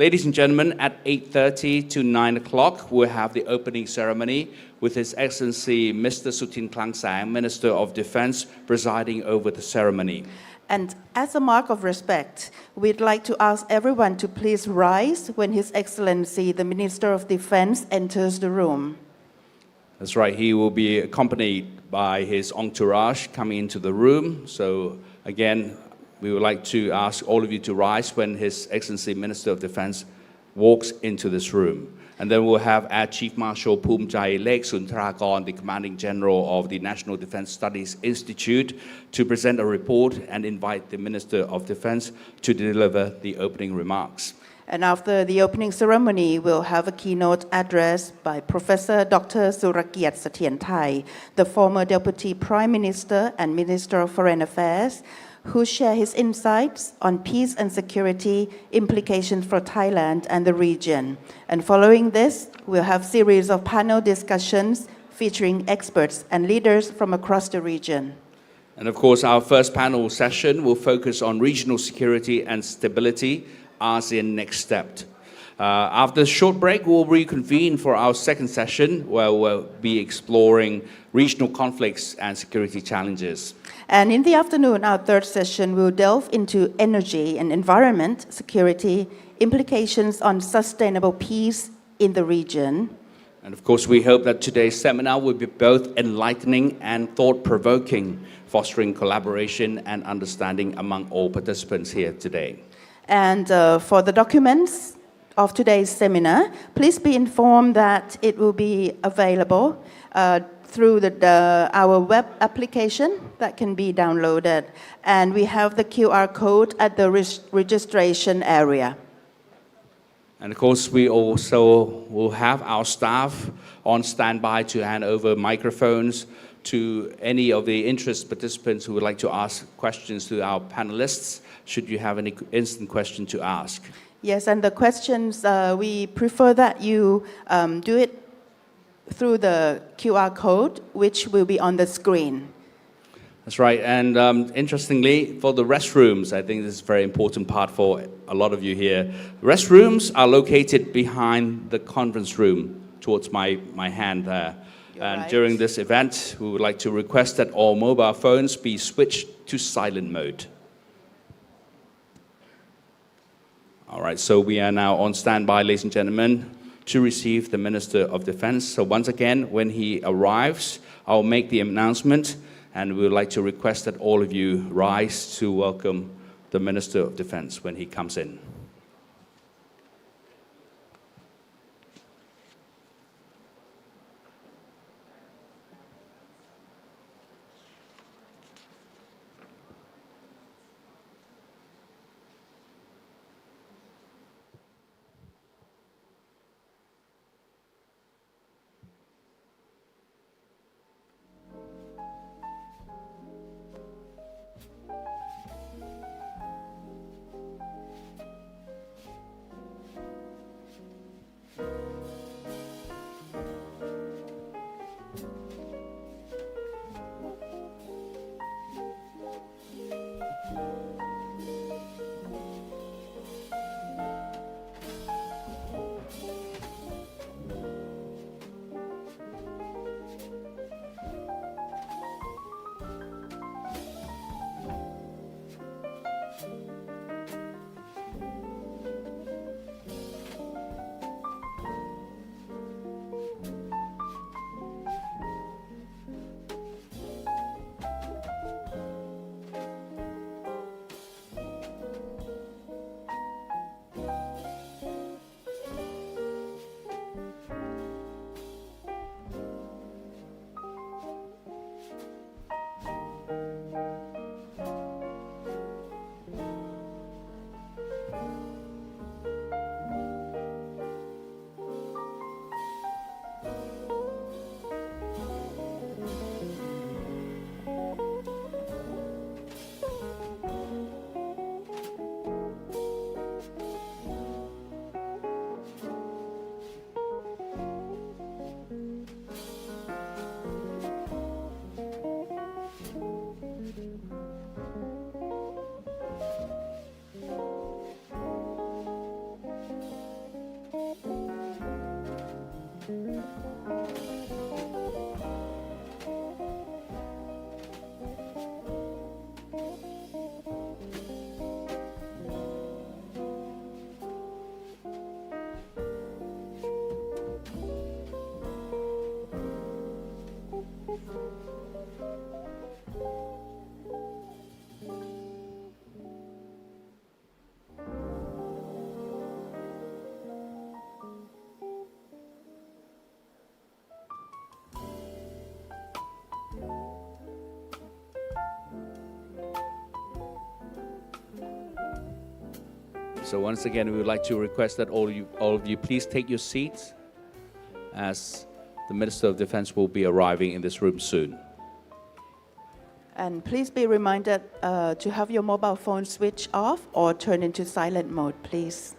Ladies and gentlemen, at 8:30 to 9 o'clock, we'll have the opening ceremony with His Excellency Mr. Sutin Klangsang, Minister of Defense, presiding over the ceremony. And as a mark of respect, we'd like to ask everyone to please rise when His Excellency, the Minister of Defense, enters the room. That's right, he will be accompanied by his entourage coming into the room. So again, we would like to ask all of you to rise when His Excellency Minister of Defense walks into this room. And then we'll have Air Chief Marshal Phumchai Lek Sunthrakon, the Commanding General of the National Defense Studies Institute, to present a report and invite the Minister of Defense to deliver the opening remarks. And after the opening ceremony, we'll have a keynote address by Professor Dr. Surakiat Sathyanthai, the former Deputy Prime Minister and Minister of Foreign Affairs, who share his insights on peace and security implications for Thailand and the region. And following this, we'll have a series of panel discussions featuring experts and leaders from across the region. And of course, our first panel session will focus on regional security and stability, ASEAN Next Step. After a short break, we'll reconvene for our second session, where we'll be exploring regional conflicts and security challenges. And in the afternoon, our third session will delve into energy and environment security, implications on sustainable peace in the region. And of course, we hope that today's seminar will be both enlightening and thought-provoking, fostering collaboration and understanding among all participants here today. And for the documents of today's seminar, please be informed that it will be available through our web application that can be downloaded. And we have the QR code at the registration area. And of course, we also will have our staff on standby to hand over microphones to any of the interest participants who would like to ask questions to our panelists, should you have any instant question to ask. Yes, and the questions, we prefer that you do it through the QR code, which will be on the screen. That's right, and interestingly, for the restrooms, I think this is a very important part for a lot of you here. Restrooms are located behind the conference room, towards my hand there. And right. During this event, we would like to request that all mobile phones be switched to silent mode. All right, so we are now on standby, ladies and gentlemen, to receive the Minister of Defense. So once again, when he arrives, I'll make the announcement, and we would like to request that all of you rise to welcome the Minister of Defense when he comes in. So once again, we would like to request that all of you please take your seats as the Minister of Defense will be arriving in this room soon. And please be reminded to have your mobile phone switched off or turn into silent mode, please.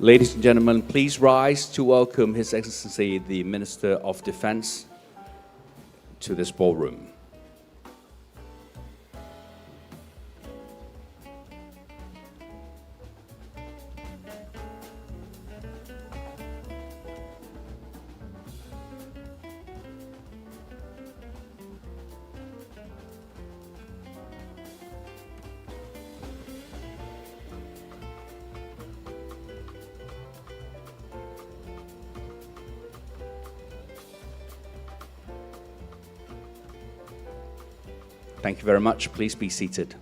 Ladies and gentlemen, please rise to welcome His Excellency the Minister of Defense to this ballroom. Thank you very much. Please be seated.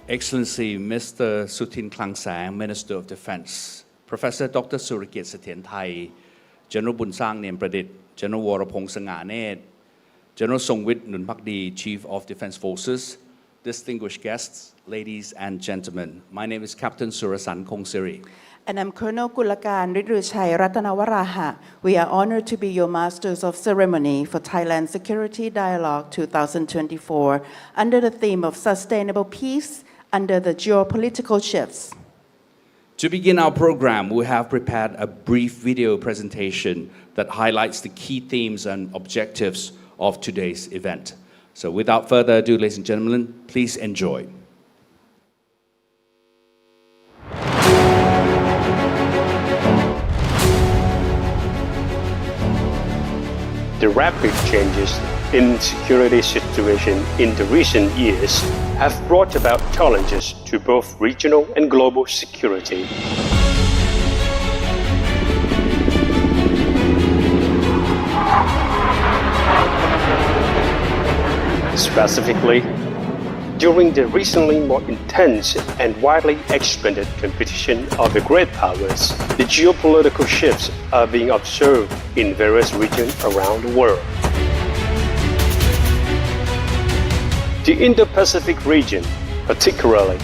Excellency Mr. Sutin Klangsang, Minister of Defense, Professor Dr. Surakiat Sathyanthai, General Bunsang Niem Pradit, General Warapong Sanganet, General Songwit Nunpakdi, Chief of Defense Forces, distinguished guests, ladies and gentlemen. My name is Captain Surasan Kongsiri. And I'm Colonel Gulakan Ridruchai Ratanawaraha. We are honored to be your Masters of Ceremony for Thailand Security Dialogue 2024 under the theme of Sustainable Peace under the Geopolitical Shifts. To begin our program, we have prepared a brief video presentation that highlights the key themes and objectives of today's event. So without further ado, ladies and gentlemen, please enjoy. The rapid changes in security situation in the recent years have brought about challenges to both regional and global security. Specifically, during the recently more intense and widely expanded competition of the great powers, the geopolitical shifts are being observed in various regions around the world. The Indo-Pacific region, particularly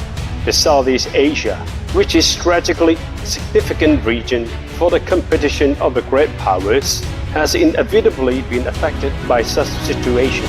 the Southeast Asia, which is strategically significant region for the competition of the great powers, has inevitably been affected by such situation.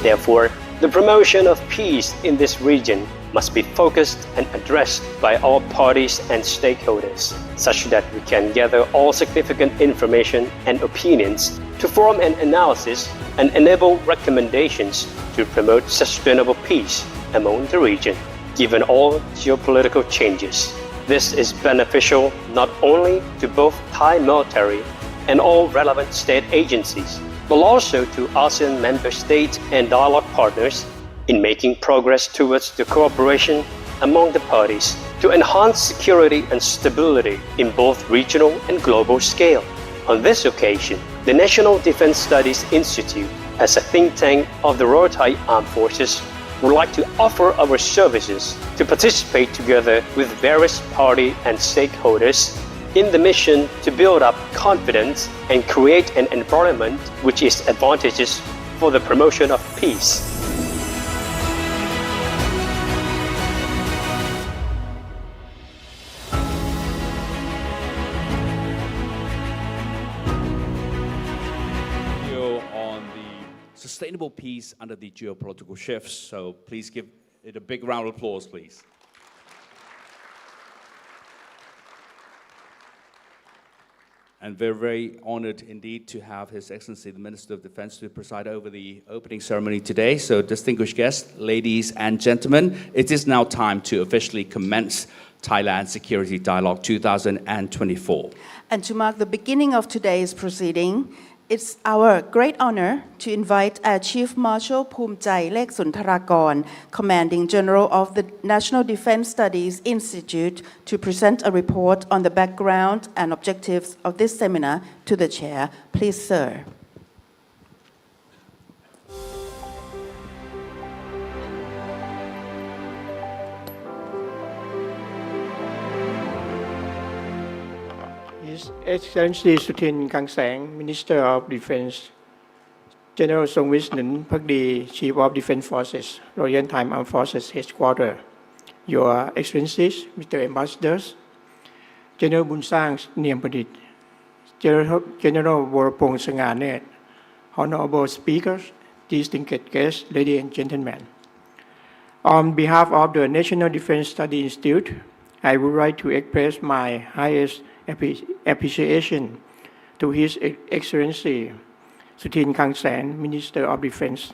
Therefore, the promotion of peace in this region must be focused and addressed by all parties and stakeholders, such that we can gather all significant information and opinions to form an analysis and enable recommendations to promote sustainable peace among the region, given all geopolitical changes. This is beneficial not only to both Thai military and all relevant state agencies, but also to ASEAN member states and dialogue partners in making progress towards the cooperation among the parties to enhance security and stability in both regional and global scale. On this occasion, the National Defense Studies Institute, as a think tank of the Royal Thai Armed Forces, would like to offer our services to participate together with various parties and stakeholders in the mission to build up confidence and create an environment which is advantageous for the promotion of peace. On the sustainable peace under the geopolitical shifts, so please give it a big round of applause, please. And we're very honored indeed to have His Excellency the Minister of Defense to preside over the opening ceremony today. So distinguished guests, ladies and gentlemen, it is now time to officially commence Thailand Security Dialogue 2024. And to mark the beginning of today's proceeding, it's our great honor to invite Air Chief Marshal Phumchai Lek Suntharakon, Commanding General of the National Defense Studies Institute, to present a report on the background and objectives of this seminar to the Chair. Please, sir. His Excellency Sutin Kangsang, Minister of Defense, General Songwisnan Phakdi, Chief of Defense Forces, Royal Thai Armed Forces Headquarters, Your Excellencies, Mr. Ambassadors, General Bunsang Niampadit, General Worapong Sanganet, Honorable Speakers, distinguished guests, ladies and gentlemen. On behalf of the National Defense Study Institute, I would like to express my highest appreciation to His Excellency Sutin Kangsang, Minister of Defense,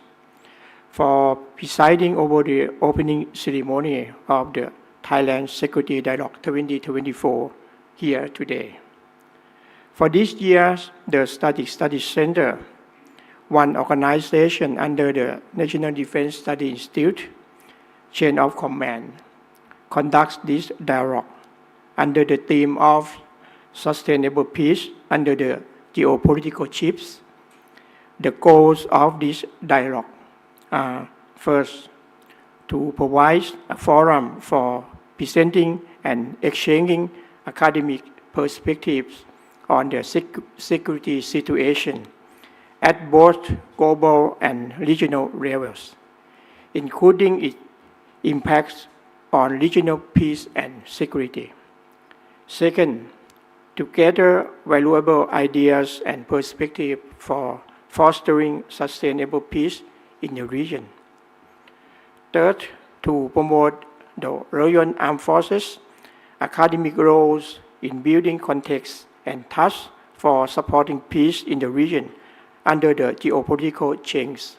for presiding over the opening ceremony of the Thailand Security Dialogue 2024 here today. For this year, the Study Center, one organization under the National Defense Study Institute, Chain of Command, conducts this dialogue under the theme of Sustainable Peace under the geopolitical shifts. The goals of this dialogue are, first, to provide a forum for presenting and exchanging academic perspectives on the security situation at both global and regional levels, including its impacts on regional peace and security. Second, to gather valuable ideas and perspectives for fostering sustainable peace in the region. Third, to promote the Royal Armed Forces academic roles in building context and tasks for supporting peace in the region under the geopolitical change.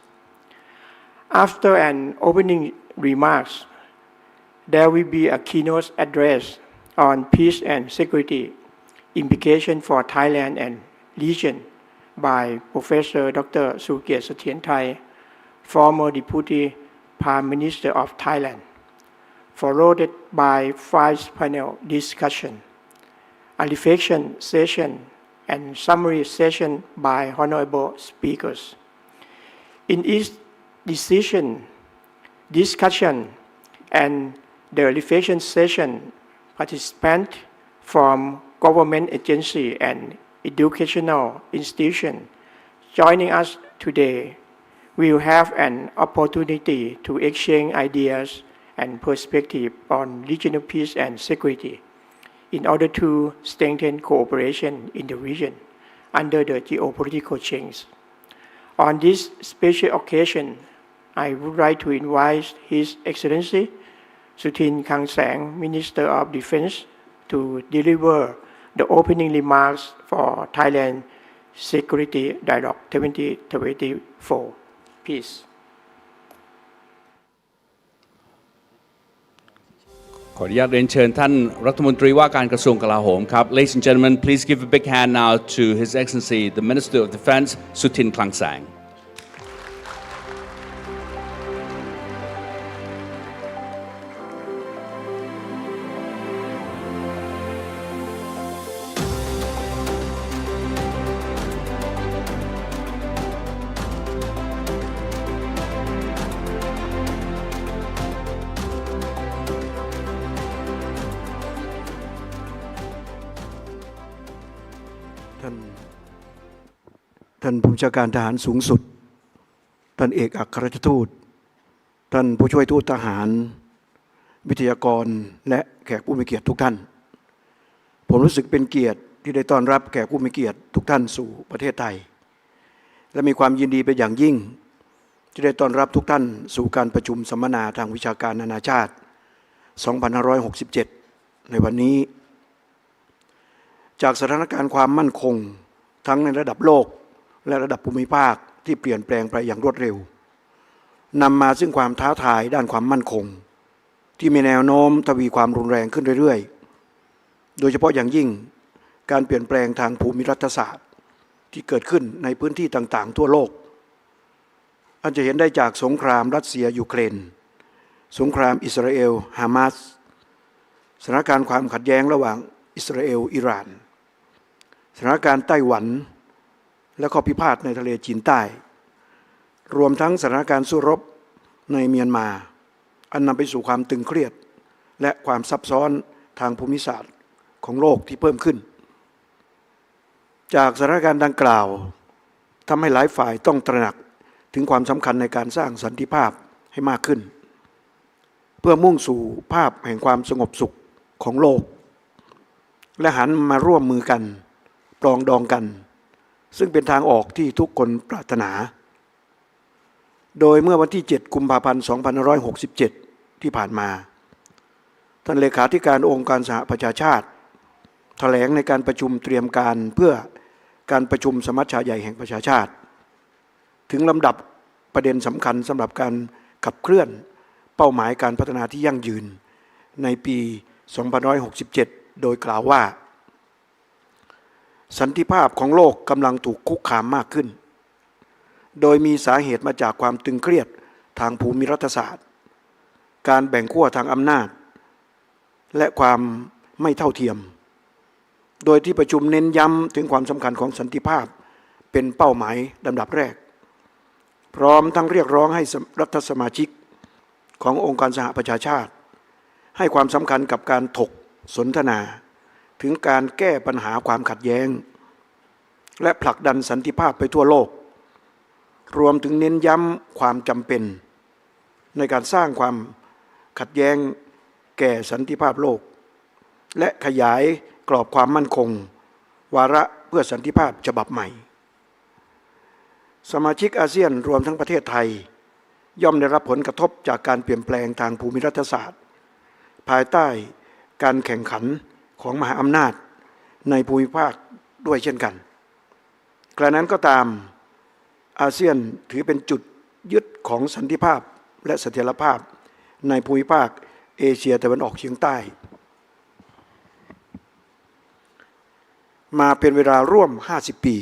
After an opening remarks, there will be a keynote address on peace and security implications for Thailand and region by Professor Dr. Surakiart Sathirathai, former Deputy Prime Minister of Thailand, followed by 5 panel discussion, a reflection session, and summary session by honorable speakers. In each decision, discussion, and the reflection session, participants from government agency and educational institution joining us today will have an opportunity to exchange ideas and perspective on regional peace and security in order to strengthen cooperation in the region under the geopolitical change. On this special occasion, I would like to invite His Excellency Sutin Kangsang, Minister of Defense, to deliver the opening remarks for Thailand Security Dialogue 2024. Peace. ขออนุญาตเรียนเชิญท่านรัฐมนตรีว่าการกระทรวงกลาโหมครับ Ladies and gentlemen, please give a big hand now to His Excellency the Minister of Defense Sutin Klangsang. ท่านผู้บัญชาการทหารสูงสุดท่านเอกอัครราชทูตท่านผู้ช่วยทูตทหารวิทยากรและแขกผู้มีเกียรติทุกท่านผมรู้สึกเป็นเกียรติที่ได้ต้อนรับแขกผู้มีเกียรติทุกท่านสู่ประเทศไทยและมีความยินดีเป็นอย่างยิ่งที่ได้ต้อนรับทุกท่านสู่การประชุมสัมมนาทางวิชาการนานาชาติ 2567 ในวันนี้จากสถานการณ์ความมั่นคงทั้งในระดับโลกและระดับภูมิภาคที่เปลี่ยนแปลงไปอย่างรวดเร็วนำมาซึ่งความท้าทายด้านความมั่นคงที่มีแนวโน้มทวีความรุนแรงขึ้นเรื่อยๆโดยเฉพาะอย่างยิ่งการเปลี่ยนแปลงทางภูมิรัฐศาสตร์ที่เกิดขึ้นในพื้นที่ต่างๆทั่วโลกอันจะเห็นได้จากสงครามรัสเซียยูเครนสงครามอิสราเอลฮามาสสถานการณ์ความขัดแย้งระหว่างอิสราเอลอิหร่านสถานการณ์ไต้หวันและข้อพิพาทในทะเลจีนใต้รวมทั้งสถานการณ์สู้รบในเมียนมาอันนำไปสู่ความตึงเครียดและความซับซ้อนทางภูมิศาสตร์ของโลกที่เพิ่มขึ้นจากสถานการณ์ดังกล่าวทำให้หลายฝ่ายต้องตระหนักถึงความสำคัญในการสร้างสันติภาพให้มากขึ้นเพื่อมุ่งสู่ภาพแห่งความสงบสุขของโลกและหันมาร่วมมือกันปรองดองกันซึ่งเป็นทางออกที่ทุกคนปรารถนาโดยเมื่อวันที่ 7 กุมภาพันธ์ 2567 ที่ผ่านมาท่านเลขาธิการองค์การสหประชาชาติแถลงในการประชุมเตรียมการเพื่อการประชุมสมัชชาใหญ่แห่งประชาชาติถึงลำดับประเด็นสำคัญสำหรับการขับเคลื่อนเป้าหมายการพัฒนาที่ยั่งยืนในปี 2567 โดยกล่าวว่าสันติภาพของโลกกำลังถูกคุกคามมากขึ้นโดยมีสาเหตุมาจากความตึงเครียดทางภูมิรัฐศาสตร์การแบ่งขั้วทางอำนาจและความไม่เท่าเทียมโดยที่ประชุมเน้นย้ำถึงความสำคัญของสันติภาพเป็นเป้าหมายลำดับแรกพร้อมทั้งเรียกร้องให้รัฐสมาชิกขององค์การสหประชาชาติให้ความสำคัญกับการถกสนทนาถึงการแก้ปัญหาความขัดแย้งและผลักดันสันติภาพไปทั่วโลกรวมถึงเน้นย้ำความจำเป็นในการสร้างความขัดแย้งแก่สันติภาพโลกและขยายกรอบความมั่นคงวาระเพื่อสันติภาพฉบับใหม่สมาชิกอาเซียนรวมทั้งประเทศไทยย่อมได้รับผลกระทบจากการเปลี่ยนแปลงทางภูมิรัฐศาสตร์ภายใต้การแข่งขันของมหาอำนาจในภูมิภาคด้วยเช่นกันกระนั้นก็ตามอาเซียนถือเป็นจุดยึดของสันติภาพและเสถียรภาพในภูมิภาคเอเชียตะวันออกเฉียงใต้มาเป็นเวลาร่วม50 ปี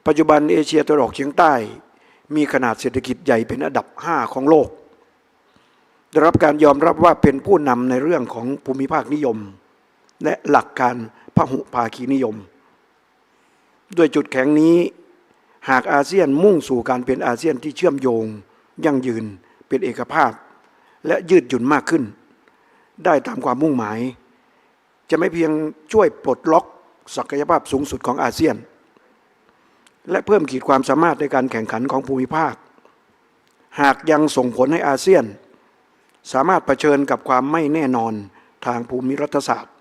ปัจจุบันเอเชียตะวันออกเฉียงใต้มีขนาดเศรษฐกิจใหญ่เป็นอันดับ5ของโลกได้รับการยอมรับว่าเป็นผู้นำในเรื่องของภูมิภาคนิยมและหลักการพหุภาคีนิยมด้วยจุดแข็งนี้ หากอาเซียนมุ่งสู่การเป็นอาเซียนที่เชื่อมโยงยั่งยืนเป็นเอกภาพและยืดหยุ่นมากขึ้นได้ตามความมุ่งหมายจะไม่เพียงช่วยปลดล็อกศักยภาพสูงสุดของอาเซียนและเพิ่มขีดความสามารถในการแข่งขันของภูมิภาคหากยังส่งผลให้อาเซียนสามารถเผชิญกับความไม่แน่นอนทางภูมิรัฐศาสตร์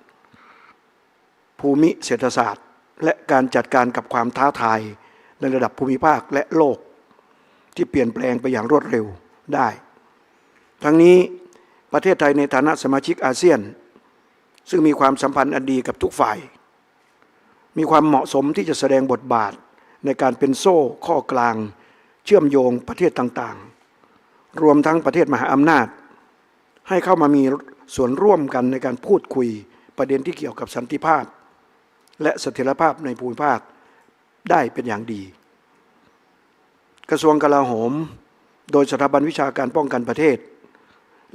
ภูมิเศรษฐศาสตร์และการจัดการกับความท้าทายในระดับภูมิภาคและโลกที่เปลี่ยนแปลงไปอย่างรวดเร็วได้ทั้งนี้ประเทศไทยในฐานะสมาชิกอาเซียนซึ่งมีความสัมพันธ์อันดีกับทุกฝ่ายมีความเหมาะสมที่จะแสดงบทบาทในการเป็นโซ่ข้อกลางเชื่อมโยงประเทศต่างๆรวมทั้งประเทศมหาอำนาจให้เข้ามามีส่วนร่วมกันในการพูดคุยประเด็นที่เกี่ยวกับสันติภาพและเสถียรภาพในภูมิภาคได้เป็นอย่างดีกระทรวงกลาโหมโดยสถาบันวิชาการป้องกันประเทศ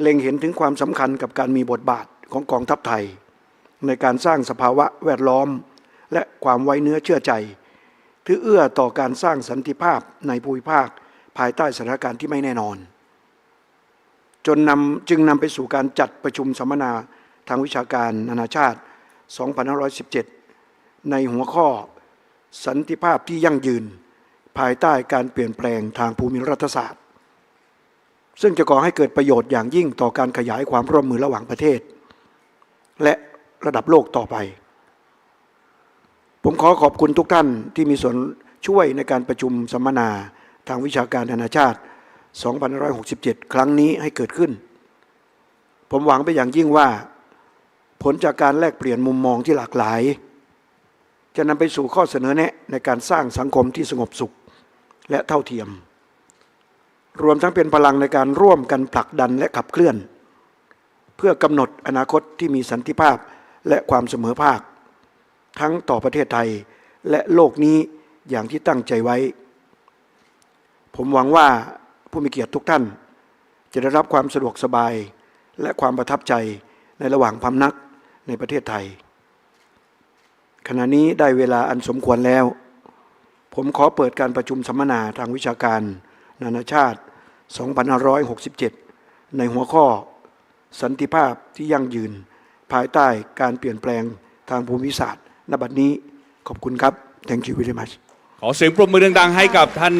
เล็งเห็นถึงความสำคัญกับการมีบทบาทของกองทัพไทยในการสร้างสภาวะแวดล้อมและความไว้เนื้อเชื่อใจที่เอื้อต่อการสร้างสันติภาพในภูมิภาคภายใต้สถานการณ์ที่ไม่แน่นอนจึงนำไปสู่การจัดประชุมสัมมนาทางวิชาการนานาชาติ 2517 ในหัวข้อสันติภาพที่ยั่งยืนภายใต้การเปลี่ยนแปลงทางภูมิรัฐศาสตร์ซึ่งจะก่อให้เกิดประโยชน์อย่างยิ่งต่อการขยายความร่วมมือระหว่างประเทศและระดับโลกต่อไปผมขอขอบคุณทุกท่านที่มีส่วนช่วยในการประชุมสัมมนาทางวิชาการนานาชาติ 2567 ครั้งนี้ให้เกิดขึ้นผมหวังไปอย่างยิ่งว่าผลจากการแลกเปลี่ยนมุมมองที่หลากหลายจะนำไปสู่ข้อเสนอแนะในการสร้างสังคมที่สงบสุขและเท่าเทียมรวมทั้งเป็นพลังในการร่วมกันผลักดันและขับเคลื่อนเพื่อกำหนดอนาคตที่มีสันติภาพและความเสมอภาคทั้งต่อประเทศไทยและโลกนี้อย่างที่ตั้งใจไว้ผมหวังว่าผู้มีเกียรติทุกท่านจะได้รับความสะดวกสบายและความประทับใจในระหว่างพำนักในประเทศไทยขณะนี้ได้เวลาอันสมควรแล้วผมขอเปิดการประชุมสัมมนาทางวิชาการนานาชาติ 2567 ในหัวข้อสันติภาพที่ยั่งยืนภายใต้การเปลี่ยนแปลงทางภูมิศาสตร์ณบัดนี้ขอบคุณครับ Thank you very much ขอเสียงปรบมือดังๆให้กับท่าน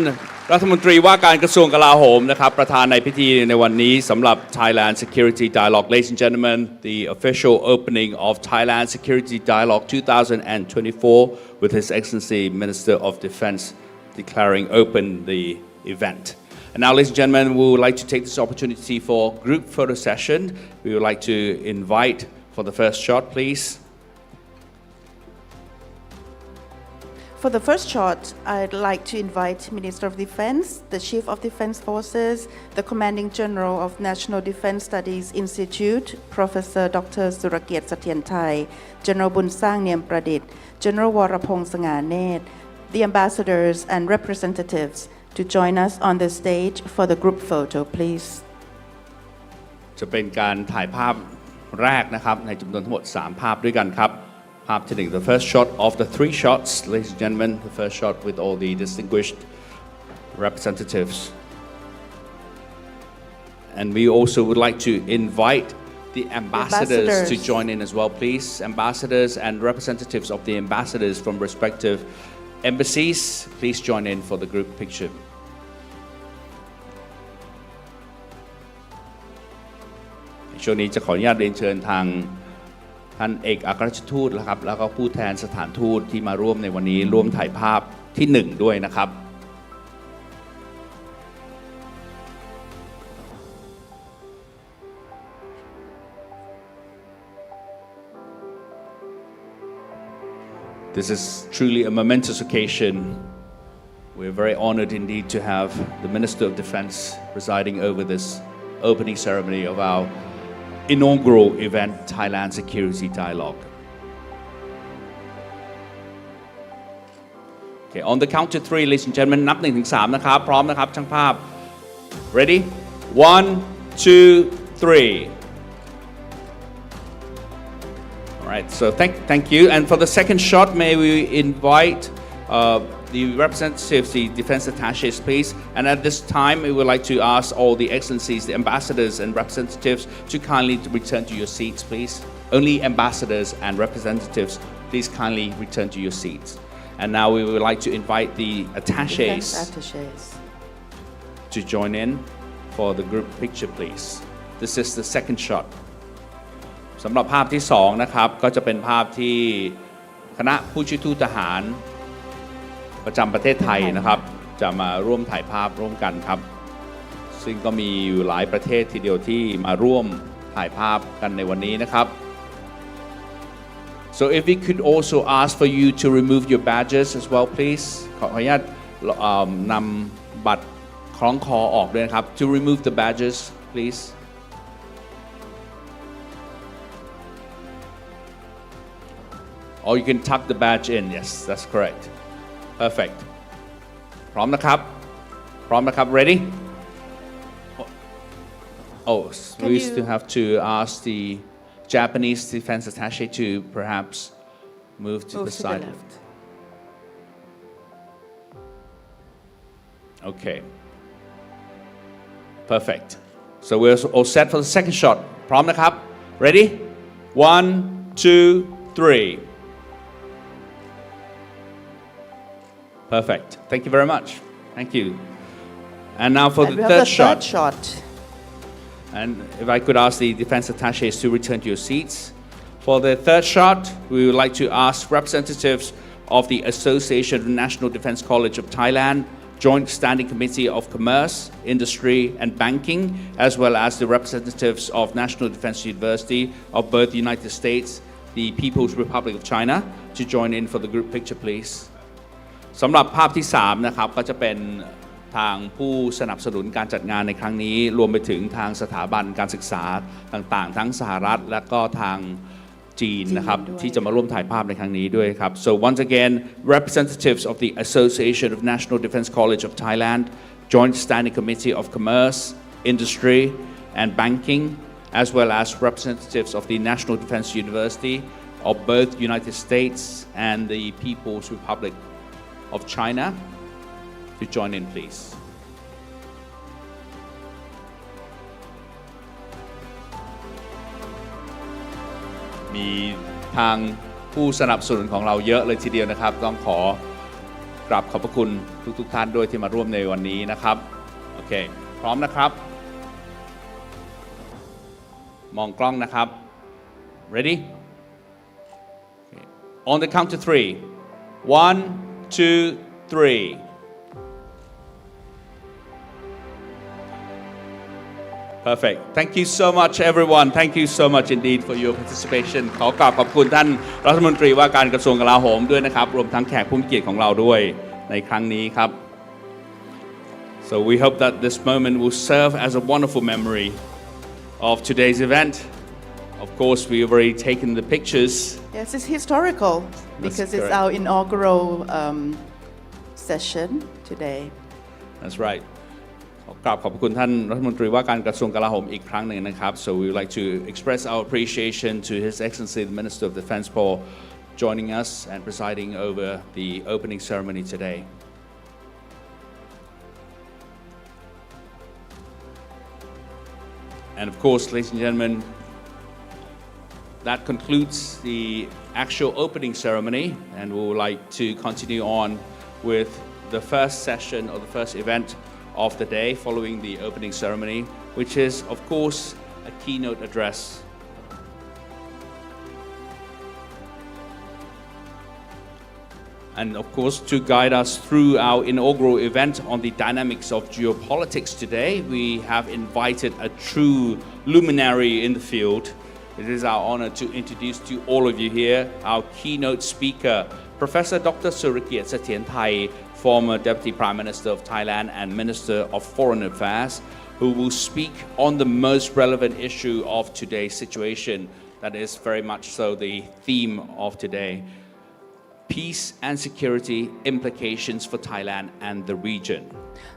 รัฐมนตรีว่าการกระทรวงกลาโหมนะครับประธานในพิธีในวันนี้สำหรับ Thailand Security Dialogue Ladies and gentlemen the official opening of Thailand Security Dialogue 2024 with His Excellency Minister of Defence declaring open the event. And now, ladies and gentlemen, we would like to take this opportunity for group photo session. We would like to invite for the first shot, please. For the first shot, I'd like to invite Minister of Defense, the Chief of Defense Forces, the Commanding General of National Defense Studies Institute, Professor Dr. Surakiat Sathyanthai, General Bunsang Niem Pradit, General Warapong Sanganet, the ambassadors and representatives to join us on the stage for the group photo, please. จะเป็นการถ่ายภาพแรกนะครับในจำนวนทั้งหมด3ภาพด้วยกันครับภาพที่1 the first shot of the 3 shots ladies and gentlemen the first shot with all the distinguished representatives and we also would like to invite the ambassadors to join in as well please ambassadors and representatives of the ambassadors from respective embassies please join in for the group pictureช่วงนี้จะขออนุญาตเรียนเชิญทางท่านเอกอัครราชทูตนะครับแล้วก็ผู้แทนสถานทูตที่มาร่วมในวันนี้ร่วมถ่ายภาพที่1ด้วยนะครับ This is truly a momentous occasion. We're very honored indeed to have the Minister of Defense presiding over this opening ceremony of our inaugural event, Thailand Security Dialogue. Okay, on the count to 3, ladies and gentlemen, นับ1 ถึง 3 นะครับพร้อมนะครับช่างภาพ Ready? 1, 2, 3. All right, so thank you. And for the second shot, may we invite the representatives, the defense attaches, please. And at this time, we would like to ask all the excellencies, the ambassadors and representatives to kindly return to your seats, please. Only ambassadors and representatives, please kindly return to your seats. And now we would like to invite the Defense attaches attaches. to join in for the group picture, please. This is the second shot. สำหรับภาพที่2นะครับก็จะเป็นภาพที่คณะผู้ช่วยทูตทหารประจำประเทศไทยนะครับจะมาร่วมถ่ายภาพร่วมกันครับซึ่งก็มีอยู่หลายประเทศทีเดียวที่มาร่วมถ่ายภาพกันในวันนี้นะครับ So if we could also ask for you to remove your badges as well, please. ขออนุญาตนำบัตรคล้องคอออกด้วยนะครับ To remove the badges, please. Or you can tuck the badge in. Yes, that's correct. Perfect. พร้อมนะครับ พร้อมนะครับ Ready? Oh, we still have to ask the Japanese defense attaché to perhaps move to the side. left. Okay. Perfect. So we're all set for the second shot. พร้อมนะครับ Ready? 1, 2, 3. Perfect. Thank you very much. Thank you. And now for And the we have third the shot. third shot. And if I could ask the defense attaches to return to your seats. For the third shot, we would like to ask representatives of the Association of National Defense College of Thailand, Joint Standing Committee of Commerce, Industry and Banking, as well as the representatives of National Defense University of both the United States, the People's Republic of China, to join in for the group picture, please. สำหรับภาพที่3นะครับก็จะเป็นทางผู้สนับสนุนการจัดงานในครั้งนี้รวมไปถึงทางสถาบันการศึกษาต่างๆทั้งสหรัฐและก็ทางจีนนะครับที่จะมาร่วมถ่ายภาพในครั้งนี้ด้วยครับ So once again representatives of the Association of National Defense College of Thailand, Joint Standing Committee of Commerce, Industry and Banking, as well as representatives of the National Defense University of both United States and the People's Republic of China to join in, please. มีทางผู้สนับสนุนของเราเยอะเลยทีเดียวนะครับต้องขอกราบขอบพระคุณทุกท่านด้วยที่มาร่วมในวันนี้นะครับโอเคพร้อมนะครับมองกล้องนะครับ ready okay. On the count to 3 1 2 3 Perfect. Thank you so much, everyone. Thank you so much indeed for your participation. ขอกราบขอบคุณท่านรัฐมนตรีว่าการกระทรวงกลาโหมด้วยนะครับรวมทั้งแขกผู้มีเกียรติของเราด้วยในครั้งนี้ครับ So we hope that this moment will serve as a wonderful memory of today's event. Of course, we have already taken the pictures. Yes, it's historical because it's correct. our inaugural session today. That's right. ขอกราบขอบคุณท่านรัฐมนตรีว่าการกระทรวงกลาโหมอีกครั้งหนึ่งนะครับ So we would like to express our appreciation to His Excellency the Minister of Defense for joining us and presiding over the opening ceremony today. And of course, ladies and gentlemen, that concludes the actual opening ceremony, and we would like to continue on with the first session or the first event of the day following the opening ceremony, which is, of course, a keynote address. And of course, to guide us through our inaugural event on the dynamics of geopolitics today, we have invited a true luminary in the field. It is our honor to introduce to all of you here our keynote speaker, Professor Dr. Surakiat Sathyanthai, former Deputy Prime Minister of Thailand and Minister of Foreign Affairs, who will speak on the most relevant issue of today's situation. That is very much so the theme of today. Peace and security implications for Thailand and the region.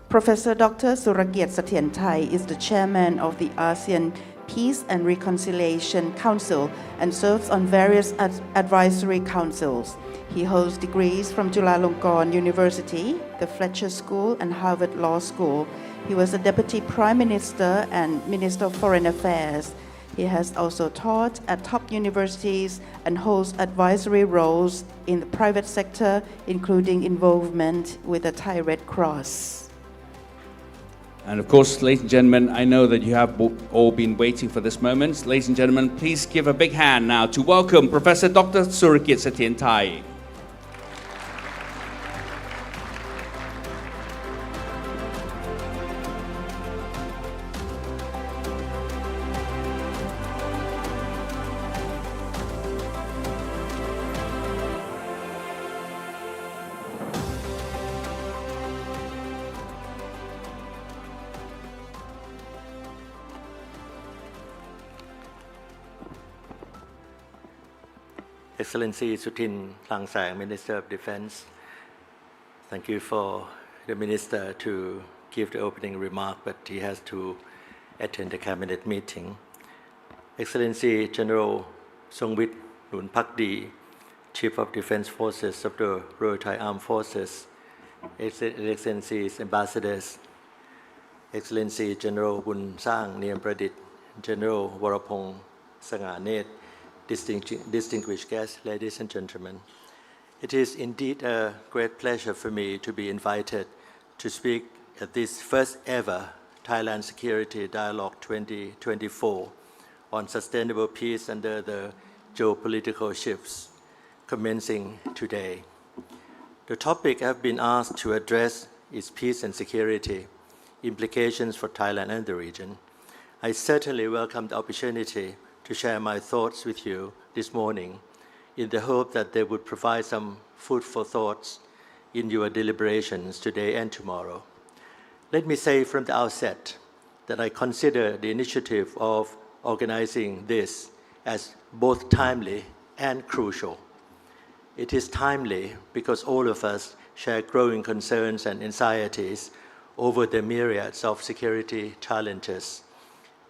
Professor Dr. Surakiat Sathyanthai is the chairman of the ASEAN Peace and Reconciliation Council and serves on various advisory councils. He holds degrees from Chulalongkorn University, the Fletcher School, and Harvard Law School. He was a Deputy Prime Minister and Minister of Foreign Affairs. He has also taught at top universities and holds advisory roles in the private sector, including involvement with the Thai Red Cross. And of course, ladies and gentlemen, I know that you have all been waiting for this moment. Ladies and gentlemen, please give a big hand now to welcome Professor Dr. Surakiart Sathirathai. Excellency Sutin Langsang, Minister of Defense, thank you for the Minister to give the opening remark, but he has to attend the Cabinet meeting. Excellency General Songwit Nunpakdi, Chief of Defense Forces of the Royal Thai Armed Forces, Excellencies Ambassadors, Excellency General Bun Sang Niem Pradit, General Warapong Sanganet, distinguished guests, ladies and gentlemen. It is indeed a great pleasure for me to be invited to speak at this first ever Thailand Security Dialogue 2024 on sustainable peace under the geopolitical shifts commencing today. The topic I've been asked to address is peace and security, implications for Thailand and the region. I certainly welcome the opportunity to share my thoughts with you this morning in the hope that they would provide some food for thoughts in your deliberations today and tomorrow. Let me say from the outset that I consider the initiative of organizing this as both timely and crucial. It is timely because all of us share growing concerns and anxieties over the myriads of security challenges,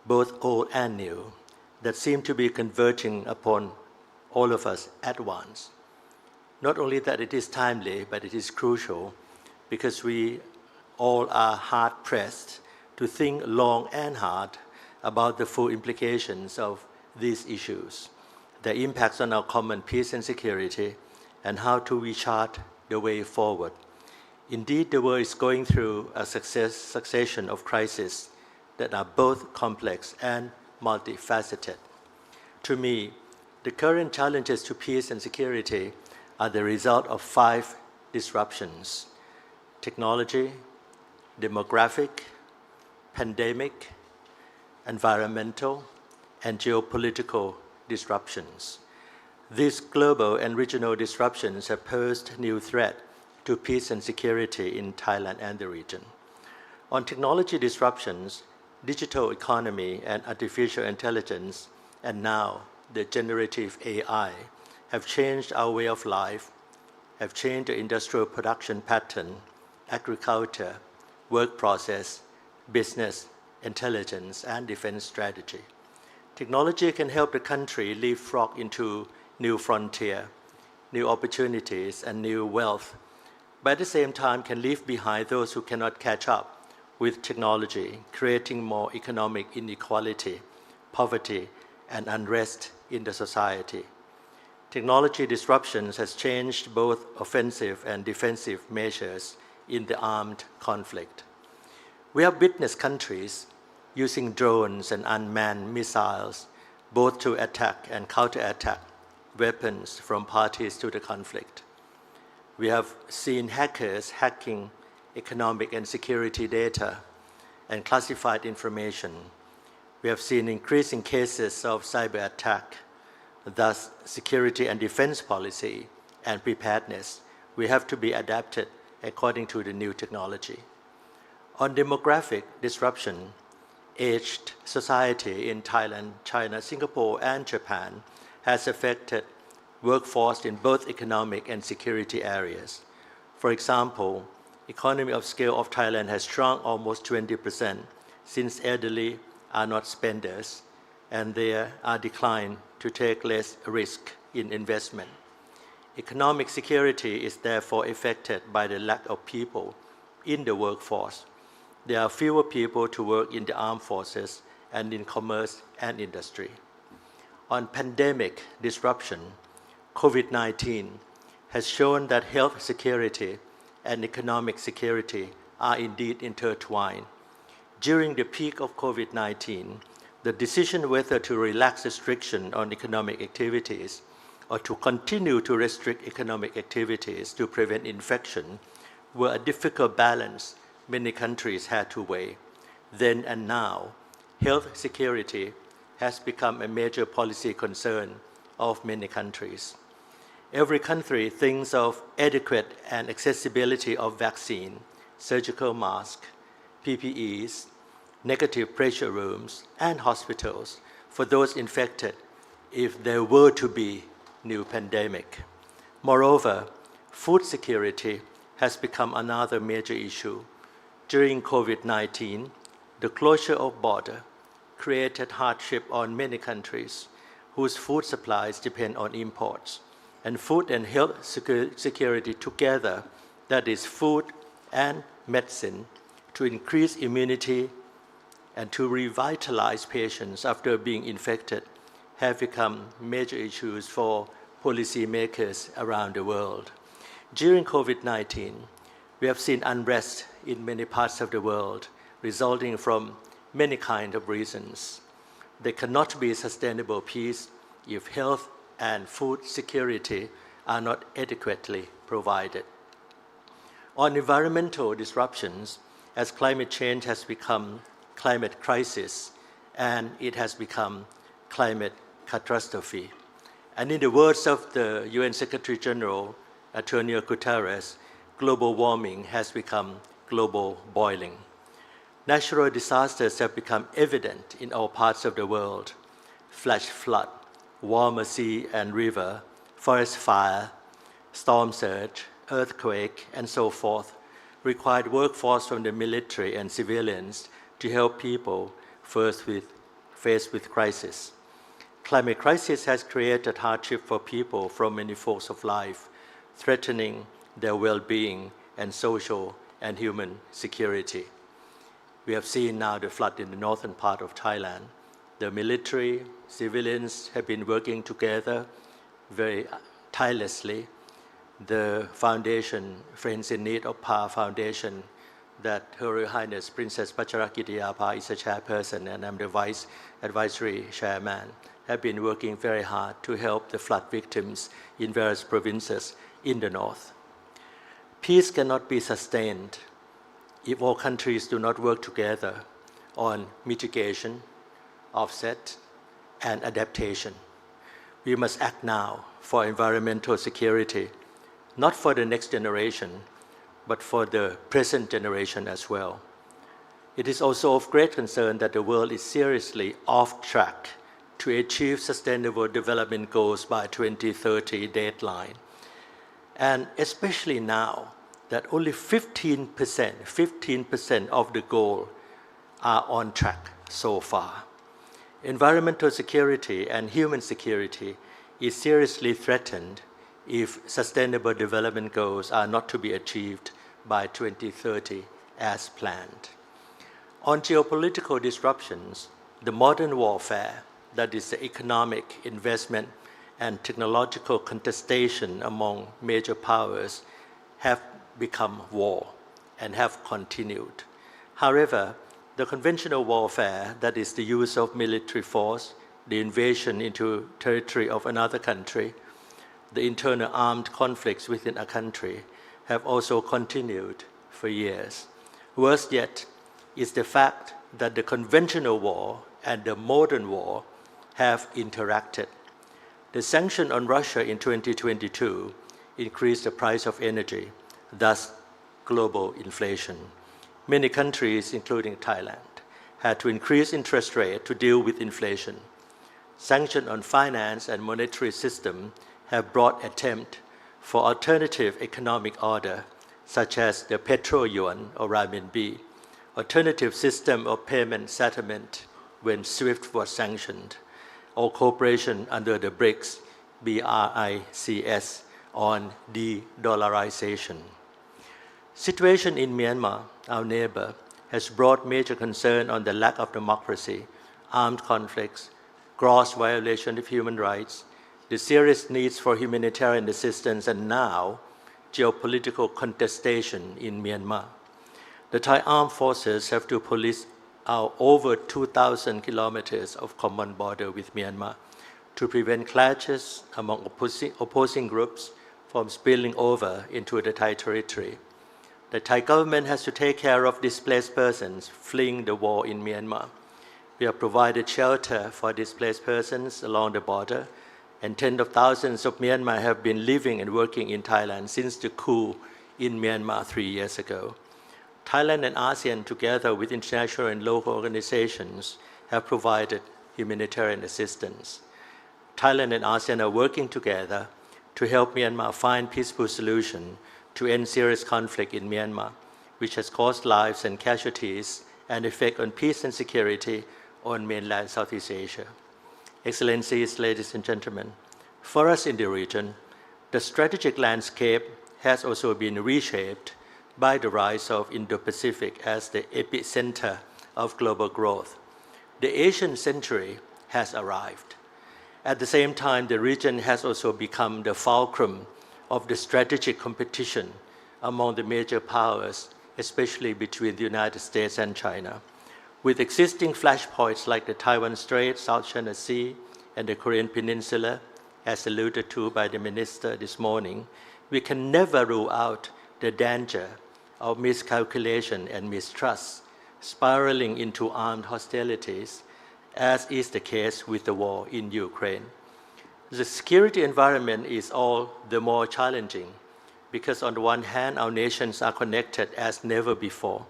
both old and new, that seem to be converging upon all of us at once. Not only that it is timely, but it is crucial because we all are hard-pressed to think long and hard about the full implications of these issues, their impacts on our common peace and security, and how to chart the way forward. Indeed, the world is going through a succession of crises that are both complex and multifaceted. To me, the current challenges to peace and security are the result of 5 disruptions: technology, demographic, pandemic, environmental, and geopolitical disruptions. These global and regional disruptions have posed new threat to peace and security in Thailand and the region. On technology disruptions, digital economy and artificial intelligence, and now the generative AI, have changed our way of life, have changed the industrial production pattern, agriculture, work process, business, intelligence, and defense strategy. Technology can help the country leapfrog into new frontier, new opportunities, and new wealth, but at the same time can leave behind those who cannot catch up with technology, creating more economic inequality, poverty, and unrest in the society. Technology disruptions has changed both offensive and defensive measures in the armed conflict. We have witnessed countries using drones and unmanned missiles both to attack and counterattack weapons from parties to the conflict. We have seen hackers hacking economic and security data and classified information. We have seen increasing cases of cyber attack. Thus, security and defense policy and preparedness will have to be adapted according to the new technology. On demographic disruption, aged society in Thailand, China, Singapore, and Japan has affected workforce in both economic and security areas. For example, economy of scale of Thailand has shrunk almost 20% since elderly are not spenders, and there are declined to take less risk in investment. Economic security is therefore affected by the lack of people in the workforce. There are fewer people to work in the armed forces and in commerce and industry. On pandemic disruption, COVID-19 has shown that health security and economic security are indeed intertwined. During the peak of COVID-19, the decision whether to relax restriction on economic activities or to continue to restrict economic activities to prevent infection were a difficult balance many countries had to weigh. Then and now, health security has become a major policy concern of many countries. Every country thinks of adequate and accessibility of vaccine, surgical masks, PPEs, negative pressure rooms, and hospitals for those infected if there were to be new pandemic. Moreover, food security has become another major issue. During COVID-19, the closure of border created hardship on many countries whose food supplies depend on imports. And food and health security together, that is food and medicine, to increase immunity and to revitalize patients after being infected, have become major issues for policymakers around the world. During COVID-19, we have seen unrest in many parts of the world, resulting from many kinds of reasons. There cannot be sustainable peace if health and food security are not adequately provided. On environmental disruptions, as climate change has become climate crisis and it has become climate catastrophe. And in the words of the UN Secretary General, Antonio Guterres, global warming has become global boiling. Natural disasters have become evident in all parts of the world. Flash flood, warmer sea and river, forest fire, storm surge, earthquake, and so forth, required workforce from the military and civilians to help people faced with crisis. Climate crisis has created hardship for people from many walks of life, threatening their well-being and social and human security. We have seen now the flood in the northern part of Thailand. The military, civilians have been working together very tirelessly. The foundation, Friends in Need of Pa Foundation, that Her Royal Highness Princess Pacharakitiyapa is a chairperson and I'm the vice advisory chairman, have been working very hard to help the flood victims in various provinces in the north. Peace cannot be sustained if all countries do not work together on mitigation, offset, and adaptation. We must act now for environmental security, not for the next generation, but for the present generation as well. It is also of great concern that the world is seriously off track to achieve Sustainable Development Goals by 2030 deadline. And especially now that only 15% of the goal are on track so far. Environmental security and human security is seriously threatened if Sustainable Development Goals are not to be achieved by 2030 as planned. On geopolitical disruptions, the modern warfare, that is the economic, investment, and technological contestation among major powers, have become war and have continued. However, the conventional warfare, that is the use of military force, the invasion into territory of another country, the internal armed conflicts within a country, have also continued for years. Worse yet is the fact that the conventional war and the modern war have interacted. The sanction on Russia in 2022 increased the price of energy, thus global inflation. Many countries, including Thailand, had to increase interest rate to deal with inflation. Sanctions on finance and monetary system have brought attempt for alternative economic order, such as the petro yuan or renminbi, alternative system of payment settlement when SWIFT was sanctioned, or cooperation under the BRICS, BRICS, on de-dollarization. Situation in Myanmar, our neighbor, has brought major concern on the lack of democracy, armed conflicts, gross violation of human rights, the serious needs for humanitarian assistance, and now geopolitical contestation in Myanmar. The Thai armed forces have to police our over 2,000 kilometers of common border with Myanmar to prevent clashes among opposing groups from spilling over into the Thai territory. The Thai government has to take care of displaced persons fleeing the war in Myanmar. We have provided shelter for displaced persons along the border, and tens of thousands of Myanmar have been living and working in Thailand since the coup in Myanmar 3 years ago. Thailand and ASEAN, together with international and local organizations, have provided humanitarian assistance. Thailand and ASEAN are working together to help Myanmar find peaceful solution to end serious conflict in Myanmar, which has caused lives and casualties and effect on peace and security on mainland Southeast Asia. Excellencies, ladies and gentlemen, for us in the region, the strategic landscape has also been reshaped by the rise of Indo-Pacific as the epicenter of global growth. The Asian century has arrived. At the same time, the region has also become the fulcrum of the strategic competition among the major powers, especially between the United States and China. With existing flashpoints like the Taiwan Strait, South China Sea, and the Korean Peninsula, as alluded to by the Minister this morning, we can never rule out the danger of miscalculation and mistrust spiraling into armed hostilities, as is the case with the war in Ukraine. The security environment is all the more challenging because on the one hand, our nations are connected as never before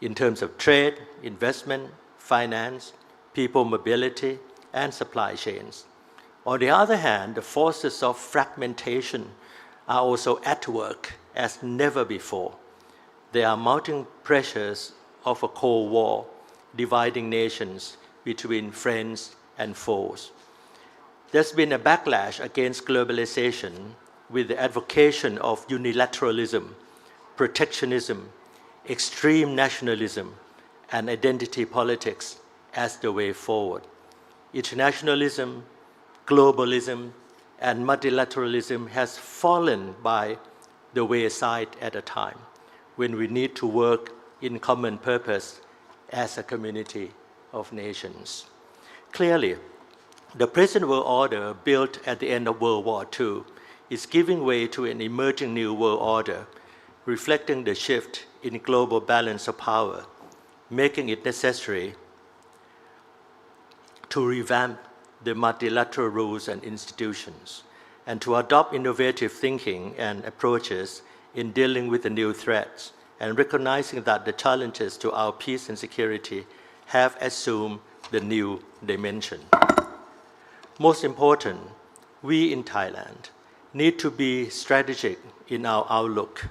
in terms of trade, investment, finance, people mobility, and supply chains. On the other hand, the forces of fragmentation are also at work as never before. There are mounting pressures of a Cold War, dividing nations between friends and foes. There's been a backlash against globalization with the advocation of unilateralism, protectionism, extreme nationalism, and identity politics as the way forward. Internationalism, globalism, and multilateralism has fallen by the wayside at a time when we need to work in common purpose as a community of nations. Clearly, the present world order built at the end of World War II is giving way to an emerging new world order, reflecting the shift in global balance of power, making it necessary to revamp the multilateral rules and institutions, and to adopt innovative thinking and approaches in dealing with the new threats, and recognizing that the challenges to our peace and security have assumed the new dimension. Most important, we in Thailand need to be strategic in our outlook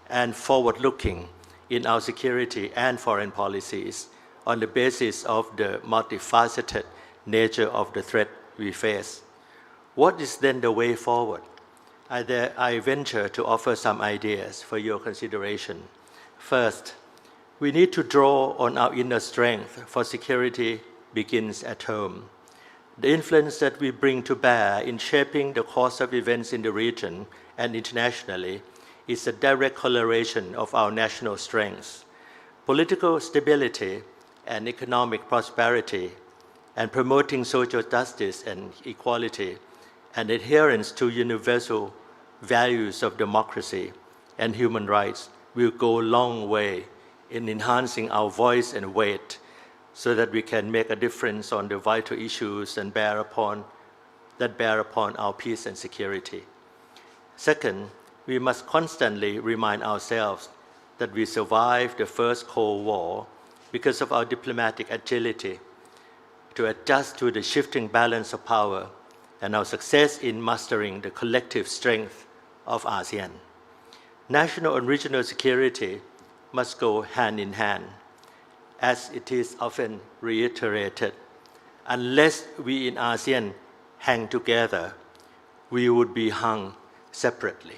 and forward-looking in our security and foreign policies on the basis of the multifaceted nature of the threat we face. What is then the way forward? I venture to offer some ideas for your consideration. First, we need to draw on our inner strength, for security begins at home. The influence that we bring to bear in shaping the course of events in the region and internationally is a direct correlation of our national strengths. Political stability and economic prosperity, and promoting social justice and equality, and adherence to universal values of democracy and human rights will go a long way in enhancing our voice and weight so that we can make a difference on the vital issues and bear upon our peace and security. Second, we must constantly remind ourselves that we survived the first Cold War because of our diplomatic agility to adjust to the shifting balance of power and our success in mastering the collective strength of ASEAN. National and regional security must go hand in hand, as it is often reiterated Unless we in ASEAN hang together, we would be hung separately.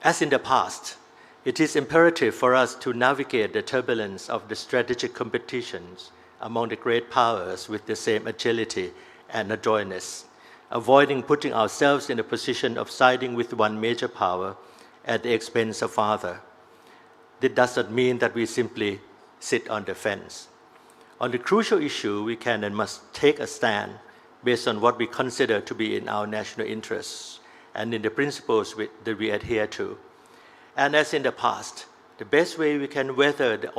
As in the past, it is imperative for us to navigate the turbulence of the strategic competitions among the great powers with the same agility and adroitness, avoiding putting ourselves in a position of siding with one major power at the expense of other. This does not mean that we simply sit on the fence. On the crucial issue, we can and must take a stand based on what we consider to be in our national interests and in the principles that we adhere to. And as in the past, the best way we can weather the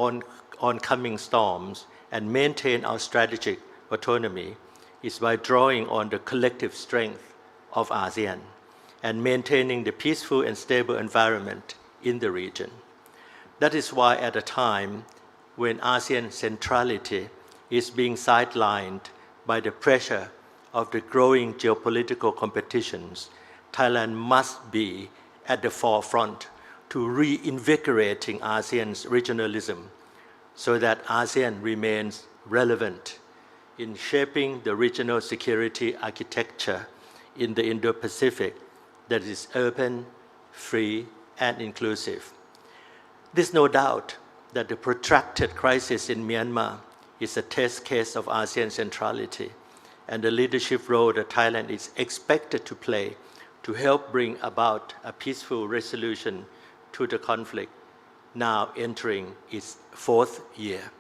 oncoming storms and maintain our strategic autonomy is by drawing on the collective strength of ASEAN and maintaining the peaceful and stable environment in the region. That is why at a time when ASEAN centrality is being sidelined by the pressure of the growing geopolitical competitions, Thailand must be at the forefront to reinvigorating ASEAN's regionalism so that ASEAN remains relevant in shaping the regional security architecture in the Indo-Pacific that is open, free, and inclusive. There's no doubt that the protracted crisis in Myanmar is a test case of ASEAN centrality and the leadership role that Thailand is expected to play to help bring about a peaceful resolution to the conflict now entering its fourth year.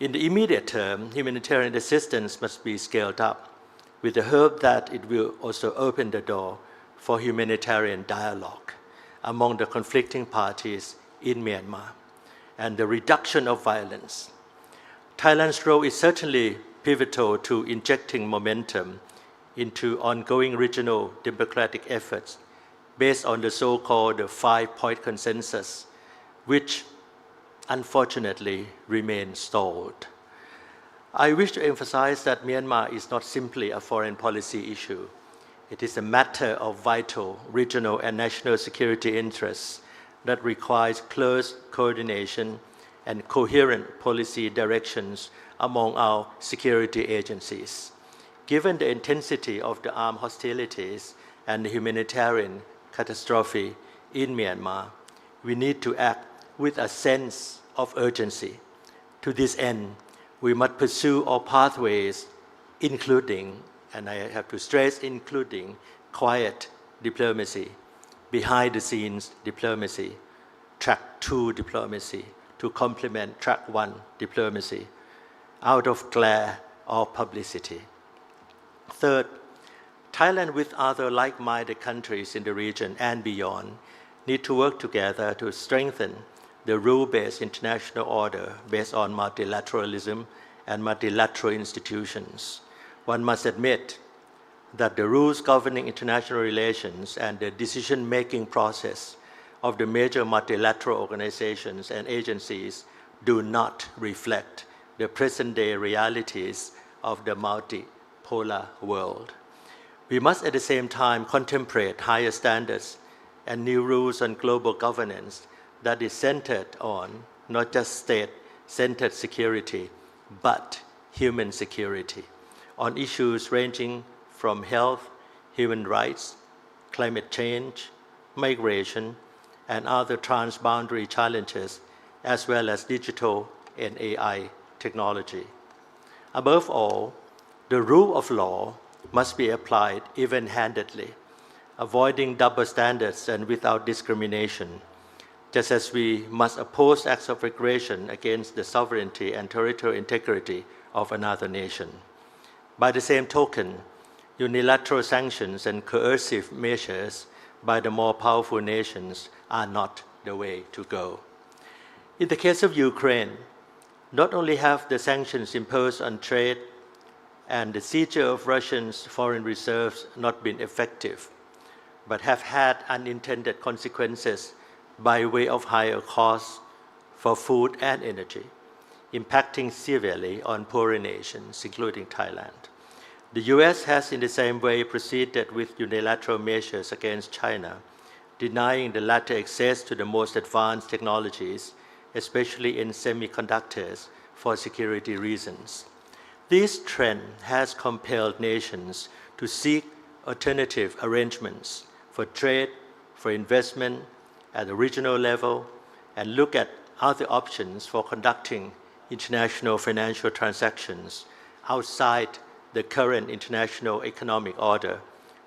In the immediate term, humanitarian assistance must be scaled up with the hope that it will also open the door for humanitarian dialogue among the conflicting parties in Myanmar and the reduction of violence. Thailand's role is certainly pivotal to injecting momentum into ongoing regional democratic efforts based on the so-called five-point consensus, which unfortunately remain stalled. I wish to emphasize that Myanmar is not simply a foreign policy issue. It is a matter of vital regional and national security interests that requires close coordination and coherent policy directions among our security agencies. Given the intensity of the armed hostilities and the humanitarian catastrophe in Myanmar, we need to act with a sense of urgency. To this end, we must pursue all pathways, including, and I have to stress, including quiet diplomacy, behind the scenes diplomacy, track 2 diplomacy, to complement track 1 diplomacy, out of glare or publicity. Third, Thailand with other like-minded countries in the region and beyond need to work together to strengthen the rule-based international order based on multilateralism and multilateral institutions. One must admit that the rules governing international relations and the decision-making process of the major multilateral organizations and agencies do not reflect the present-day realities of the multipolar world. We must at the same time contemplate higher standards and new rules on global governance that is centered on not just state-centered security, but human security, on issues ranging from health, human rights, climate change, migration, and other transboundary challenges, as well as digital and AI technology. Above all, the rule of law must be applied even-handedly, avoiding double standards and without discrimination, just as we must oppose acts of aggression against the sovereignty and territorial integrity of another nation. By the same token, unilateral sanctions and coercive measures by the more powerful nations are not the way to go. In the case of Ukraine, not only have the sanctions imposed on trade and the seizure of Russia's foreign reserves not been effective, but have had unintended consequences by way of higher costs for food and energy, impacting severely on poorer nations, including Thailand. The US has in the same way proceeded with unilateral measures against China, denying the latter access to the most advanced technologies, especially in semiconductors, for security reasons. This trend has compelled nations to seek alternative arrangements for trade, for investment at the regional level, and look at other options for conducting international financial transactions outside the current international economic order,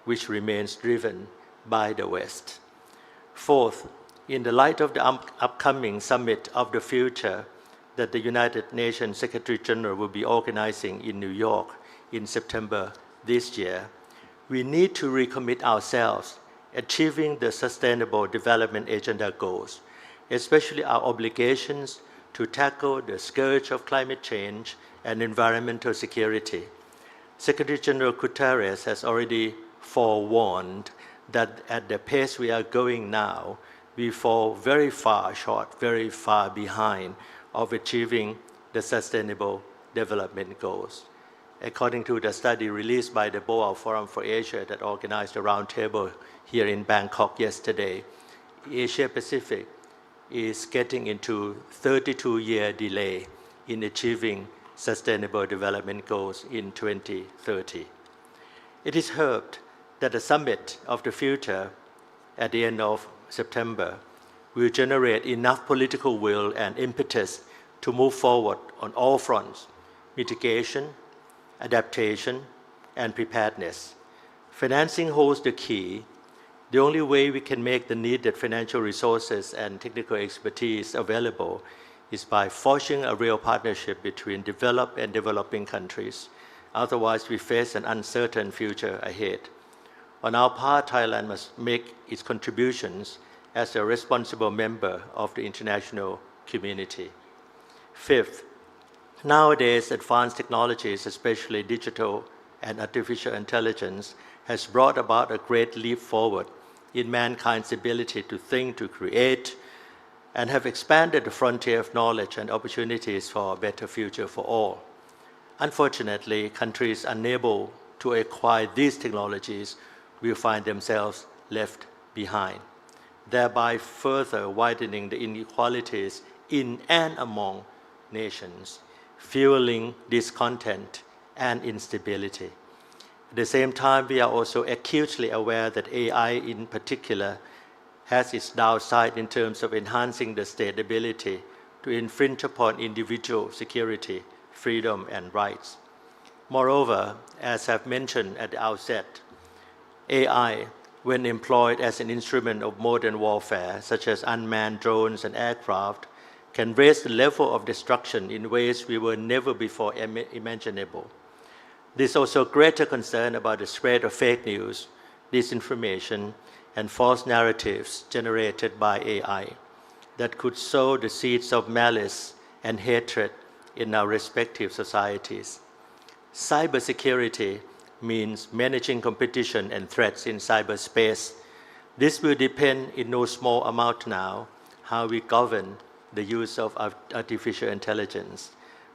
which remains driven by the West. Fourth, in the light of the upcoming Summit of the Future that the United Nations Secretary General will be organizing in New York in September this year, we need to recommit ourselves achieving the Sustainable Development Agenda goals, especially our obligations to tackle the scourge of climate change and environmental security. Secretary General Guterres has already forewarned that at the pace we are going now, we fall very far short, very far behind of achieving the Sustainable Development Goals. According to the study released by the Boao Forum for Asia that organized a roundtable here in Bangkok yesterday, Asia Pacific is getting into 32-year delay in achieving Sustainable Development Goals in 2030. It is hoped that the Summit of the Future at the end of September will generate enough political will and impetus to move forward on all fronts: mitigation, adaptation, and preparedness. Financing holds the key. The only way we can make the needed financial resources and technical expertise available is by forging a real partnership between developed and developing countries. Otherwise, we face an uncertain future ahead. On our part, Thailand must make its contributions as a responsible member of the international community. Fifth, nowadays, advanced technologies, especially digital and artificial intelligence, has brought about a great leap forward in mankind's ability to think, to create, and have expanded the frontier of knowledge and opportunities for a better future for all. Unfortunately, countries unable to acquire these technologies will find themselves left behind, thereby further widening the inequalities in and among nations, fueling discontent and instability. At the same time, we are also acutely aware that AI in particular has its downside in terms of enhancing the state ability to infringe upon individual security, freedom, and rights. Moreover, as I've mentioned at the outset, AI, when employed as an instrument of modern warfare, such as unmanned drones and aircraft, can raise the level of destruction in ways we were never before imaginable. There's also greater concern about the spread of fake news, disinformation, and false narratives generated by AI that could sow the seeds of malice and hatred in our respective societies. Cybersecurity means managing competition and threats in cyberspace. This will depend in no small amount now how we govern the use of artificial intelligence.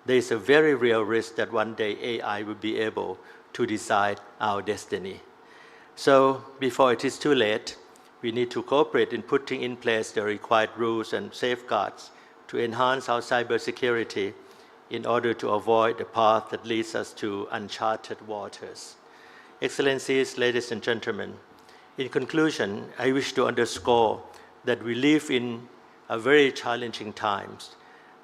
There is a very real risk that one day AI will be able to decide our destiny. So before it is too late, we need to cooperate in putting in place the required rules and safeguards to enhance our cybersecurity in order to avoid the path that leads us to uncharted waters. Excellencies, ladies and gentlemen, in conclusion, I wish to underscore that we live in a very challenging times.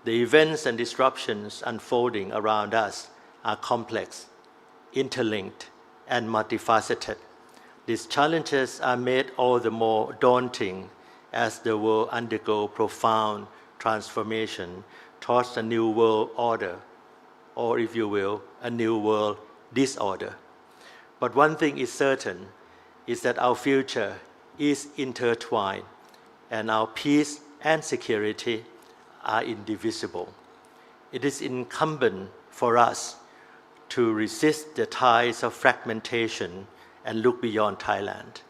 The events and disruptions unfolding around us are complex, interlinked, and multifaceted. These challenges are made all the more daunting as the world undergoes profound transformation towards a new world order, or if you will, a new world disorder. But one thing is certain, is that our future is intertwined, and our peace and security are indivisible. It is incumbent for us to resist the ties of fragmentation and look beyond Thailand.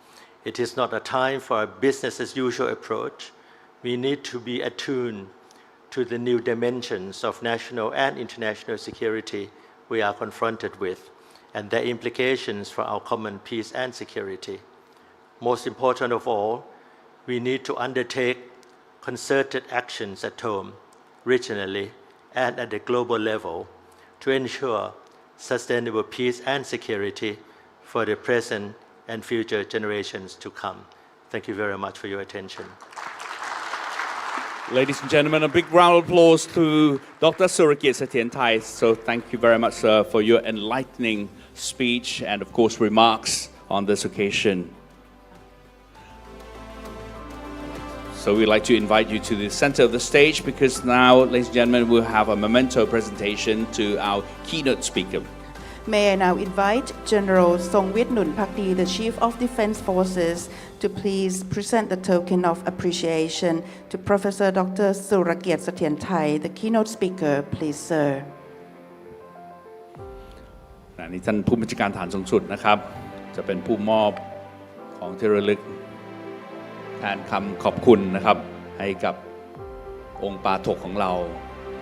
It is not a time for a business as usual approach. We need to be attuned to the new dimensions of national and international security we are confronted with and their implications for our common peace and security. Most important of all, we need to undertake concerted actions at home, regionally, and at the global level to ensure sustainable peace and security for the present and future generations to come. Thank you very much for your attention. Ladies and gentlemen, a big round of applause to Dr. Surakiat Sathyanthai. So thank you very much, sir, for your enlightening speech and, of course, remarks on this occasion. So we'd like to invite you to the center of the stage because now, ladies and gentlemen, we'll have a memento presentation to our keynote speaker. May I now invite General Songwit Nunpakdi, the Chief of Defense Forces, to please present the token of appreciation to Professor Dr. Surakiat Sathyanthai, the keynote speaker. Please, sir. นี่ท่านผู้บัญชาการฐานสูงสุดนะครับจะเป็นผู้มอบของที่ระลึกแทนคำขอบคุณนะครับให้กับองค์ปาถกของเรา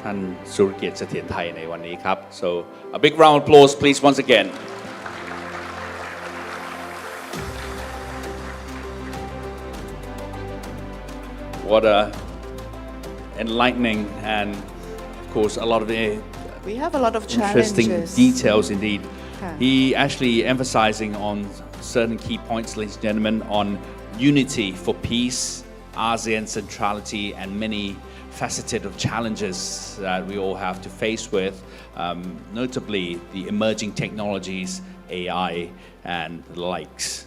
ท่านสุรเกียรติเสถียรไทยในวันนี้ครับ so a big round of applause please once again what a enlightening and of course a lot of We have a lot of interesting challenges. details indeed. Okay. He actually emphasizing on certain key points, ladies and gentlemen, on unity for peace, ASEAN centrality, and many faceted of challenges that we all have to face with, notably the emerging technologies, AI, and the likes.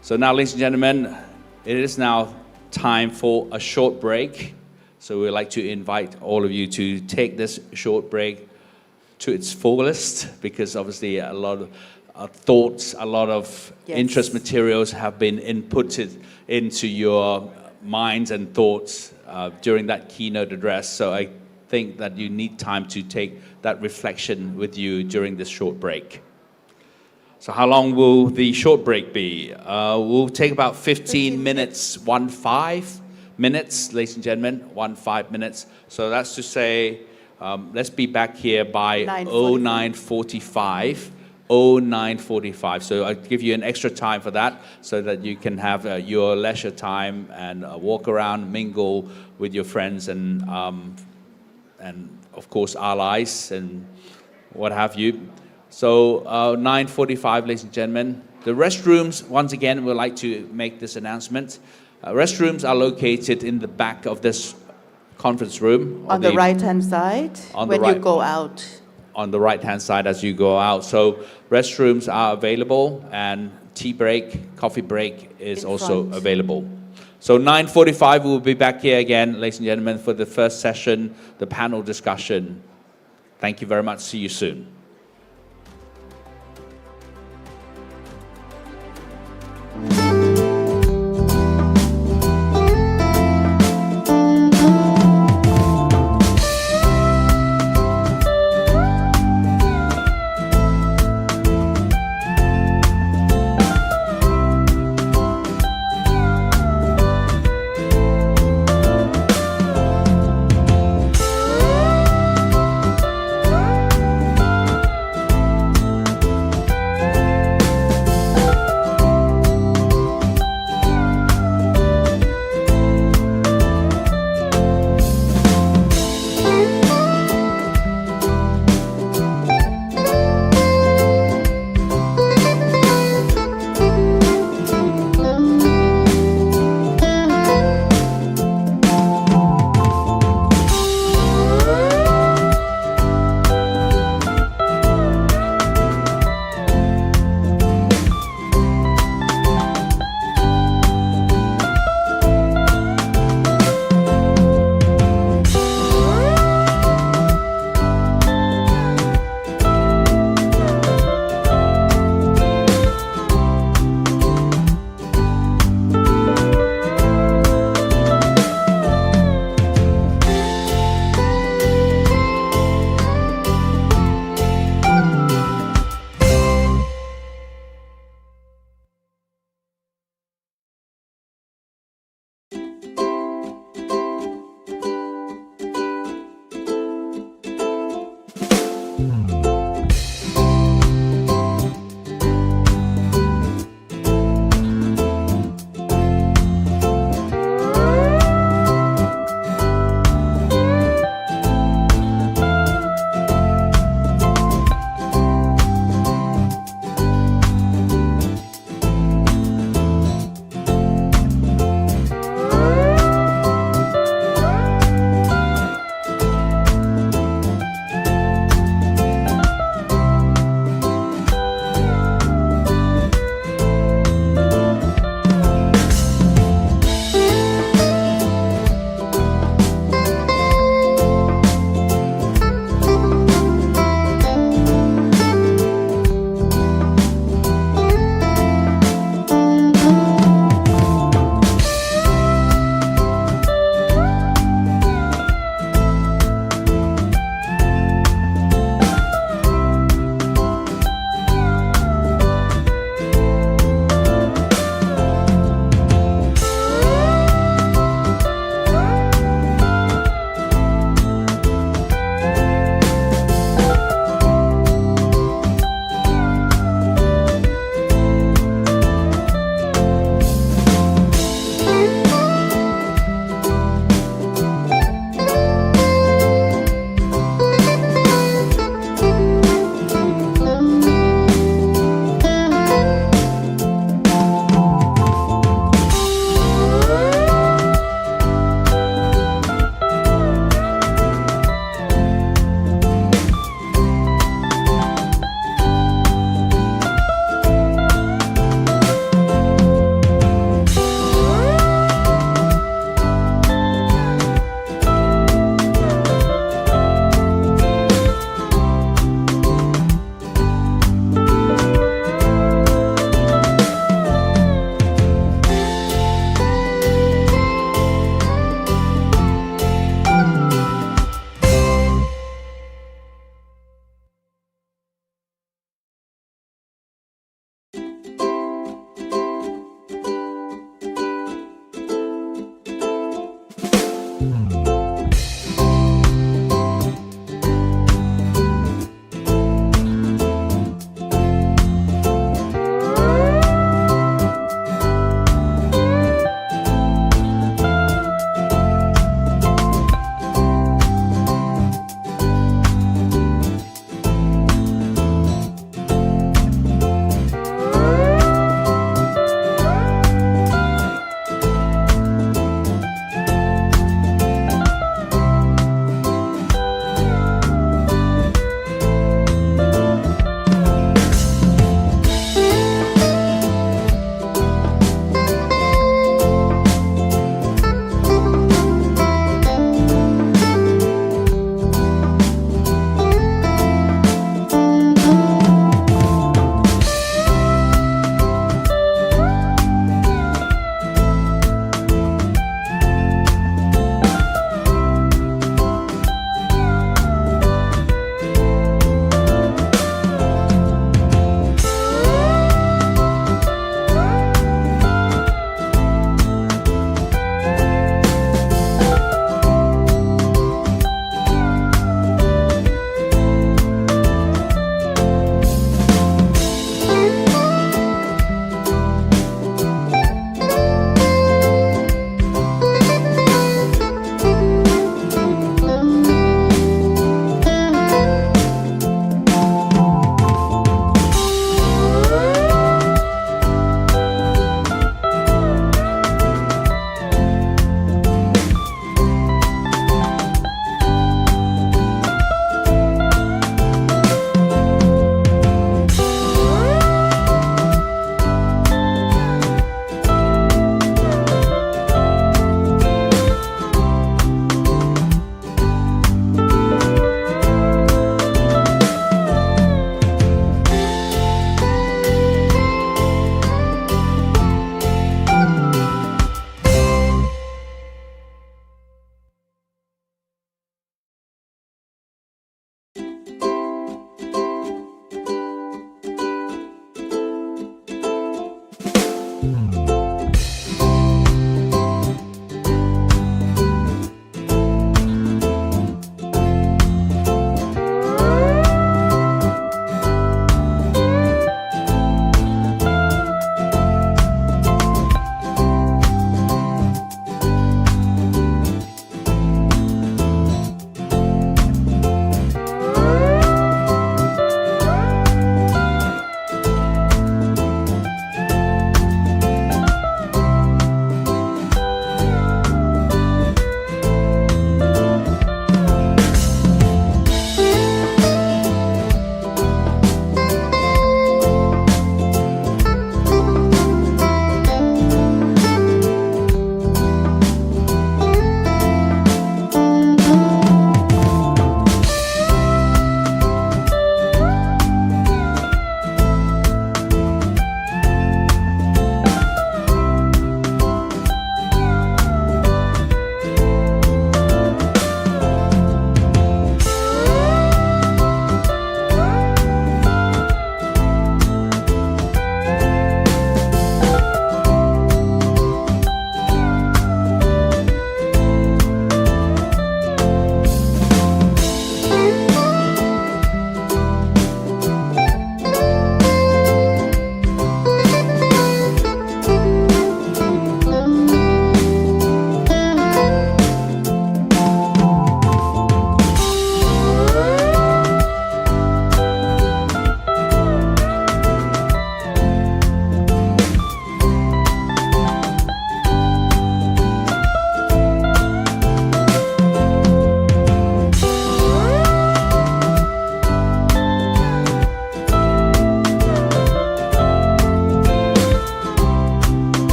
So now, ladies and gentlemen, it is now time for a short break. So we'd like to invite all of you to take this short break to its fullest, because obviously a lot of thoughts, a lot of interest materials have been inputted into your minds and thoughts during that keynote address. So I think that you need time to take that reflection with you during this short break. So how long will the short break be? We'll take about 15 minutes, 15 minutes, ladies and gentlemen, 15 minutes. So that's to say, let's be back here by 09:45. 09:45. So I'll give you an extra time for that so that you can have your leisure time and walk around, mingle with your friends and of course allies and what have you. So 9:45, ladies and gentlemen. The restrooms, once again, we'd like to make this announcement. Restrooms are located in the back of this conference room. On the right-hand side when you go out. On the right-hand side as you go out. So restrooms are available and tea break, coffee break is also available. So 9:45, we'll be back here again, ladies and gentlemen, for the first session, the panel discussion. Thank you very much. See you soon.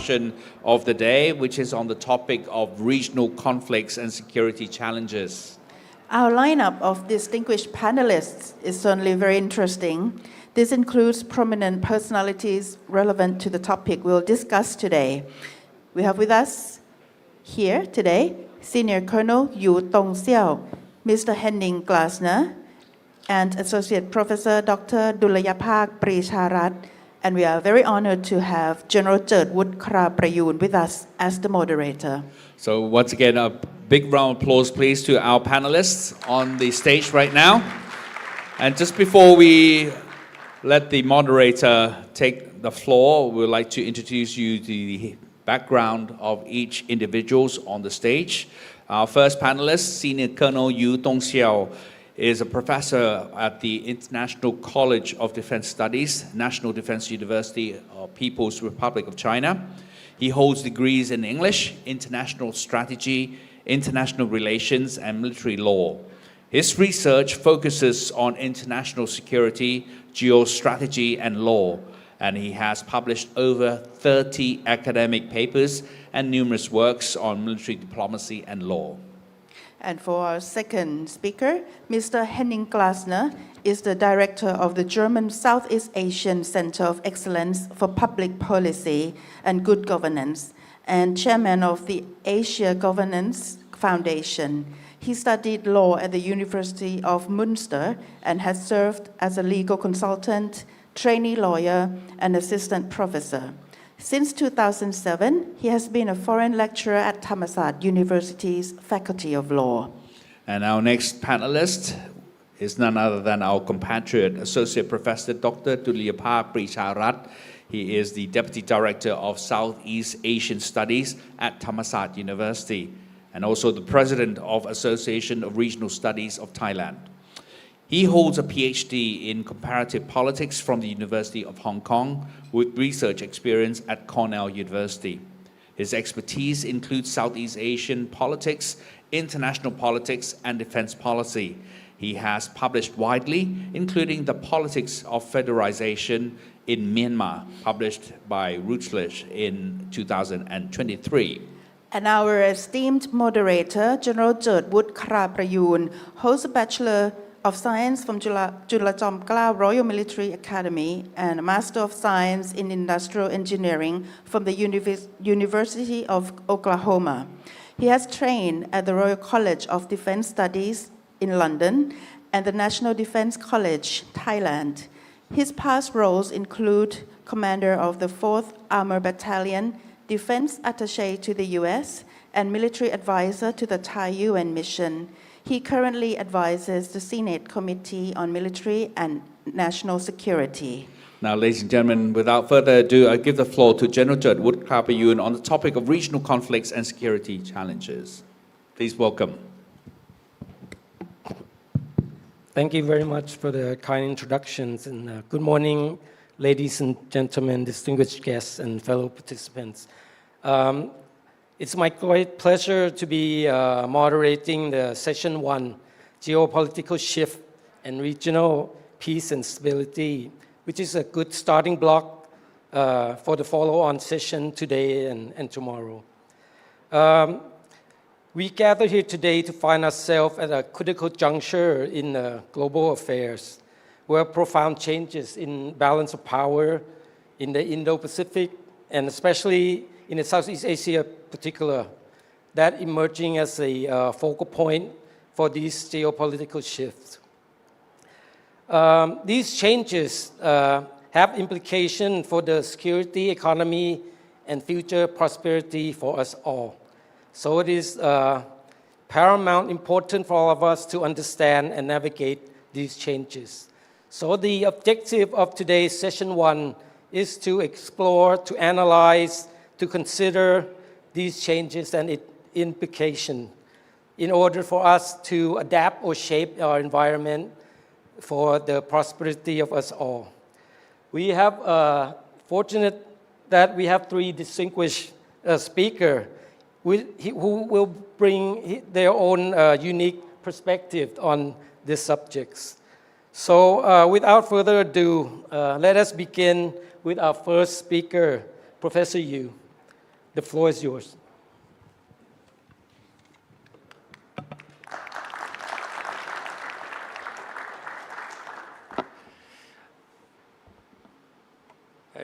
discussion of the day, which is on the topic of regional conflicts and security challenges. Our lineup of distinguished panelists is certainly very interesting. This includes prominent personalities relevant to the topic we'll discuss today. We have with us here today Senior Colonel Yu Tong Xiao, Mr. Henning Glasner, and Associate Professor Dr. Dulayapak Pricharat. And we are very honored to have General Jertwood Kraprayun with us as the moderator. So once again, a big round of applause, please, to our panelists on the stage right now. And just before we let the moderator take the floor, we would like to introduce you to the background of each individuals on the stage. Our first panelist, Senior Colonel Yu Tong Xiao, is a professor at the International College of Defense Studies, National Defense University of People's Republic of China. He holds degrees in English, international strategy, international relations, and military law. His research focuses on international security, geostrategy, and law, and he has published over 30 academic papers and numerous works on military diplomacy and law. And for our second speaker, Mr. Henning Glasner is the director of the German Southeast Asian Center of Excellence for Public Policy and Good Governance and chairman of the Asia Governance Foundation. He studied law at the University of Münster and has served as a legal consultant, trainee lawyer, and assistant professor. Since 2007, he has been a foreign lecturer at Thammasat University's Faculty of Law. And our next panelist is none other than our compatriot, Associate Professor Dr. Dulayapak Pricharat. He is the Deputy Director of Southeast Asian Studies at Thammasat University and also the President of Association of Regional Studies of Thailand. He holds a PhD in comparative politics from the University of Hong Kong with research experience at Cornell University. His expertise includes Southeast Asian politics, international politics, and defense policy. He has published widely, including The Politics of Federalization in Myanmar, published by Routledge in 2023. And our esteemed moderator, General Jertwood Kraprayun, holds a Bachelor of Science from Chulalongkorn Royal Military Academy and a Master of Science in Industrial Engineering from the University of Oklahoma. He has trained at the Royal College of Defense Studies in London and the National Defense College, Thailand. His past roles include Commander of the 4th Armored Battalion, Defense Attaché to the US, and Military Advisor to the Thai UN Mission. He currently advises the Senate Committee on Military and National Security. Now, ladies and gentlemen, without further ado, I give the floor to General Jertwood Kraprayun on the topic of regional conflicts and security challenges. Please welcome. Thank you very much for the kind introductions, and good morning, ladies and gentlemen, distinguished guests and fellow participants. It's my great pleasure to be moderating the Session 1, Geopolitical Shift and Regional Peace and Stability, which is a good starting block for the follow-on session today and tomorrow. We gather here today to find ourselves at a critical juncture in global affairs, where profound changes in balance of power in the Indo-Pacific, and especially in the Southeast Asia particular, that emerging as a focal point for these geopolitical shifts. These changes have implications for the security, economy, and future prosperity for us all. So it is paramount important for all of us to understand and navigate these changes. So the objective of today's Session 1 is to explore, to analyze, to consider these changes and its implication in order for us to adapt or shape our environment for the prosperity of us all. We have fortunate that we have three distinguished speakers who will bring their own unique perspective on these subjects. So without further ado, let us begin with our first speaker, Professor Yu. The floor is yours.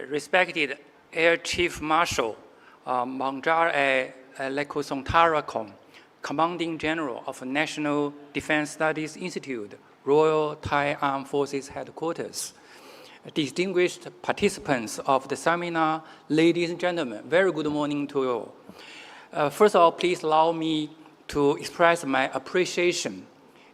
Respected Air Chief Marshal Mangjar Lekosontarakom, Commanding General of National Defense Studies Institute, Royal Thai Armed Forces Headquarters, distinguished participants of the seminar, ladies and gentlemen, very good morning to you all. First of all, please allow me to express my appreciation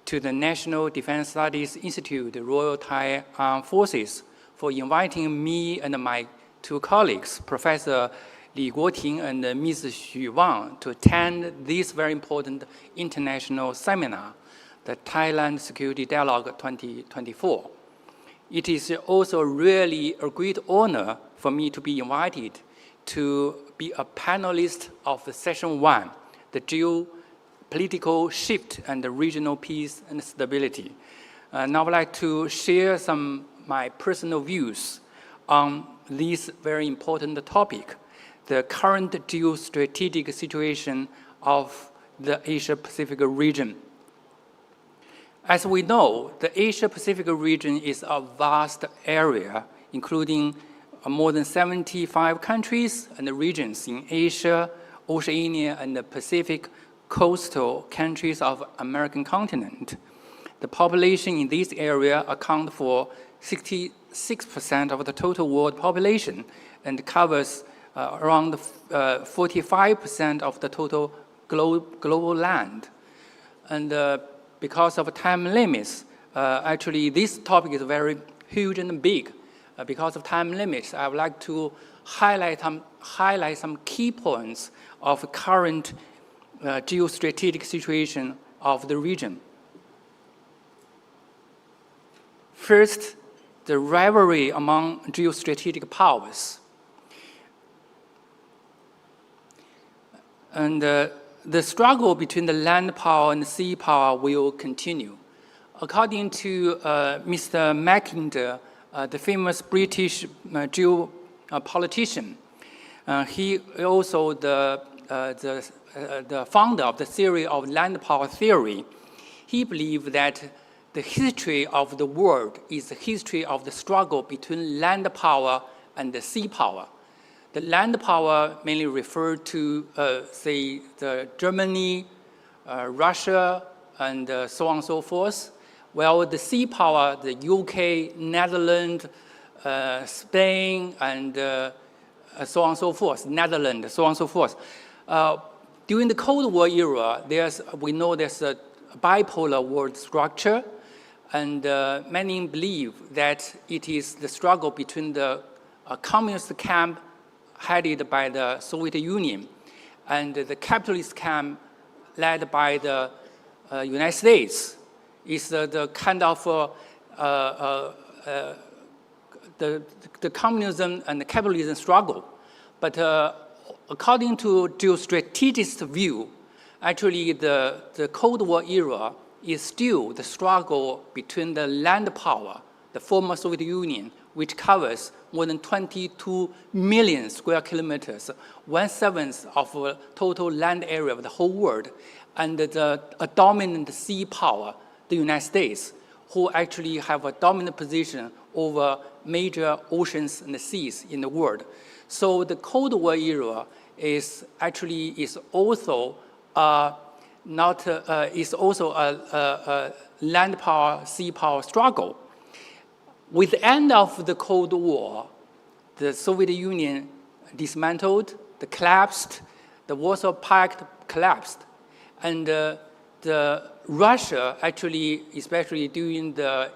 to the National Defense Studies Institute, Royal Thai Armed Forces, for inviting me and my two colleagues, Professor Li Guoting and Ms. Xu Wang, to attend this very important international seminar, the Thailand Security Dialogue 2024. It is also really a great honor for me to be invited to be a panelist of Session 1, the geopolitical shift and the regional peace and stability. Now I'd like to share some my personal views on this very important topic, the current geostrategic situation of the Asia-Pacific region. As we know, the Asia-Pacific region is a vast area, including more than 75 countries and regions in Asia, Oceania, and the Pacific coastal countries of American continent. The population in this area accounts for 66% of the total world population and covers around 45% of the total global land. And because of time limits, actually this topic is very huge and big. Because of time limits, I would like to highlight some key points of current geostrategic situation of the region. First, the rivalry among geostrategic powers. And the struggle between the land power and the sea power will continue. According to Mr. Mackinder, the famous British geopolitician, he also the founder of the theory of land power theory. He believed that the history of the world is the history of the struggle between land power and the sea power. The land power mainly referred to, say, the Germany, Russia, and so on and so forth. While the sea power, the UK, Netherlands, Spain, and so on and so forth, Netherlands, so on and so forth. During the Cold War era, we know there's a bipolar world structure, and many believe that it is the struggle between the communist camp headed by the Soviet Union and the capitalist camp led by the United States. Is the kind of the communism and the capitalism struggle. But according to geostrategist view, actually the Cold War era is still the struggle between the land power, the former Soviet Union, which covers more than 22 million square kilometers, 1/7 of the total land area of the whole world, and a dominant sea power, the United States, who actually have a dominant position over major oceans and seas in the world. So the Cold War era is also a land power, sea power struggle. With the end of the Cold War, the Soviet Union dismantled, collapsed, the Warsaw Pact collapsed, and the Russia actually, especially during the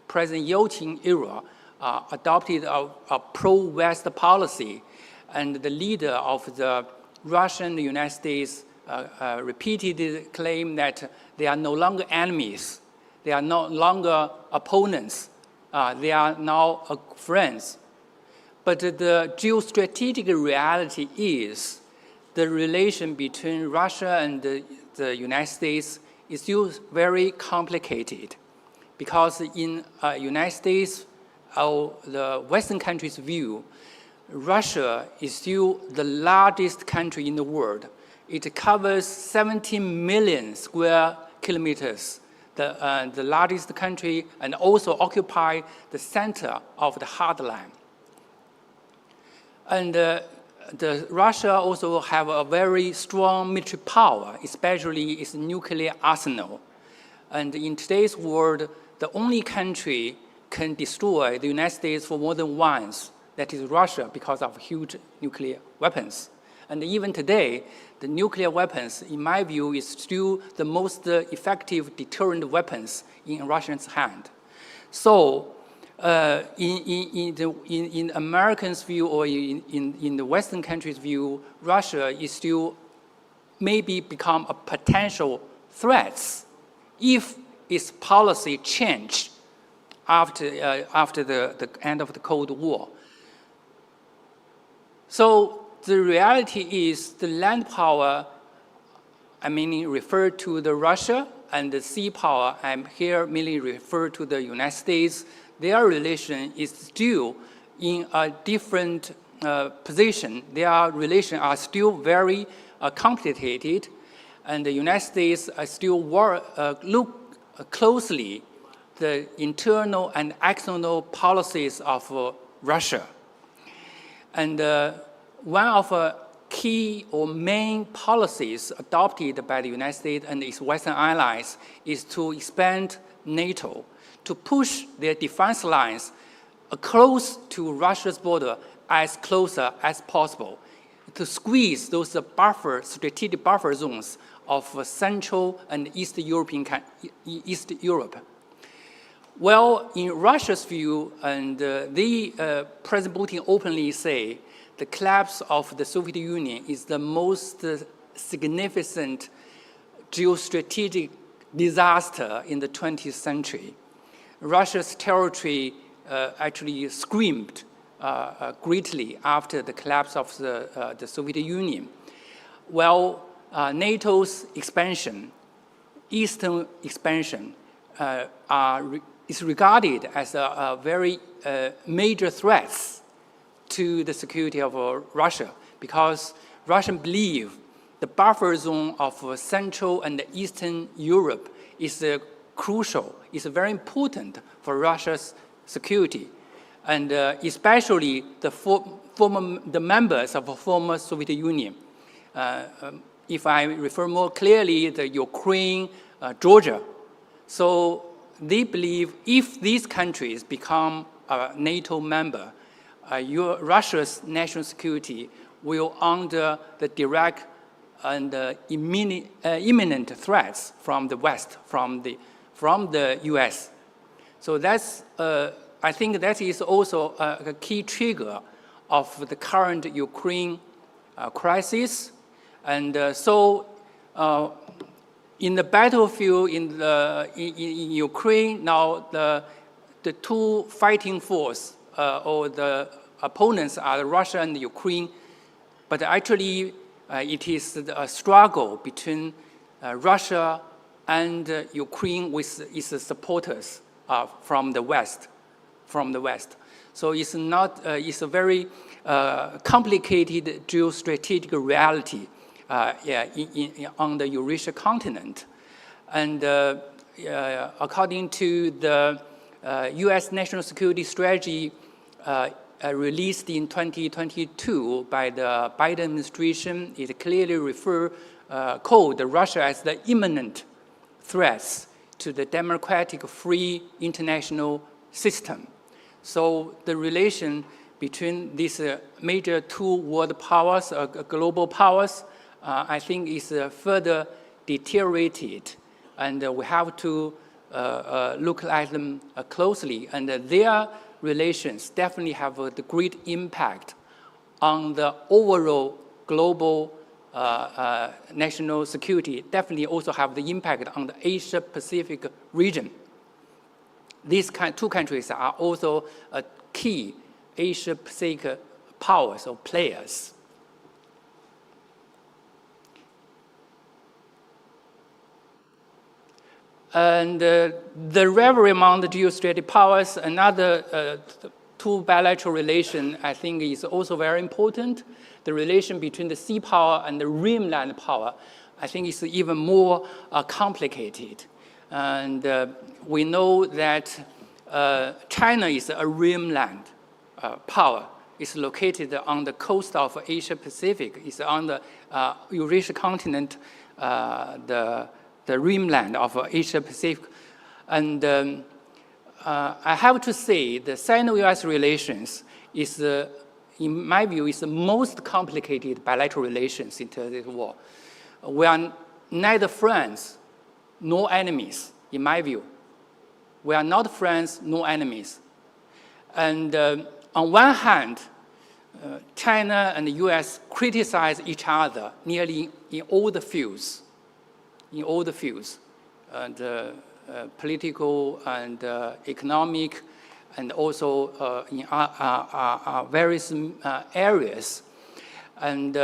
President Yeltsin era, adopted a pro-West policy, and the leader of the Russian United States repeatedly claimed that they are no longer enemies, they are no longer opponents, they are now friends. But the geostrategic reality is the relation between Russia and the United States is still very complicated, because in United States, the Western countries' view, Russia is still the largest country in the world. It covers 17 million square kilometers, the largest country, and also occupy the center of the heartland. And Russia also have a very strong military power, especially its nuclear arsenal. And in today's world, the only country can destroy the United States for more than once, that is Russia, because of huge nuclear weapons. And even today, the nuclear weapons, in my view, is still the most effective deterrent weapons in Russia's hand. So in Americans' view or in the Western countries' view, Russia is still maybe become a potential threat if its policy change after the end of the Cold War. So the reality is the land power, I mean, refer to the Russia, and the sea power, I'm here mainly refer to the United States. Their relation is still in a different position. Their relations are still very complicated, and the United States still look closely the internal and external policies of Russia. And one of key or main policies adopted by the United States and its Western allies is to expand NATO, to push their defense lines close to Russia's border as closer as possible, to squeeze those strategic buffer zones of Central and East Europe. Well, in Russia's view, and President Putin openly say, the collapse of the Soviet Union is the most significant geostrategic disaster in the 20th century. Russia's territory actually screamed greatly after the collapse of the Soviet Union. Well, NATO's expansion, Eastern expansion, is regarded as a very major threat to the security of Russia, because Russians believe the buffer zone of Central and Eastern Europe is crucial, is very important for Russia's security, and especially the members of the former Soviet Union. If I refer more clearly, the Ukraine, Georgia. So they believe if these countries become a NATO member, Russia's national security will under the direct and imminent threats from the West, from the US. So that's, I think that is also a key trigger of the current Ukraine crisis. And in the battlefield in Ukraine, now the two fighting force or the opponents are Russia and Ukraine, but actually it is a struggle between Russia and Ukraine with its supporters from the West. So it's not, it's a very complicated geostrategic reality on the Eurasia continent. And according to the US National Security Strategy released in 2022 by the Biden administration, it clearly called Russia as the imminent threats to the democratic free international system. So the relation between these major two world powers, global powers, I think is further deteriorated, and we have to look at them closely. And their relations definitely have a great impact on the overall global national security, definitely also have the impact on the Asia-Pacific region. These two countries are also key Asia-Pacific powers or players. And the rivalry among the geostrategic powers, another two bilateral relations, I think, is also very important. The relation between the sea power and the rim land power, I think, is even more complicated. And we know that China is a rim land power. It's located on the coast of Asia Pacific. It's on the Eurasian continent, the rim land of Asia Pacific. And I have to say the Sino-US relations is, in my view, is the most complicated bilateral relations in today's world. We are neither friends nor enemies, in my view. We are not friends nor enemies. And on one hand, China and the US criticize each other nearly in all the fields, political and economic, and also in various areas. And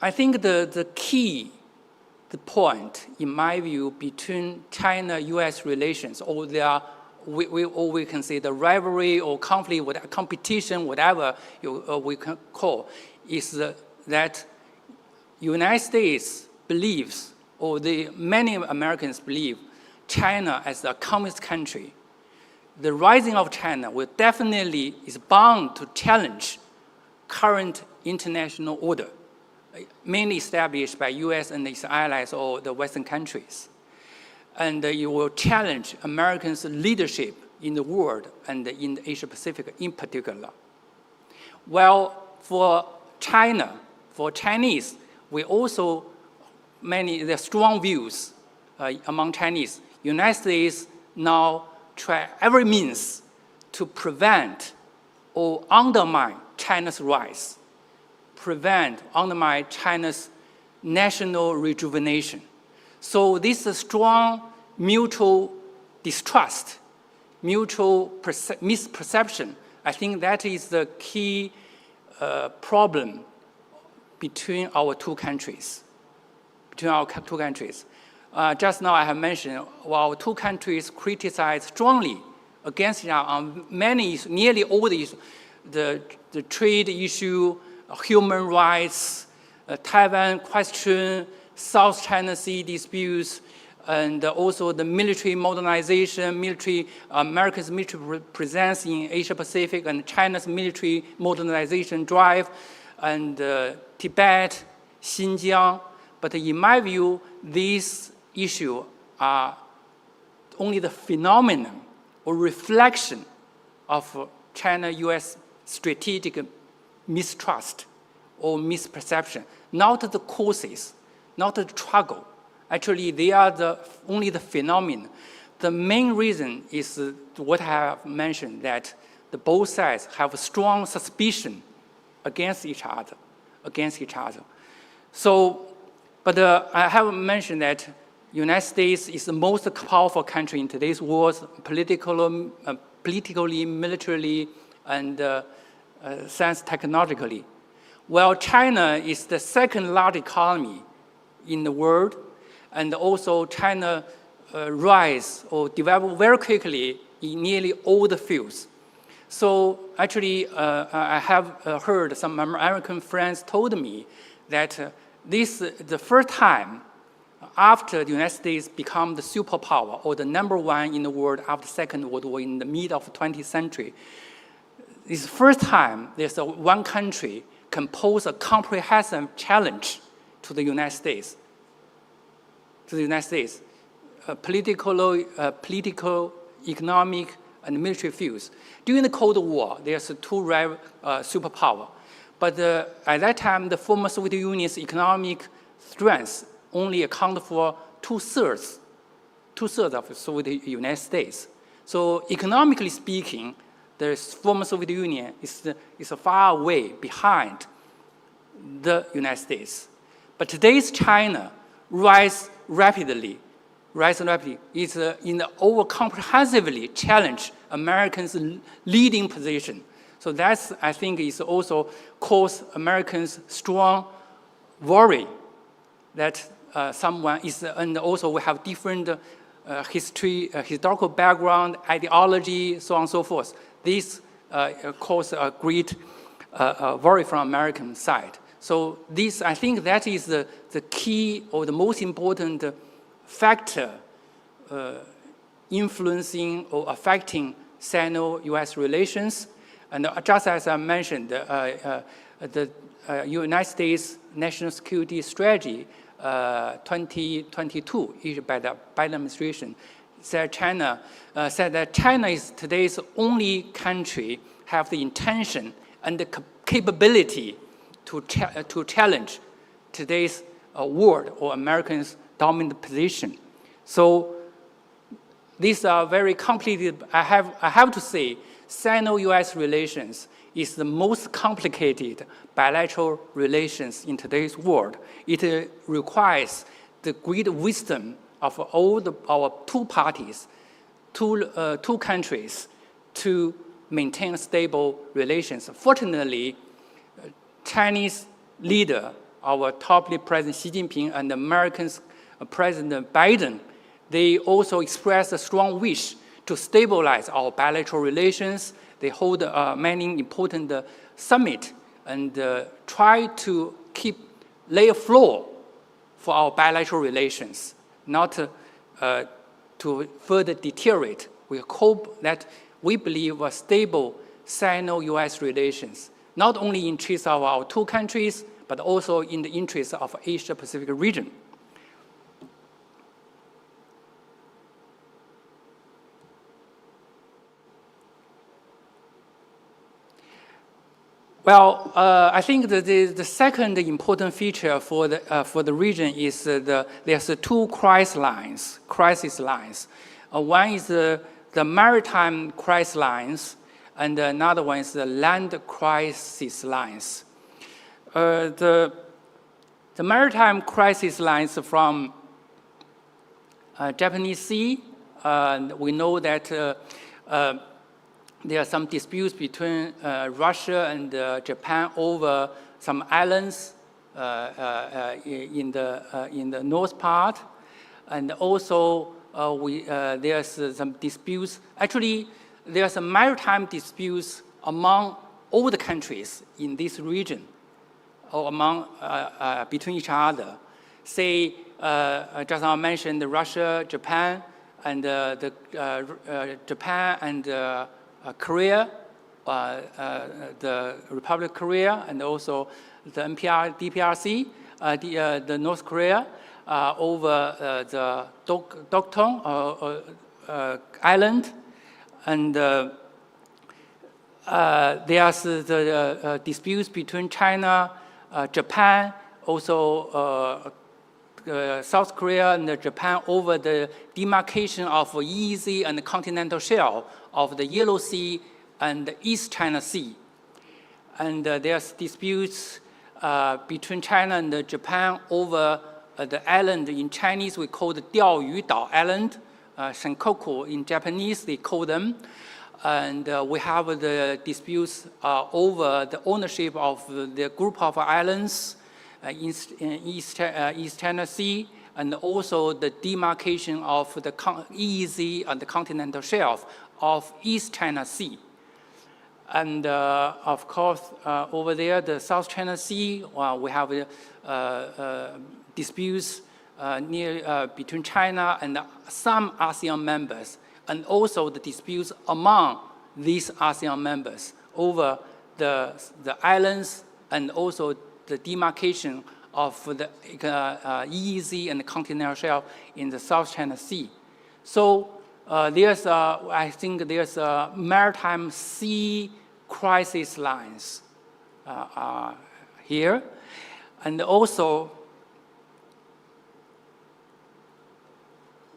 I think the key, the point, in my view, between China-US relations, or we can say the rivalry or conflict, competition, whatever we can call, is that United States believes, or many Americans believe, China as a communist country. The rising of China will definitely is bound to challenge current international order, mainly established by US and its allies or the Western countries. And it will challenge Americans' leadership in the world and in the Asia Pacific in particular. Well, for China, for Chinese, we also, there are strong views among Chinese. United States now try every means to prevent or undermine China's rise, undermine China's national rejuvenation. So this is strong mutual distrust, mutual misperception. I think that is the key problem between our two countries. Just now I have mentioned, our two countries criticize strongly against each other on many, nearly all the trade issue, human rights, Taiwan question, South China Sea disputes, and also the military modernization, America's military presence in Asia Pacific, and China's military modernization drive, and Tibet, Xinjiang. But in my view, these issues are only the phenomenon or reflection of China-US strategic mistrust or misperception, not the causes, not the struggle. Actually, they are only the phenomenon. The main reason is what I have mentioned, that both sides have a strong suspicion against each other. So, but I have mentioned that United States is the most powerful country in today's world, politically, militarily, and science technologically. While China is the second largest economy in the world, and also China rise or develop very quickly in nearly all the fields. So actually, I have heard some American friends told me that this is the first time after the United States become the superpower or the #1 in the world after the Second World War in the mid of the 20th century. It's the first time there's one country can pose a comprehensive challenge to the United States. Political, economic, and military fields. During the Cold War, there's two superpowers. But at that time, the former Soviet Union's economic strength only accounted for two-thirds of the Soviet United States. So economically speaking, the former Soviet Union is far away behind the United States. But today's China rise rapidly. It's in the comprehensively challenge Americans' leading position. So that's, I think, is also cause Americans strong worry that someone is, and also we have different historical background, ideology, so on and so forth. This caused a great worry from American side. So this, I think that is the key or the most important factor influencing or affecting Sino-US relations. And just as I mentioned, the United States National Security Strategy 2022, issued by the Biden administration, said that China is today's only country have the intention and the capability to challenge today's world or Americans' dominant position. So these are very complicated. I have to say, Sino-US relations is the most complicated bilateral relations in today's world. It requires the great wisdom of all our two parties, two countries, to maintain stable relations. Fortunately, Chinese leader, our top leader, President Xi Jinping, and American President Biden, they also expressed a strong wish to stabilize our bilateral relations. They hold many important summits and try to lay a floor for our bilateral relations, not to further deteriorate. We hope that we believe a stable Sino-US relations, not in the interest of our two countries, but also in the interest of Asia-Pacific region. Well, I think that the second important feature for the region is there's two crisis lines. One is the maritime crisis lines, and another one is the land crisis lines. The maritime crisis lines from Japanese Sea. We know that there are some disputes between Russia and Japan over some islands in the north part, and also there's some disputes. Actually, there's some maritime disputes among all the countries in this region, or among between each other. Say, just now I mentioned Russia, Japan, and Japan and Korea, the Republic of Korea, and also the DPRC, the North Korea, over the Doktung Island, and there's the disputes between China, Japan, also South Korea and Japan over the demarcation of EEZ and the continental shelf of the Yellow Sea and the East China Sea. And there's disputes between China and Japan over the island. In Chinese, we call the Diaoyu Dao Island. Senkaku in Japanese, they call them. And we have the disputes over the ownership of the group of islands in East China Sea, and also the demarcation of the EEZ and the continental shelf of East China Sea. And of course, over there, the South China Sea, we have disputes between China and some ASEAN members, and also the disputes among these ASEAN members over the islands and also the demarcation of the EEZ and the continental shelf in the South China Sea. So I think there's a maritime sea crisis lines here, and also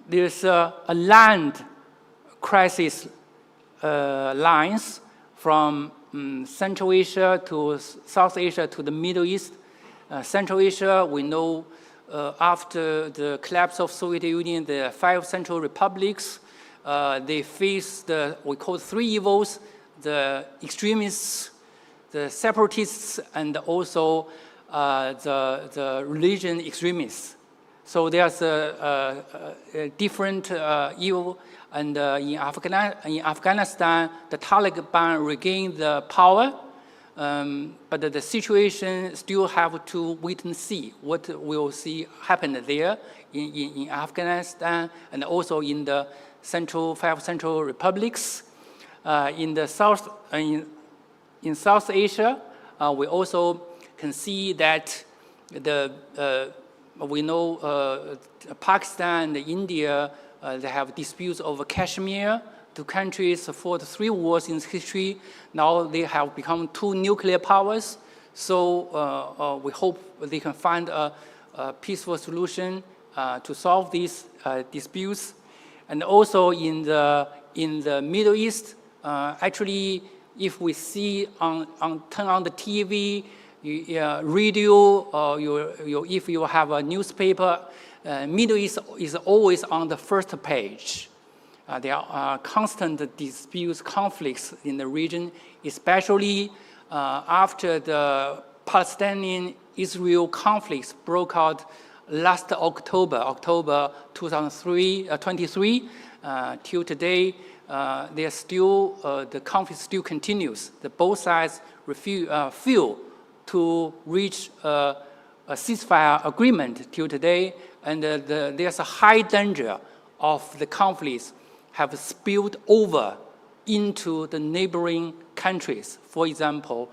there's a land crisis lines from Central Asia to South Asia to the Middle East. Central Asia, we know after the collapse of Soviet Union, the 5 Central Republics, they face we call 3 evils: the extremists, the separatists, and also the religion extremists. So there's a different evil, and in Afghanistan, the Taliban regained the power, but the situation still have to wait and see what we'll see happen there in Afghanistan, and also in the five central republics. In the South, in South Asia, we also can see that we know Pakistan and India, they have disputes over Kashmir. Two countries fought 3 wars in history. Now they have become 2 nuclear powers. So we hope they can find a peaceful solution to solve these disputes. And also in the Middle East, actually, if we see turn on the TV, radio, or if you have a newspaper, Middle East is always on the first page. There are constant disputes, conflicts in the region, especially after the Palestinian-Israel conflicts broke out last October 2023, till today. The conflict still continues. Both sides fail to reach a ceasefire agreement till today, and there's a high danger of the conflicts have spilled over into the neighboring countries, for example,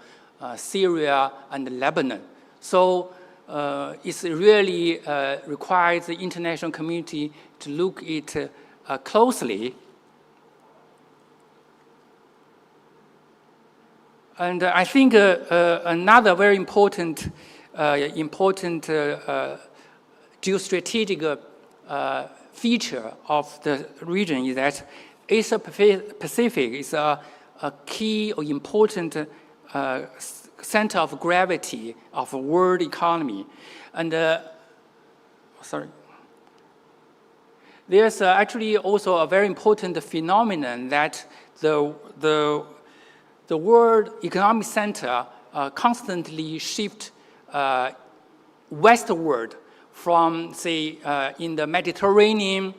Syria and Lebanon. So it really requires the international community to look at it closely. And I think another very important geostrategic feature of the region is that Asia Pacific is a key or important center of gravity of the world economy. And there's actually also a very important phenomenon that the world economic center constantly shift westward from, say, in the Mediterranean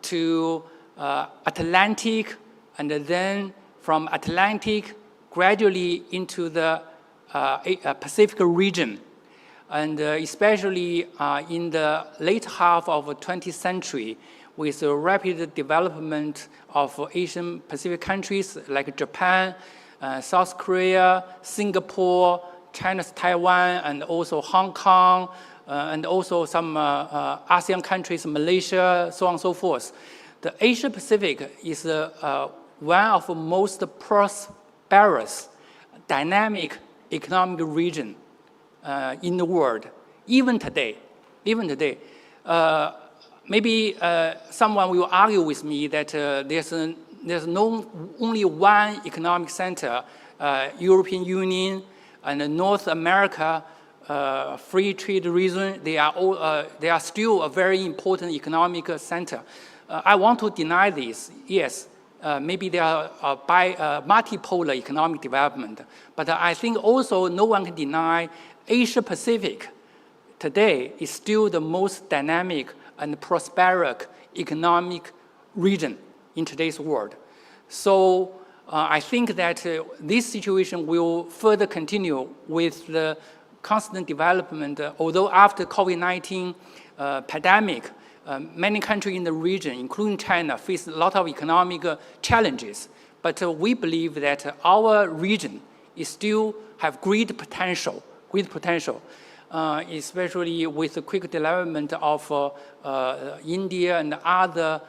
to Atlantic, and then from Atlantic gradually into the Pacific region. And especially in the late half of the 20th century, with the rapid development of Asian Pacific countries like Japan, South Korea, Singapore, China's Taiwan, and also Hong Kong, and also some ASEAN countries, Malaysia, so on and so forth. The Asia Pacific is one of the most prosperous, dynamic economic region in the world, even today. Maybe someone will argue with me that there's only one economic center, European Union and North America free trade region. They are still a very important economic center. I want to deny this. Yes, maybe they are multipolar economic development, but I think also no one can deny Asia Pacific today is still the most dynamic and prosperous economic region in today's world. So I think that this situation will further continue with the constant development, although after COVID-19 pandemic, many countries in the region, including China, face a lot of economic challenges. But we believe that our region is still have great potential, especially with the quick development of India and other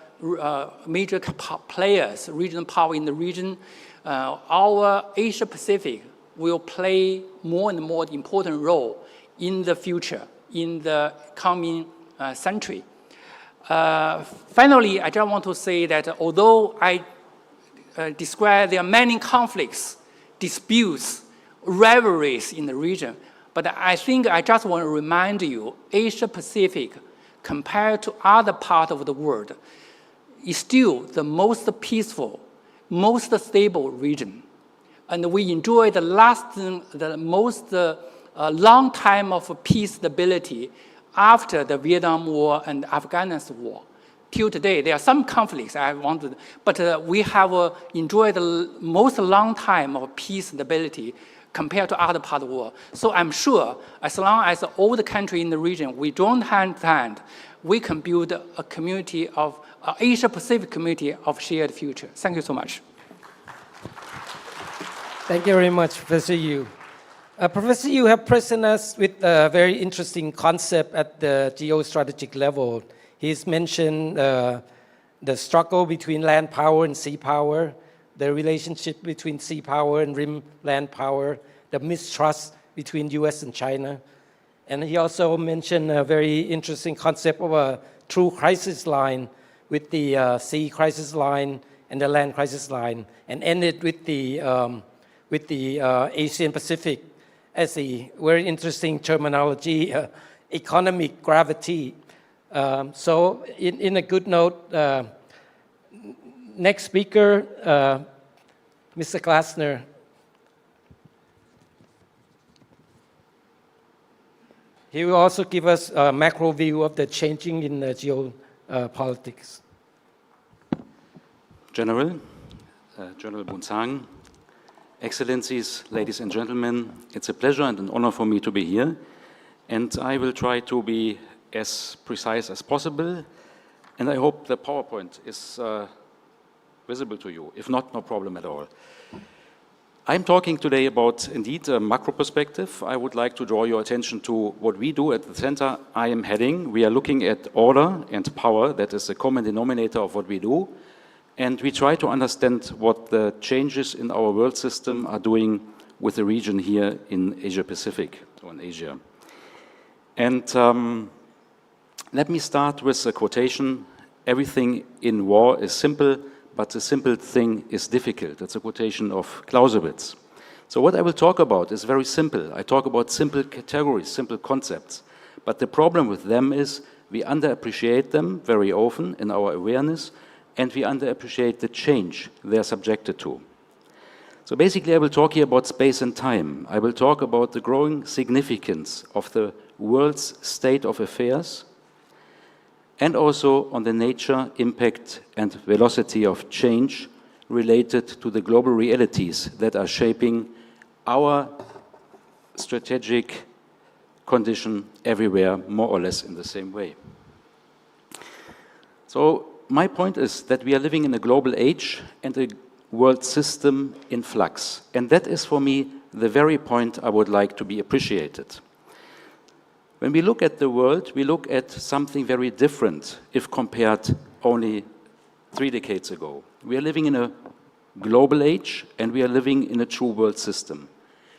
major players, regional power in the region. Our Asia Pacific will play more and more important role in the future, in the coming century. Finally, I just want to say that although I describe there are many conflicts, disputes, rivalries in the region, but I think I just want to remind you, Asia Pacific, compared to other parts of the world, is still the most peaceful, most stable region. And we enjoy the most long time of peace, stability after the Vietnam War and Afghanistan War. Till today, there are some conflicts but we have enjoyed the most long time of peace and stability compared to other parts of the world. So I'm sure as long as all the countries in the region, we join hand in hand, we can build a community of Asia-Pacific community of shared future. Thank you so much. Thank you very much, Professor Yu. Professor Yu have presented us with a very interesting concept at the geostrategic level. He's mentioned the struggle between land power and sea power, the relationship between sea power and rim land power, the mistrust between US and China. And he also mentioned a very interesting concept of a true crisis line with the sea crisis line and the land crisis line, and ended with the Asian Pacific as a very interesting terminology, economic gravity. So in a good note, next speaker, Mr. Glasner. He will also give us a macro view of the changing in the geopolitics. General Bunsang, Excellencies, ladies and gentlemen, it's a pleasure and an honor for me to be here, and I will try to be as precise as possible, and I hope the PowerPoint is visible to you. If not, no problem at all. I'm talking today about, indeed, a macro perspective. I would like to draw your attention to what we do at the center I am heading. We are looking at order and power. That is the common denominator of what we do. And we try to understand what the changes in our world system are doing with the region here in Asia-Pacific, or in Asia. And let me start with a quotation. Everything in war is simple, but the simple thing is difficult. That's a quotation of Clausewitz. So what I will talk about is very simple. I talk about simple categories, simple concepts. But the problem with them is we underappreciate them very often in our awareness, and we underappreciate the change they are subjected to. So basically, I will talk here about space and time. I will talk about the growing significance of the world's state of affairs, and also on the nature, impact, and velocity of change related to the global realities that are shaping our strategic condition everywhere, more or less in the same way. So my point is that we are living in a global age and a world system in flux. And that is, for me, the very point I would like to be appreciated. When we look at the world, we look at something very different if compared only 3 decades ago. We are living in a global age, and we are living in a true world system.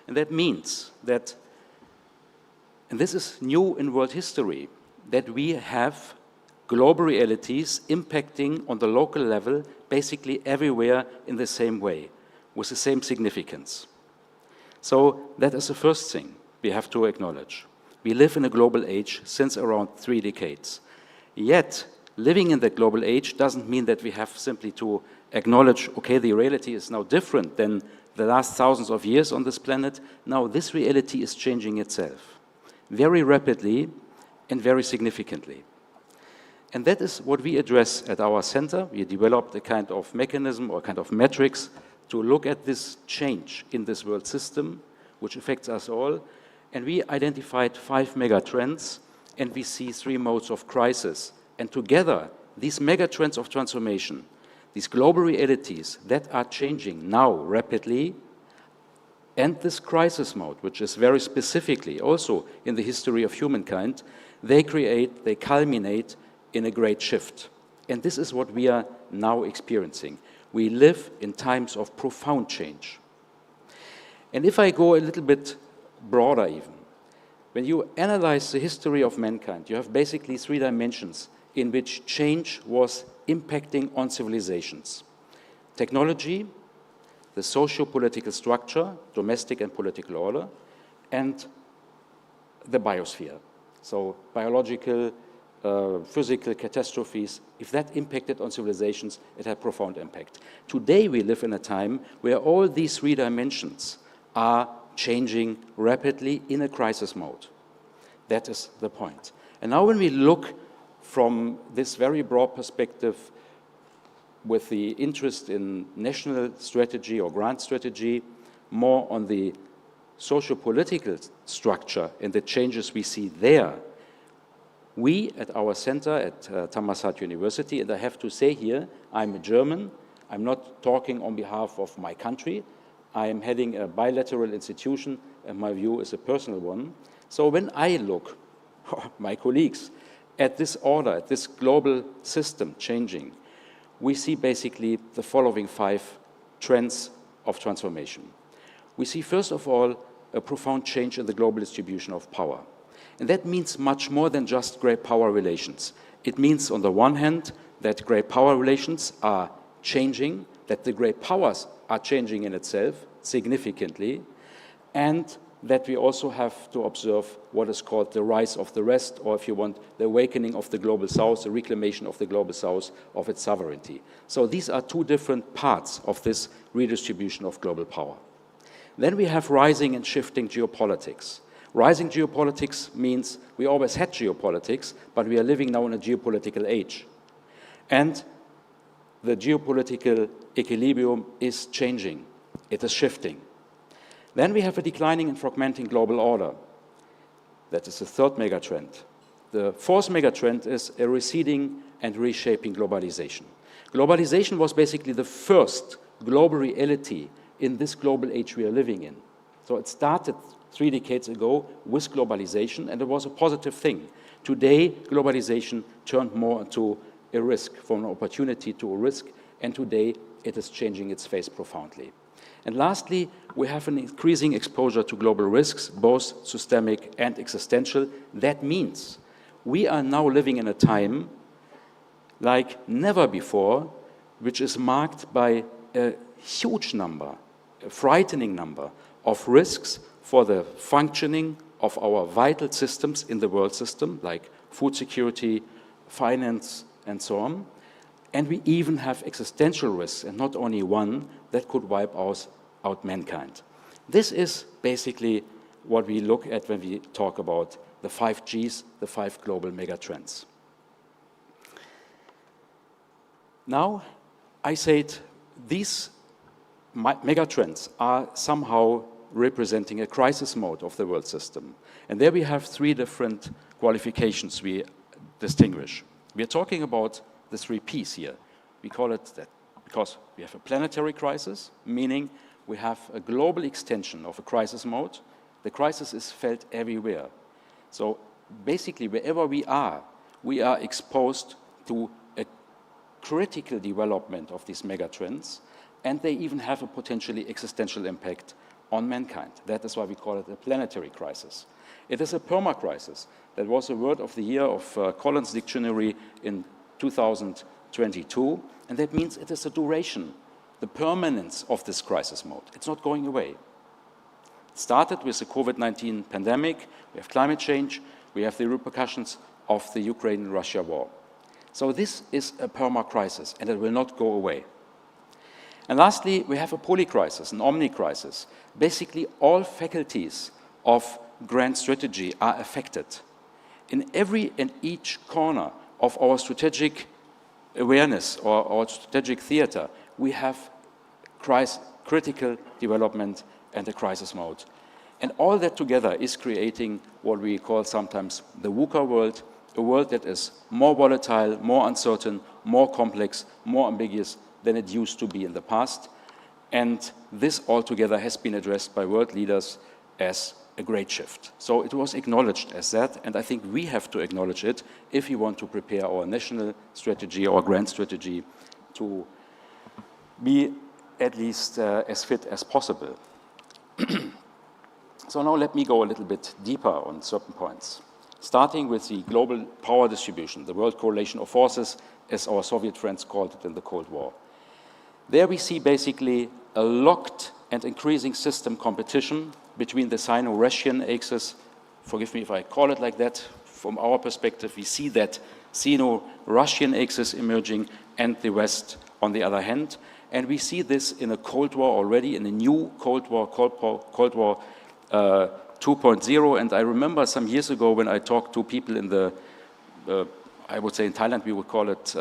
And that means that, and this is new in world history, that we have global realities impacting on the local level basically everywhere in the same way, with the same significance. So that is the first thing we have to acknowledge. We live in a global age since around 3 decades. Yet, living in that global age doesn't mean that we have simply to acknowledge, okay, the reality is now different than the last thousands of years on this planet. Now, this reality is changing itself very rapidly and very significantly. And that is what we address at our center. We developed a kind of mechanism or kind of metrics to look at this change in this world system, which affects us all. And we identified 5 mega trends, and we see 3 modes of crisis. And together, these mega trends of transformation, these global realities that are changing now rapidly, and this crisis mode, which is very specifically also in the history of humankind, they culminate in a great shift. And this is what we are now experiencing. We live in times of profound change. And if I go a little bit broader even, when you analyze the history of mankind, you have basically 3 dimensions in which change was impacting on civilizations. Technology, the socio-political structure, domestic and political order, and the biosphere. So biological, physical catastrophes, if that impacted on civilizations, it had profound impact. Today we live in a time where all these 3 dimensions are changing rapidly in a crisis mode. That is the point. And now when we look from this very broad perspective with the interest in national strategy or grand strategy, more on the socio-political structure and the changes we see there, we at our center at Thammasat University, and I have to say here, I'm a German, I'm not talking on behalf of my country, I am heading a bilateral institution and my view is a personal one. So when I look, my colleagues, at this order, at this global system changing, we see basically the following 5 trends of transformation. We see, first of all, a profound change in the global distribution of power. And that means much more than just great power relations. It means, on the one hand, that great power relations are changing, that the great powers are changing in itself significantly, and that we also have to observe what is called the rise of the rest, or if you want, the awakening of the global south, the reclamation of the global south of its sovereignty. So these are 2 different parts of this redistribution of global power. Then we have rising and shifting geopolitics. Rising geopolitics means we always had geopolitics, but we are living now in a geopolitical age. And the geopolitical equilibrium is changing. It is shifting. Then we have a declining and fragmenting global order. That is the 3rd megatrend. The 4th megatrend is a receding and reshaping globalization. Globalization was basically the first global reality in this global age we are living in. So it started 3 decades ago with globalization, and it was a positive thing. Today, globalization turned more into a risk, from an opportunity to a risk, and today it is changing its face profoundly. And lastly, we have an increasing exposure to global risks, both systemic and existential. That means we are now living in a time like never before, which is marked by a huge number, a frightening number of risks for the functioning of our vital systems in the world system, like food security, finance, and so on. And we even have existential risks, and not only one, that could wipe out mankind. This is basically what we look at when we talk about the 5 Gs, the 5 global megatrends. Now, I said these megatrends are somehow representing a crisis mode of the world system. And there we have 3 different qualifications we distinguish. We are talking about the 3 Ps here. We call it that because we have a planetary crisis, meaning we have a global extension of a crisis mode. The crisis is felt everywhere. So basically, wherever we are exposed to a critical development of these megatrends, and they even have a potentially existential impact on mankind. That is why we call it a planetary crisis. It is a perma-crisis. That was a word of the year of Collins Dictionary in 2022, and that means it is the duration, the permanence of this crisis mode. It's not going away. It started with the COVID-19 pandemic, we have climate change, we have the repercussions of the Ukraine-Russia war. So this is a perma-crisis, and it will not go away. And lastly, we have a polycrisis, an omni-crisis. Basically, all faculties of grand strategy are affected. In every and each corner of our strategic awareness or our strategic theater, we have critical development and a crisis mode. And all that together is creating what we call sometimes the VUCA world, a world that is more volatile, more uncertain, more complex, more ambiguous than it used to be in the past. And this altogether has been addressed by world leaders as a great shift. So it was acknowledged as that, and I think we have to acknowledge it if we want to prepare our national strategy, our grand strategy, to be at least as fit as possible. So now let me go a little bit deeper on certain points. Starting with the global power distribution, the world correlation of forces, as our Soviet friends called it in the Cold War. There we see basically a locked and increasing system competition between the Sino-Russian axis. Forgive me if I call it like that. From our perspective, we see that Sino-Russian axis emerging and the West on the other hand. And we see this in a Cold War already, in a new Cold War 2.0. And I remember some years ago when I talked to people in the I would say in Thailand we would call it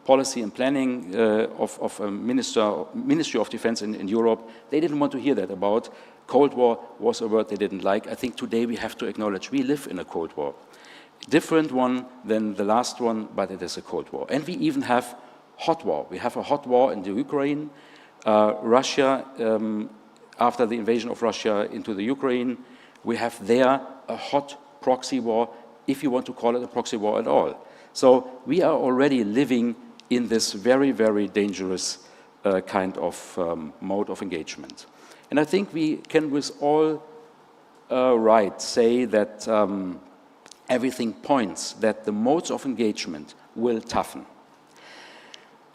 policy and planning of a Ministry of Defense in Europe. They didn't want to hear that about. Cold War was a word they didn't like. I think today we have to acknowledge we live in a Cold War. Different one than the last one, but it is a Cold War. And we even have hot war. We have a hot war in the Ukraine. Russia, after the invasion of Russia into the Ukraine, we have there a hot proxy war, if you want to call it a proxy war at all. So we are already living in this very, very dangerous kind of mode of engagement. And I think we can with all right say that everything points that the modes of engagement will toughen.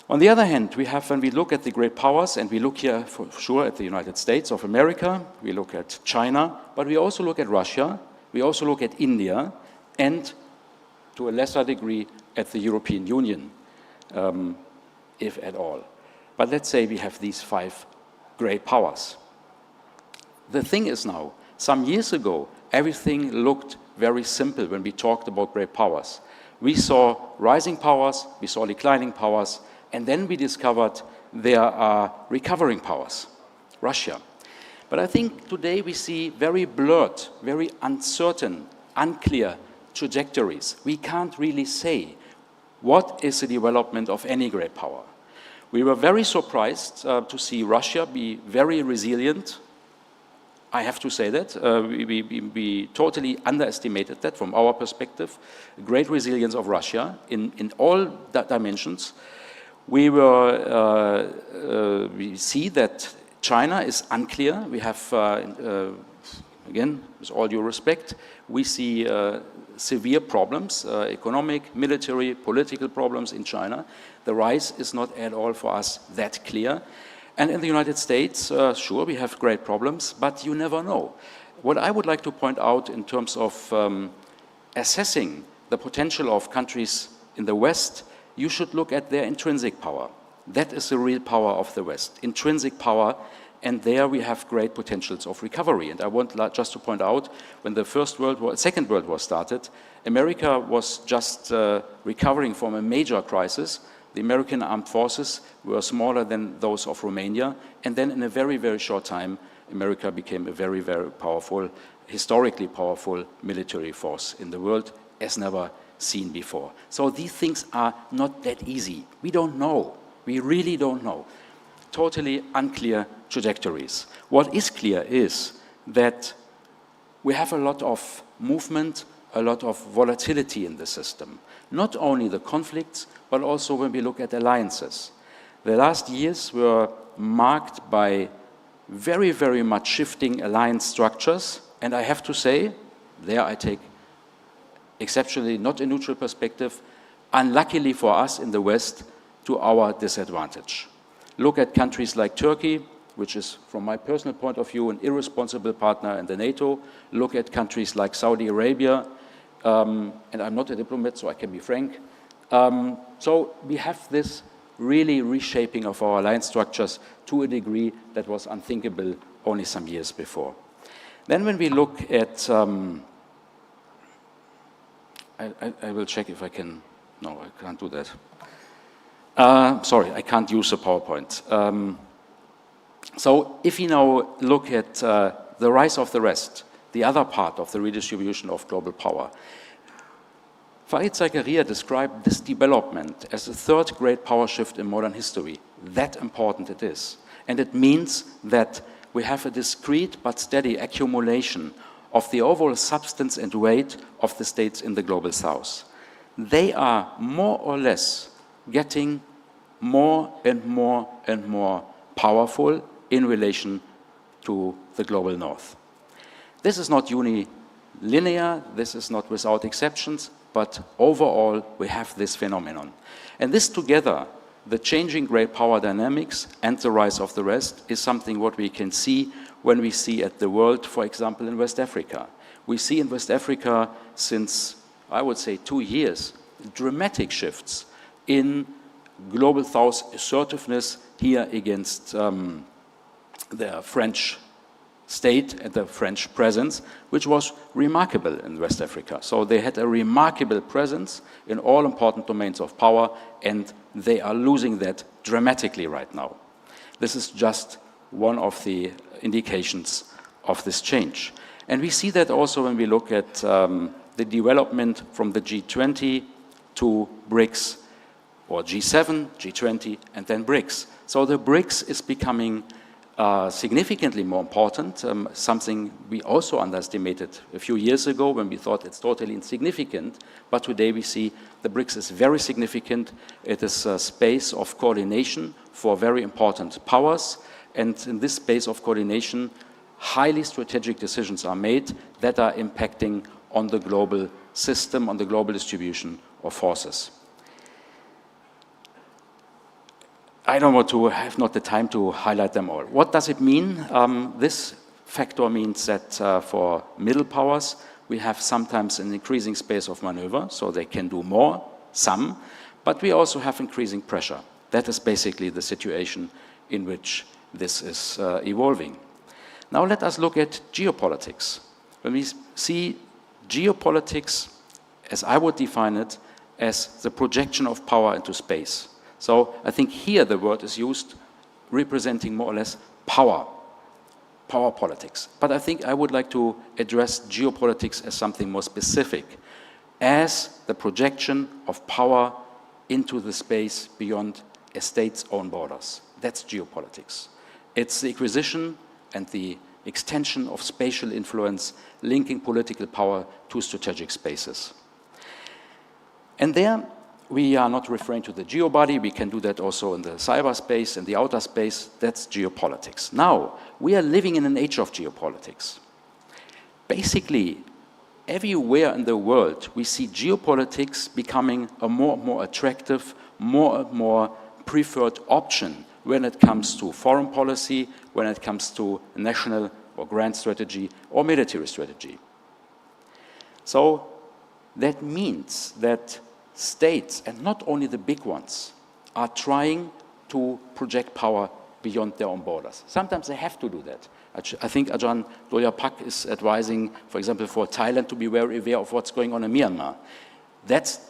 On the other hand, we have, when we look at the great powers, and we look here for sure at the United States of America, we look at China, but we also look at Russia, we also look at India, and to a lesser degree at the European Union, if at all. But let's say we have these 5 great powers. The thing is now, some years ago, everything looked very simple when we talked about great powers. We saw rising powers, we saw declining powers, and then we discovered there are recovering powers, Russia. But I think today we see very blurred, very uncertain, unclear trajectories. We can't really say what is the development of any great power. We were very surprised to see Russia be very resilient. I have to say that. We totally underestimated that from our perspective. Great resilience of Russia in all dimensions. We see that China is unclear. We have, again, with all due respect, we see severe problems, economic, military, political problems in China. The rise is not at all for us that clear. And in the United States, sure, we have great problems, but you never know. What I would like to point out in terms of assessing the potential of countries in the West, you should look at their intrinsic power. That is the real power of the West, intrinsic power, and there we have great potentials of recovery. And I want just to point out, when the Second World War started, America was just recovering from a major crisis. The American armed forces were smaller than those of Romania, and then in a very, very short time, America became a very, very powerful, historically powerful military force in the world, as never seen before. So these things are not that easy. We don't know. We really don't know. Totally unclear trajectories. What is clear is that we have a lot of movement, a lot of volatility in the system. Not only the conflicts, but also when we look at alliances. The last years were marked by very, very much shifting alliance structures, and I have to say, there I take exceptionally not a neutral perspective, unluckily for us in the West, to our disadvantage. Look at countries like Turkey, which is, from my personal point of view, an irresponsible partner in the NATO. Look at countries like Saudi Arabia, and I'm not a diplomat, so I can be frank. So we have this really reshaping of our alliance structures to a degree that was unthinkable only some years before. Then when we look at, I will check if I can, no, I can't do that. Sorry, I can't use the PowerPoint. So if you now look at the rise of the rest, the other part of the redistribution of global power, Farid Zakaria described this development as the 3rd great power shift in modern history. That important it is. And it means that we have a discrete but steady accumulation of the overall substance and weight of the states in the global south. They are more or less getting more and more and more powerful in relation to the global north. This is not unilinear, this is not without exceptions, but overall we have this phenomenon. And this together, the changing great power dynamics and the rise of the rest, is something what we can see when we see at the world, for example, in West Africa. We see in West Africa since, I would say, 2 years, dramatic shifts in global south assertiveness here against the French state and the French presence, which was remarkable in West Africa. So they had a remarkable presence in all important domains of power, and they are losing that dramatically right now. This is just one of the indications of this change. And we see that also when we look at the development from the G20 to BRICS, or G7, G20, and then BRICS. So the BRICS is becoming significantly more important, something we also underestimated a few years ago when we thought it's totally insignificant, but today we see the BRICS is very significant. It is a space of coordination for very important powers, and in this space of coordination, highly strategic decisions are made that are impacting on the global system, on the global distribution of forces. I don't want to have not the time to highlight them all. What does it mean? This factor means that for middle powers, we have sometimes an increasing space of maneuver, so they can do more, some, but we also have increasing pressure. That is basically the situation in which this is evolving. Now let us look at geopolitics. When we see geopolitics, as I would define it, as the projection of power into space. So I think here the word is used representing more or less power politics. But I think I would like to address geopolitics as something more specific, as the projection of power into the space beyond a state's own borders. That's geopolitics. It's the acquisition and the extension of spatial influence linking political power to strategic spaces. And there, we are not referring to the geobody. We can do that also in the cyberspace and the outer space. That's geopolitics. Now, we are living in an age of geopolitics. Basically, everywhere in the world, we see geopolitics becoming a more and more attractive, more and more preferred option when it comes to foreign policy, when it comes to national or grand strategy or military strategy. So that means that states, and not only the big ones, are trying to project power beyond their own borders. Sometimes they have to do that. I think Ajahn Dolya-Pak is advising, for example, for Thailand to be very aware of what's going on in Myanmar. That's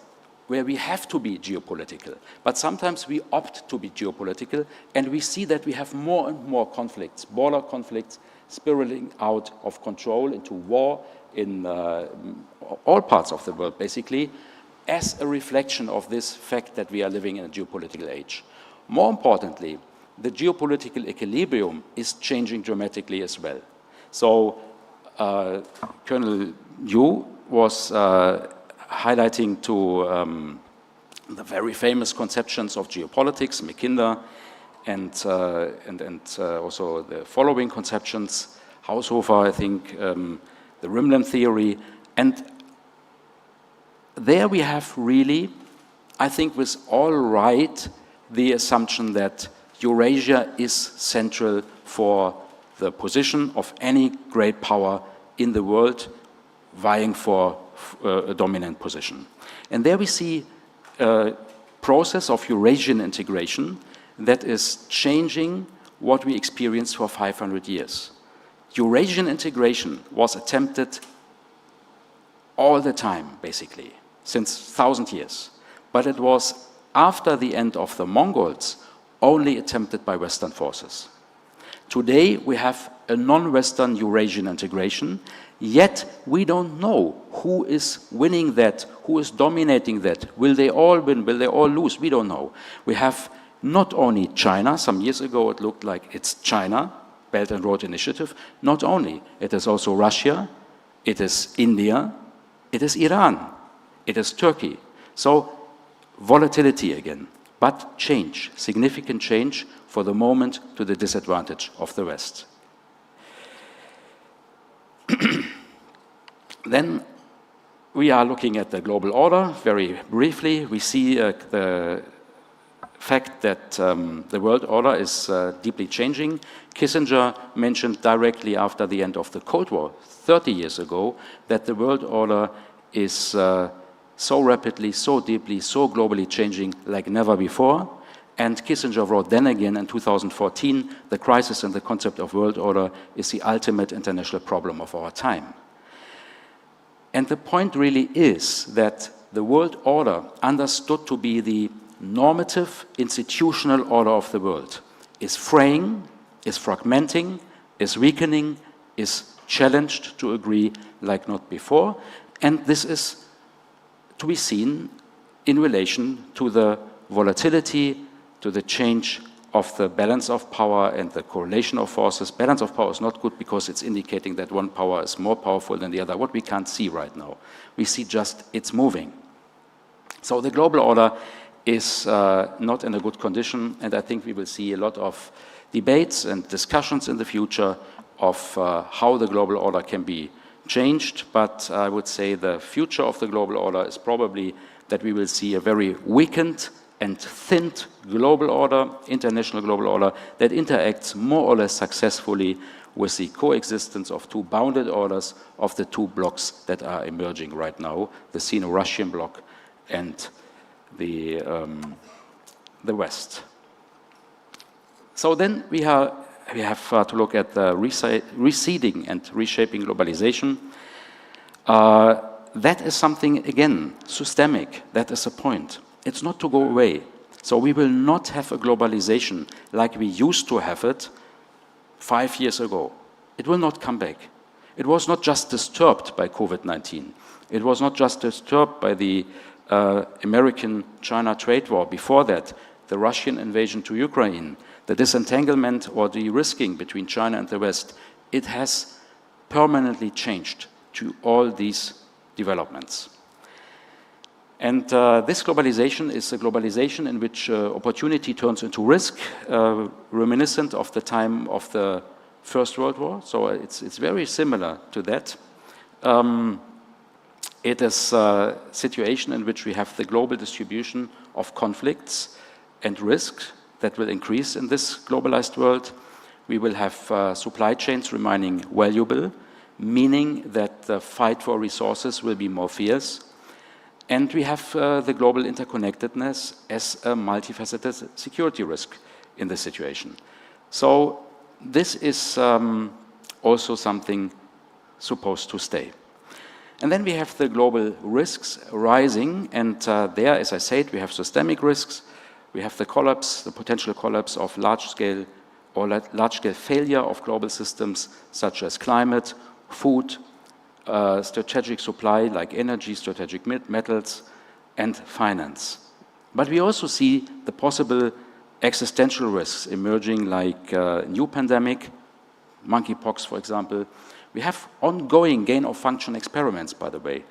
where we have to be geopolitical. But sometimes we opt to be geopolitical, and we see that we have more and more conflicts, border conflicts, spiraling out of control into war in all parts of the world, basically, as a reflection of this fact that we are living in a geopolitical age. More importantly, the geopolitical equilibrium is changing dramatically as well. So Colonel Yu was highlighting to the very famous conceptions of geopolitics, Mackinder, and also the following conceptions, Haushofer, I think, the Rimland theory, and there we have really, I think with all right, the assumption that Eurasia is central for the position of any great power in the world vying for a dominant position. And there we see a process of Eurasian integration that is changing what we experienced for 500 years. Eurasian integration was attempted all the time, basically, since 1,000 years. But it was, after the end of the Mongols, only attempted by Western forces. Today, we have a non-Western Eurasian integration, yet we don't know who is winning that, who is dominating that. Will they all win? Will they all lose? We don't know. We have not only China. Some years ago, it looked like it's China, Belt and Road Initiative. Not only. It is also Russia. It is India. It is Iran. It is Turkey. So volatility again, but change, significant change for the moment to the disadvantage of the West. Then we are looking at the global order very briefly. We see the fact that the world order is deeply changing. Kissinger mentioned directly after the end of the Cold War, 30 years ago, that the world order is so rapidly, so deeply, so globally changing like never before. And Kissinger wrote then again in 2014, the crisis in the concept of world order is the ultimate international problem of our time. And the point really is that the world order, understood to be the normative institutional order of the world, is fraying, is fragmenting, is weakening, is challenged to agree like not before. And this is to be seen in relation to the volatility, to the change of the balance of power and the correlation of forces. Balance of power is not good because it's indicating that one power is more powerful than the other. What we can't see right now. We see just it's moving. So the global order is not in a good condition, and I think we will see a lot of debates and discussions in the future of how the global order can be changed. But I would say the future of the global order is probably that we will see a very weakened and thinned global order, international global order, that interacts more or less successfully with the coexistence of two bounded orders of the two blocks that are emerging right now, the Sino-Russian bloc and the West. So then we have to look at the receding and reshaping globalization. That is something, again, systemic. That is the point. It's not to go away. So we will not have a globalization like we used to have it 5 years ago. It will not come back. It was not just disturbed by COVID-19. It was not just disturbed by the American-China trade war. Before that, the Russian invasion to Ukraine, the disentanglement or de-risking between China and the West. It has permanently changed to all these developments. And this globalization is a globalization in which opportunity turns into risk, reminiscent of the time of the First World War. So it's very similar to that. It is a situation in which we have the global distribution of conflicts and risks that will increase in this globalized world. We will have supply chains remaining valuable, meaning that the fight for resources will be more fierce. And we have the global interconnectedness as a multifaceted security risk in this situation. So this is also something supposed to stay. And then we have the global risks rising, and there, as I said, we have systemic risks. We have the collapse, the potential collapse of large-scale or large-scale failure of global systems such as climate, food, strategic supply like energy, strategic metals, and finance. But we also see the possible existential risks emerging like new pandemic, monkeypox, for example. We have ongoing gain-of-function experiments, by the way.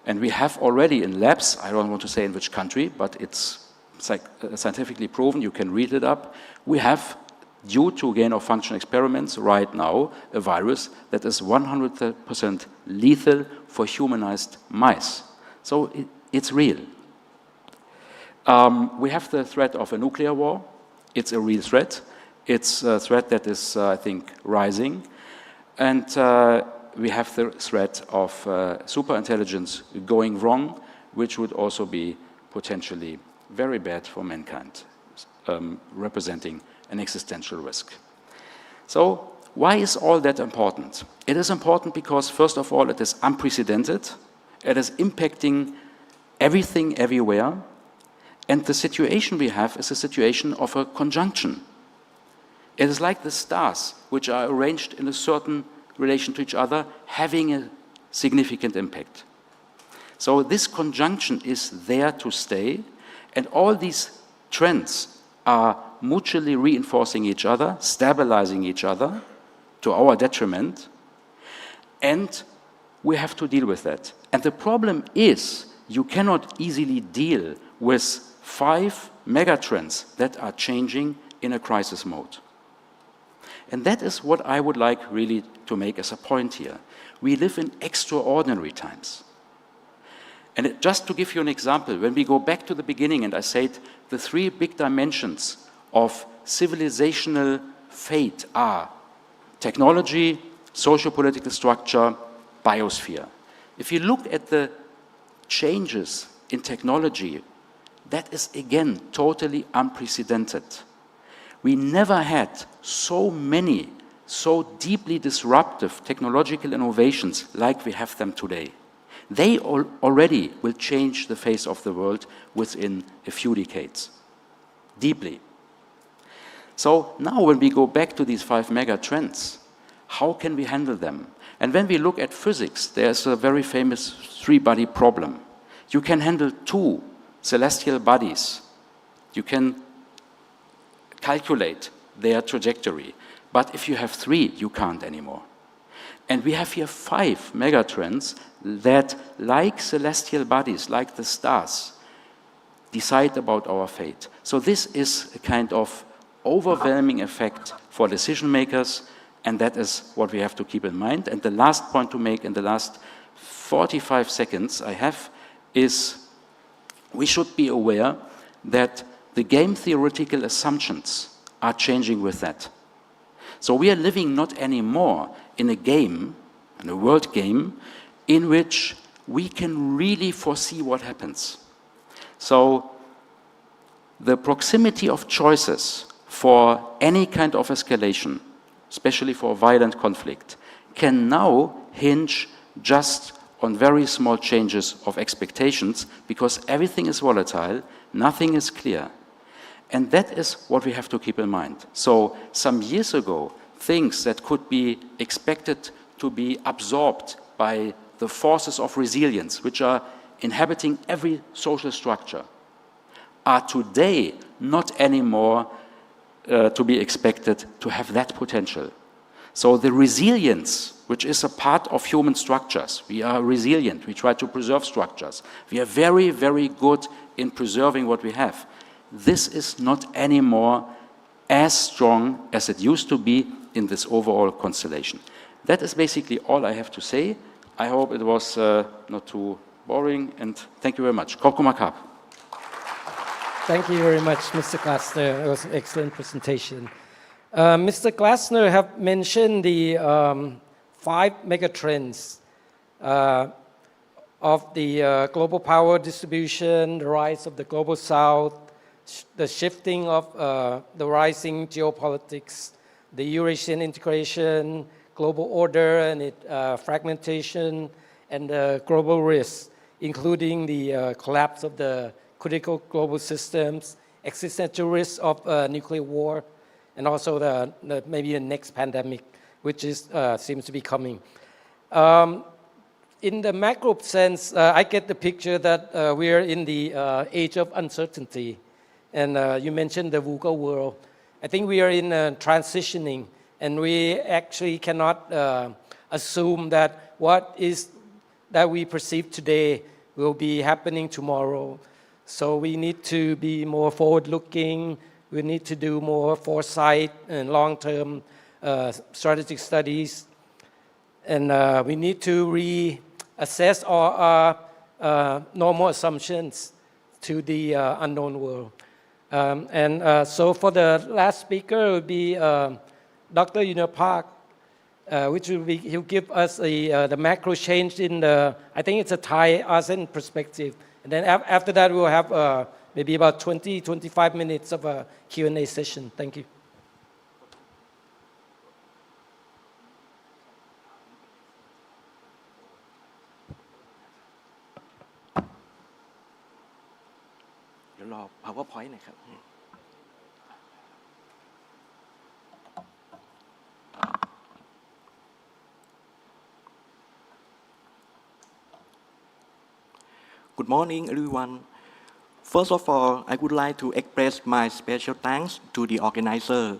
And we have already in labs, I don't want to say in which country, but it's scientifically proven, you can read it up. We have, due to gain-of-function experiments right now, a virus that is 100% lethal for humanized mice. So it's real. We have the threat of a nuclear war. It's a real threat. It's a threat that is, I think, rising. And we have the threat of superintelligence going wrong, which would also be potentially very bad for mankind, representing an existential risk. So why is all that important? It is important because, first of all, it is unprecedented. It is impacting everything, everywhere. And the situation we have is a situation of a conjunction. It is like the stars, which are arranged in a certain relation to each other, having a significant impact. So this conjunction is there to stay, and all these trends are mutually reinforcing each other, stabilizing each other to our detriment, and we have to deal with that. And the problem is you cannot easily deal with 5 megatrends that are changing in a crisis mode. And that is what I would like really to make as a point here. We live in extraordinary times. And just to give you an example, when we go back to the beginning, and I said the 3 big dimensions of civilizational fate are technology, socio-political structure, biosphere. If you look at the changes in technology, That is, again, totally unprecedented. We never had so many, so deeply disruptive technological innovations like we have them today. They already will change the face of the world within a few decades, deeply. So now when we go back to these 5 mega trends, how can we handle them? And when we look at physics, there's a very famous 3-body problem. You can handle 2 celestial bodies. You can calculate their trajectory. But if you have 3, you can't anymore. And we have here 5 megatrends that, like celestial bodies, like the stars, decide about our fate. So this is a kind of overwhelming effect for decision makers, and that is what we have to keep in mind. And the last point to make in the last 45 seconds I have is we should be aware that the game theoretical assumptions are changing with that. So we are living not anymore in a game, in a world game, in which we can really foresee what happens. So the proximity of choices for any kind of escalation, especially for violent conflict, can now hinge just on very small changes of expectations, because everything is volatile, nothing is clear. And that is what we have to keep in mind. So some years ago, things that could be expected to be absorbed by the forces of resilience, which are inhabiting every social structure, are today not anymore to be expected to have that potential. So the resilience, which is a part of human structures, we are resilient, we try to preserve structures. We are very, very good in preserving what we have. This is not anymore as strong as it used to be in this overall constellation. That is basically all I have to say. I hope it was not too boring, and thank you very much. Kokumakap. Thank you very much, Mr. Glasner. It was an excellent presentation. Mr. Glasner have mentioned the 5 megatrends of the global power distribution, the rise of the global south, the shifting of the rising geopolitics, the Eurasian integration, global order and its fragmentation, and the global risks, including the collapse of the critical global systems, existential risks of nuclear war, and also the maybe the next pandemic, which is seems to be coming. In the macro sense, I get the picture that we are in the age of uncertainty. And you mentioned the VUCA world. I think we are in transitioning, and we actually cannot assume that what is that we perceive today will be happening tomorrow. So we need to be more forward-looking. We need to do more foresight and long-term strategic studies. And we need to reassess our normal assumptions to the unknown world. So for the last speaker will be Dr. Yunor Park, which will be, he'll give us the macro change in the, I think it's a Thai ASEAN perspective. And then after that, we'll have maybe about 20-25 minutes of a Q&A session. Thank you. PowerPoint นะครับ Good morning, everyone. First of all, I would like to express my special thanks to the organizer,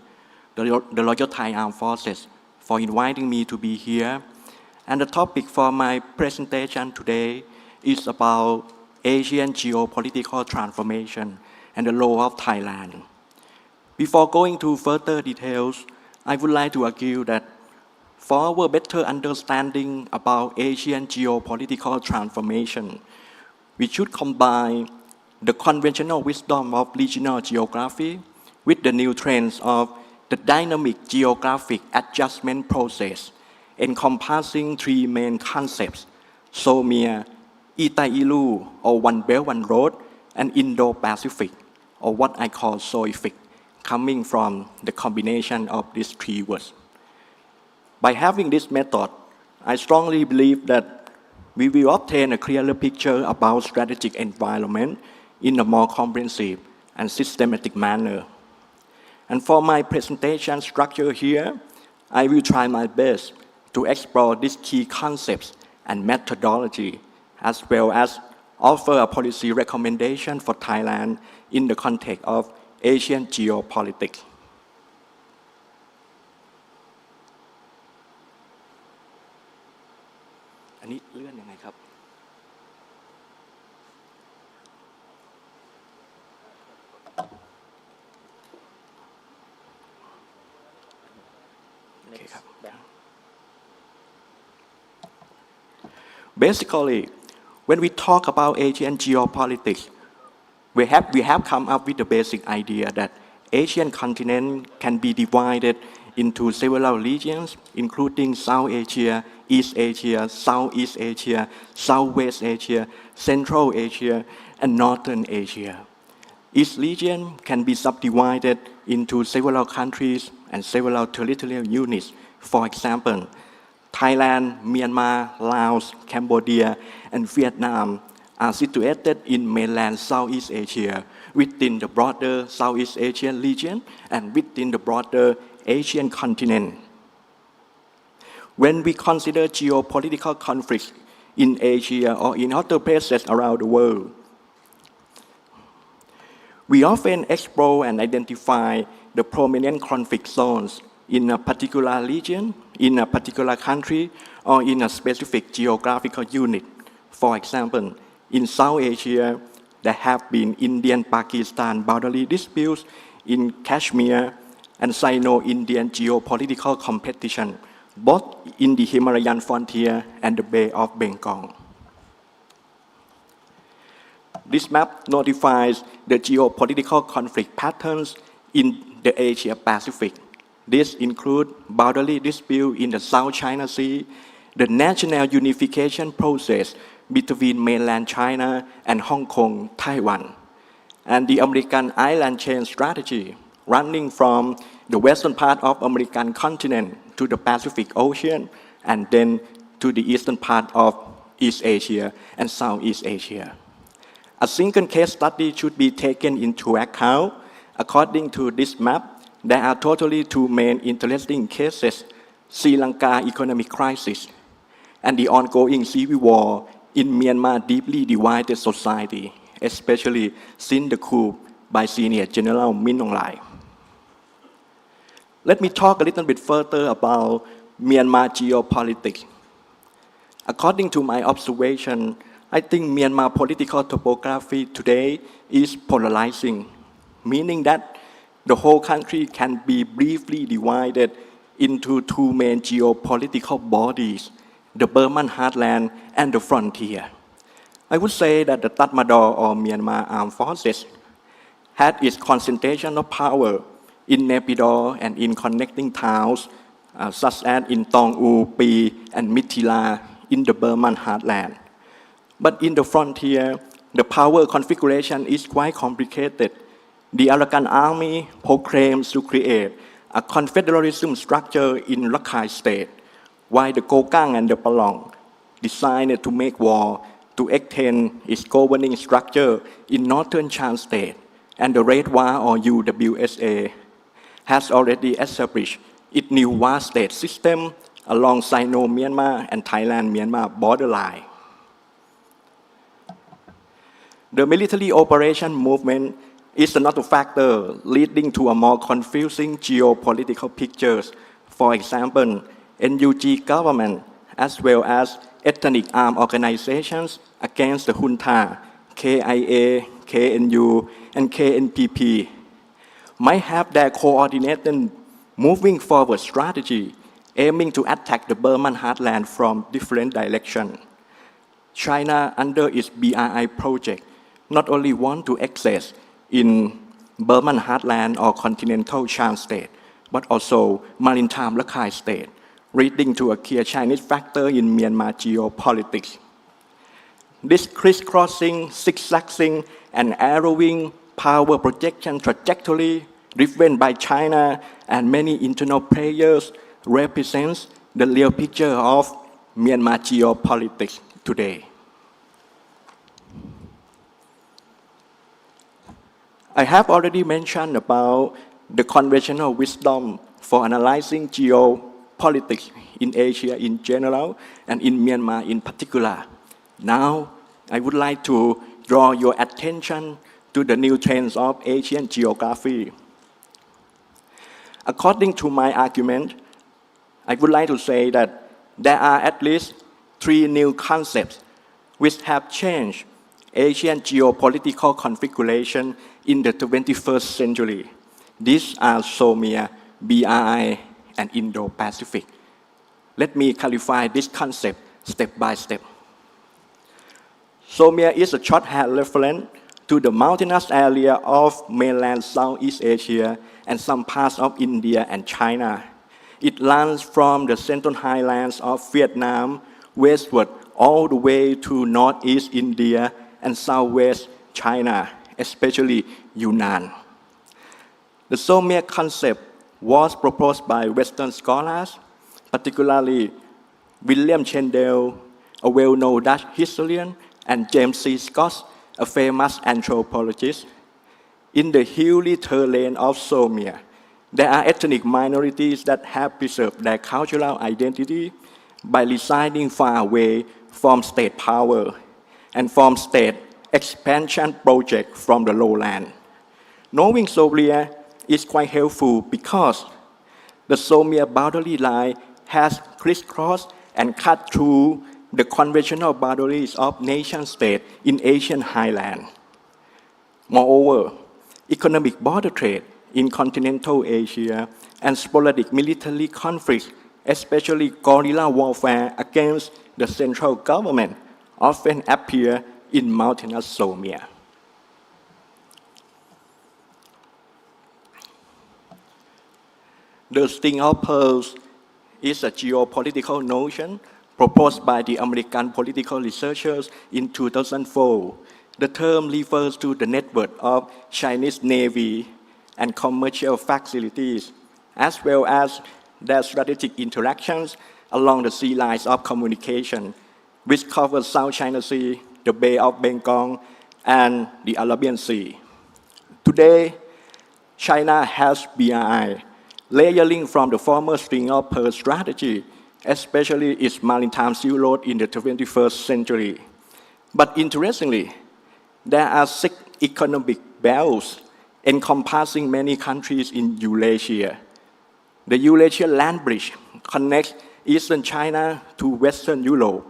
the Royal Thai Armed Forces, for inviting me to be here. And the topic for my presentation today is about Asian geopolitical transformation and the role of Thailand. Before going to further details, I would like to argue that for our better understanding about Asian geopolitical transformation, we should combine the conventional wisdom of regional geography with the new trends of the dynamic geographic adjustment process, encompassing 3 main concepts: SOMIA, Itailu, or One Belt, One Road, and Indo-Pacific, or what I call SOIFIC, coming from the combination of these three words. By having this method, I strongly believe that we will obtain a clearer picture about strategic environment in a more comprehensive and systematic manner. And for my presentation structure here, I will try my best to explore these key concepts and methodology, as well as offer a policy recommendation for Thailand in the context of Asian geopolitics. Basically, when we talk about Asian geopolitics, we have come up with the basic idea that Asian continent can be divided into several regions, including South Asia, East Asia, Southeast Asia, Southwest Asia, Central Asia, and Northern Asia. Each region can be subdivided into several countries and several territorial units. For example, Thailand, Myanmar, Laos, Cambodia, and Vietnam are situated in mainland Southeast Asia within the broader Southeast Asian region and within the broader Asian continent. When we consider geopolitical conflicts in Asia or in other places around the world, we often explore and identify the prominent conflict zones in a particular region, in a particular country, or in a specific geographical unit. For example, in South Asia, there have been Indian-Pakistan boundary disputes in Kashmir and Sino-Indian geopolitical competition, both in the Himalayan frontier and the Bay of Bengal. This map notifies the geopolitical conflict patterns in the Asia-Pacific. This includes boundary dispute in the South China Sea, the national unification process between mainland China and Hong Kong, Taiwan, and the American island chain strategy running from the western part of American continent to the Pacific Ocean and then to the eastern part of East Asia and Southeast Asia. A single case study should be taken into account. According to this map, there are totally two main interesting cases: Sri Lanka economic crisis and the ongoing civil war in Myanmar deeply divided society, especially since the coup by Senior General Min Aung Hlaing. Let me talk a little bit further about Myanmar geopolitics. According to my observation, I think Myanmar political topography today is polarizing, meaning that the whole country can be briefly divided into two main geopolitical bodies, the Burman heartland and the frontier. I would say that the Tatmadaw or Myanmar Armed Forces had its concentration of power in Naypyidaw and in connecting towns such as in Tong U, Pi, and Mithila in the Burman heartland. But in the frontier, the power configuration is quite complicated. The Arakan army proclaims to create a confederalism structure in Rakhine State, while the Kokang and the Palong decided to make war to extend its governing structure in northern Chan State, and the Red Wa or UWSA has already established its new Wa state system along Sino-Myanmar and Thailand-Myanmar borderline. The military operation movement is another factor leading to a more confusing geopolitical pictures. For example, NUG government as well as ethnic armed organizations against the junta, KIA, KNU, and KNPP, might have their coordinated moving forward strategy aiming to attack the Burman heartland from different directions. China, under its BRI project, not only want to access in Burman heartland or continental Chan State, but also maritime Rakhine State, leading to a clear Chinese factor in Myanmar geopolitics. This crisscrossing, zigzagging, an harrowing power projection trajectory driven by China and many internal players represents the real picture of Myanmar geopolitics today. I have already mentioned about the conventional wisdom for analyzing geopolitics in Asia in general and in Myanmar in particular. Now, I would like to draw your attention to the new trends of Asian geography. According to my argument, I would like to say that there are at least 3 new concepts which have changed Asian geopolitical configuration in the 21st century. These are SOMIA, BRI, and Indo-Pacific. Let me clarify this concept step by step. SOMIA is a shorthand reference to the mountainous area of mainland Southeast Asia and some parts of India and China. It runs from the central highlands of Vietnam westward all the way to northeast India and southwest China, especially Yunnan. The SOMIA concept was proposed by Western scholars, particularly William Chendale, a well-known Dutch historian, and James C. Scott, a famous anthropologist. In the hilly terrain of SOMIA, there are ethnic minorities that have preserved their cultural identity by residing far away from state power and from state expansion projects from the lowland. Knowing SOMIA is quite helpful because the SOMIA boundary line has crisscrossed and cut through the conventional boundaries of nation-states in Asian highland. Moreover, economic border trade in continental Asia and sporadic military conflicts, especially guerrilla warfare against the central government, often appear in mountainous SOMIA. The string of pearls is a geopolitical notion proposed by the American political researchers in 2004. The term refers to the network of Chinese Navy and commercial facilities, as well as their strategic interactions along the sea lines of communication, which cover South China Sea, the Bay of Bengal, and the Arabian Sea. Today, China has BRI, layering from the former string of pearls strategy, especially its maritime Silk Road in the 21st century. But interestingly, there are 6 economic belts encompassing many countries in Eurasia. The Eurasian land bridge connects eastern China to western Europe,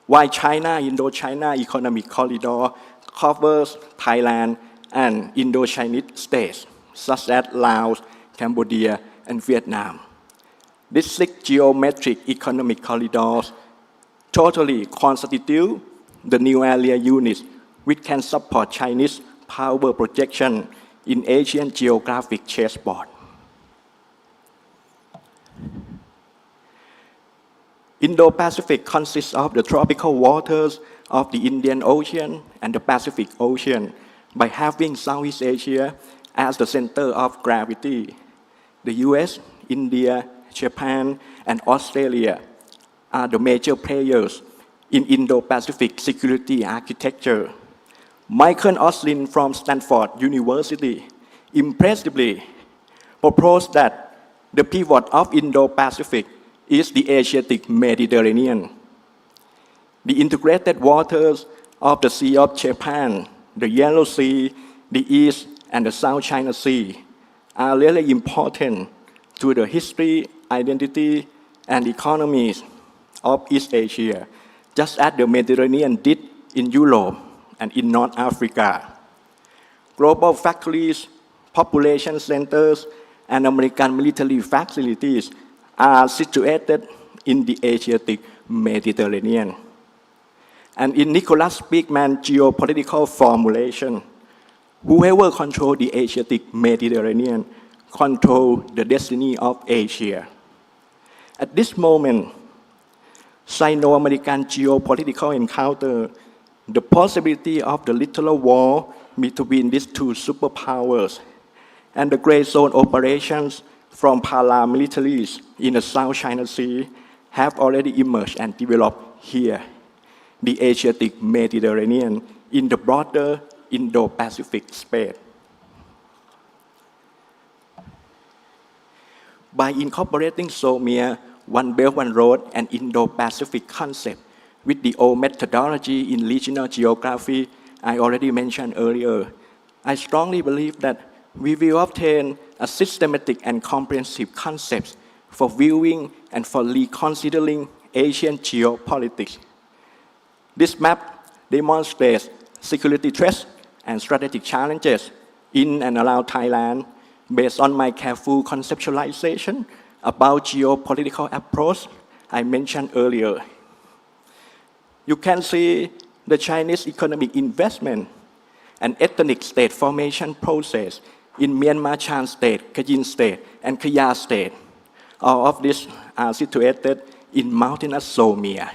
while China-Indochina Economic Corridor covers Thailand and Indo-Chinese states, such as Laos, Cambodia, and Vietnam. These 6 geometric economic corridors totally constitute the new area units which can support Chinese power projection in Asian geographic chessboard. Indo-Pacific consists of the tropical waters of the Indian Ocean and the Pacific Ocean by having Southeast Asia as the center of gravity. The US, India, Japan, and Australia are the major players in Indo-Pacific security architecture. Michael Oslin from Stanford University impressively proposed that the pivot of Indo-Pacific is the Asiatic Mediterranean. The integrated waters of the Sea of Japan, the Yellow Sea, the East and the South China Sea are really important to the history, identity, and economies of East Asia, just as the Mediterranean did in Europe and in North Africa. Global factories, population centers, and American military facilities are situated in the Asiatic Mediterranean. And in Nicholas Speakman's geopolitical formulation, whoever controls the Asiatic Mediterranean controls the destiny of Asia. At this moment, Sino-American geopolitical encounter, the possibility of the literal war between these two superpowers, and the gray zone operations from paramilitaries in the South China Sea have already emerged and developed here, the Asiatic Mediterranean, in the broader Indo-Pacific space. By incorporating SOMIA, One Belt, One Road, and Indo-Pacific concept with the old methodology in regional geography I already mentioned earlier, I strongly believe that we will obtain a systematic and comprehensive concept for viewing and for reconsidering Asian geopolitics. This map demonstrates security threats and strategic challenges in and around Thailand based on my careful conceptualization about geopolitical approach I mentioned earlier. You can see the Chinese economic investment and ethnic state formation process in Myanmar Chan State, Kachin State, and Kayah State. All of these are situated in mountainous Somia.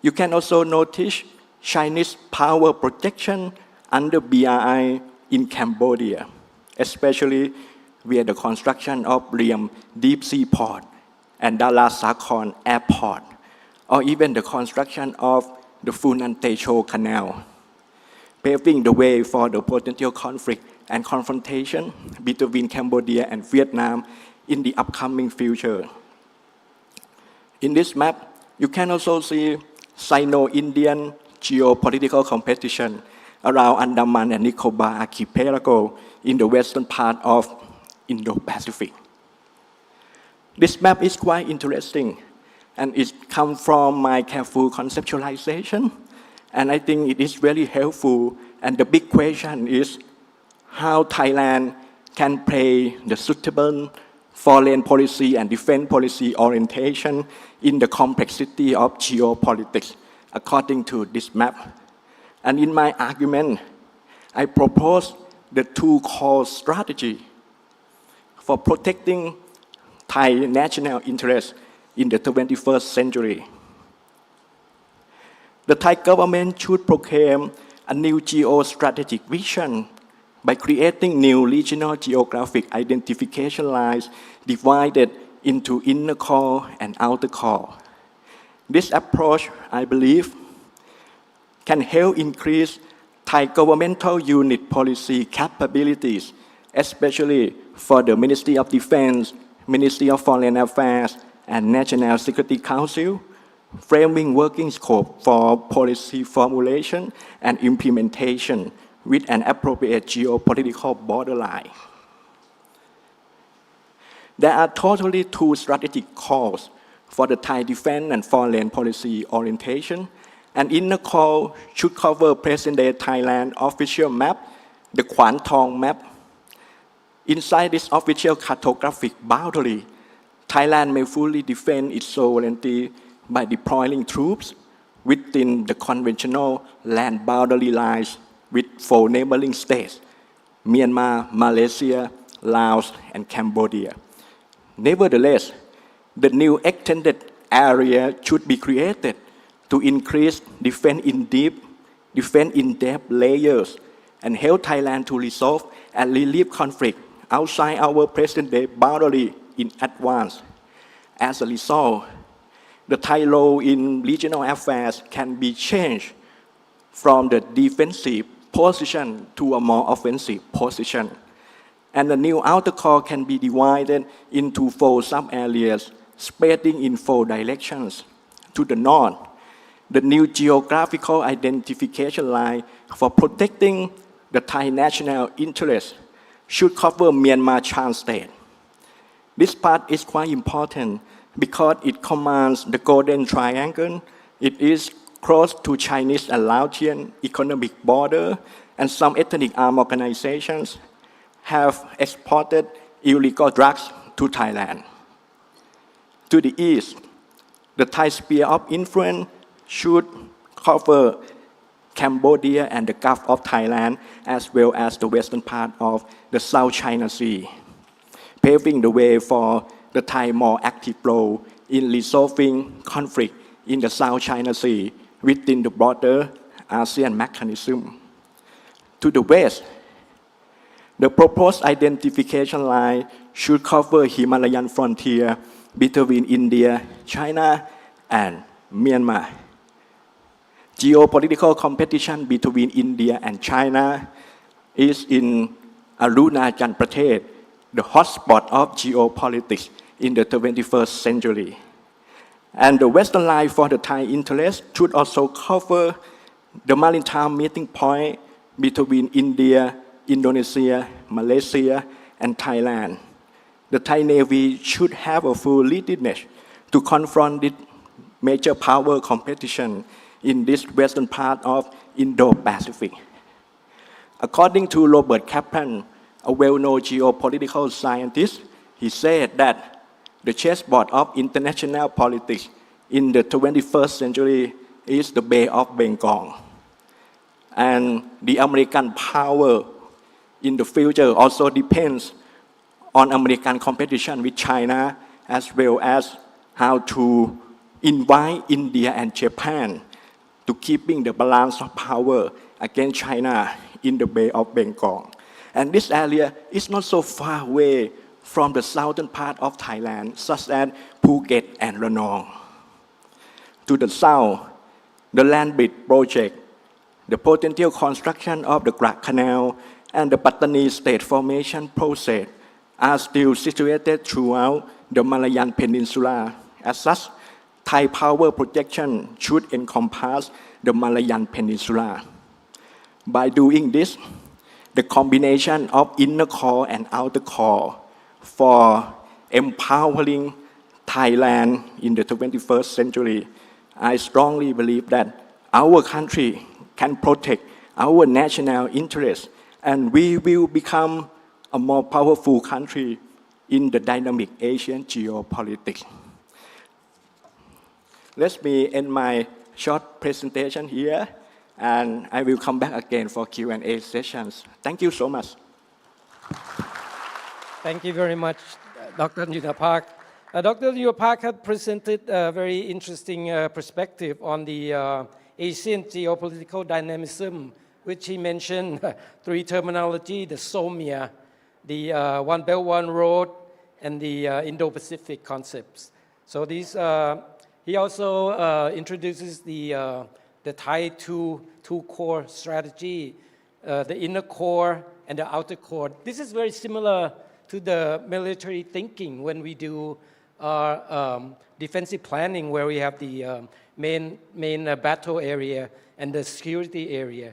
You can also notice Chinese power projection under BRI in Cambodia, especially via the construction of Ream Deep Sea Port and Dala Sakhon Airport, or even the construction of the Funan Techo Canal, paving the way for the potential conflict and confrontation between Cambodia and Vietnam in the upcoming future. In this map, you can also see Sino-Indian geopolitical competition around Andaman and Nicobar archipelago in the western part of Indo-Pacific. This map is quite interesting, and it comes from my careful conceptualization, and I think it is very helpful. And the big question is how Thailand can play the suitable foreign policy and defense policy orientation in the complexity of geopolitics according to this map. And in my argument, I propose the two core strategies for protecting Thai national interests in the 21st century. The Thai government should proclaim a new geostrategic vision by creating new regional geographic identification lines divided into inner core and outer core. This approach, I believe, can help increase Thai governmental unit policy capabilities, especially for the Ministry of Defense, Ministry of Foreign Affairs, and National Security Council, framing working scope for policy formulation and implementation with an appropriate geopolitical borderline. There are totally two strategic calls for the Thai defense and foreign policy orientation. An inner call should cover present-day Thailand official map, the Kwan Thong map. Inside this official cartographic boundary, Thailand may fully defend its sovereignty by deploying troops within the conventional land boundary lines with 4 neighboring states, Myanmar, Malaysia, Laos, and Cambodia. Nevertheless, the new extended area should be created to increase defense in depth layers and help Thailand to resolve and relieve conflict outside our present-day boundary in advance. As a result, the Thai role in regional affairs can be changed from the defensive position to a more offensive position. And the new outer core can be divided into 4 sub-areas spreading in 4 directions. To the north, the new geographical identification line for protecting the Thai national interest should cover Myanmar Chan State. This part is quite important because it commands the Golden Triangle. It is close to Chinese and Laotian economic border, and some ethnic armed organizations have exported illegal drugs to Thailand. To the east, the Thai sphere of influence should cover Cambodia and the Gulf of Thailand, as well as the western part of the South China Sea, paving the way for the Thai more active role in resolving conflict in the South China Sea within the broader ASEAN mechanism. to the west, the proposed identification line should cover Himalayan frontier between India, China, and Myanmar. Geopolitical competition between India and China is in Arunachal Pradesh, the hotspot of geopolitics in the 21st century. And the western line for the Thai interest should also cover the maritime meeting point between India, Indonesia, Malaysia, and Thailand. The Thai Navy should have a full readiness to confront this major power competition in this western part of Indo-Pacific. According to Robert Kaplan, a well-known geopolitical scientist, he said that the chessboard of international politics in the 21st century is the Bay of Bengal. And the American power in the future also depends on American competition with China, as well as how to invite India and Japan to keeping the balance of power against China in the Bay of Bengal. And this area is not so far away from the southern part of Thailand, such as Phuket and Ranong. To the south, the land bridge project, the potential construction of the Grak Canal, and the Pattani State Formation process are still situated throughout the Malayan Peninsula. As such, Thai power projection should encompass the Malayan Peninsula. By doing this, the combination of inner core and outer core for empowering Thailand in the 21st century, I strongly believe that our country can protect our national interests, and we will become a more powerful country in the dynamic Asian geopolitics. Let me end my short presentation here, and I will come back again for Q&A sessions. Thank you so much. Thank you very much, Dr. Yunapak. Dr. Yunapak had presented a very interesting perspective on the Asian geopolitical dynamism, which he mentioned three terminology, the SOMIA, the One Belt, One Road, and the Indo-Pacific concepts. So these, he also introduces the Thai two core strategy, the inner core and the outer core. This is very similar to the military thinking when we do our defensive planning, where we have the main battle area and the security area.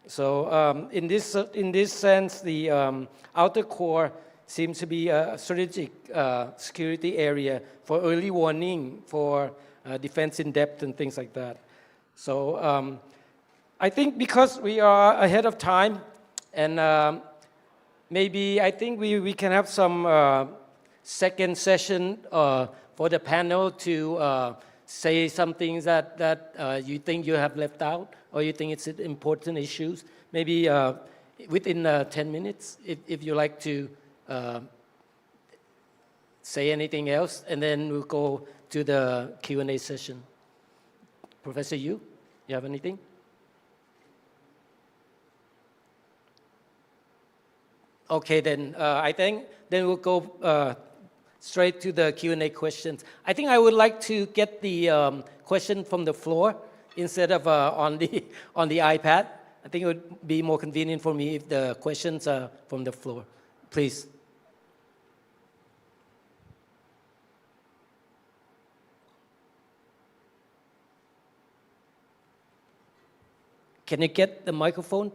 So in this sense, the outer core seems to be a strategic security area for early warning, for defense in depth and things like that. So I think because we are ahead of time, and maybe I think we can have some second session for the panel to say some things that you think you have left out, or you think it's important issues. Maybe within 10 minutes, if you like to say anything else, and then we'll go to the Q&A session. Professor Yu, you have anything? Okay, then I think then we'll go straight to the Q&A questions. I think I would like to get the question from the floor instead of on the iPad. I think it would be more convenient for me if the questions are from the floor. Please. Can you get the microphone?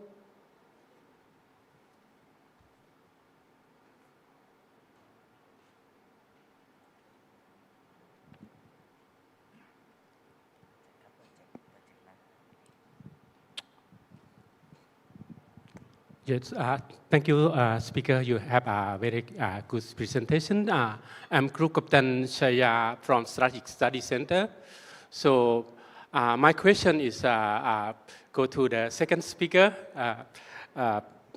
Yes, thank you, Speaker. You have a very good presentation. I'm Group Captain Shaya from Strategic Study Center. So my question is go to the second speaker,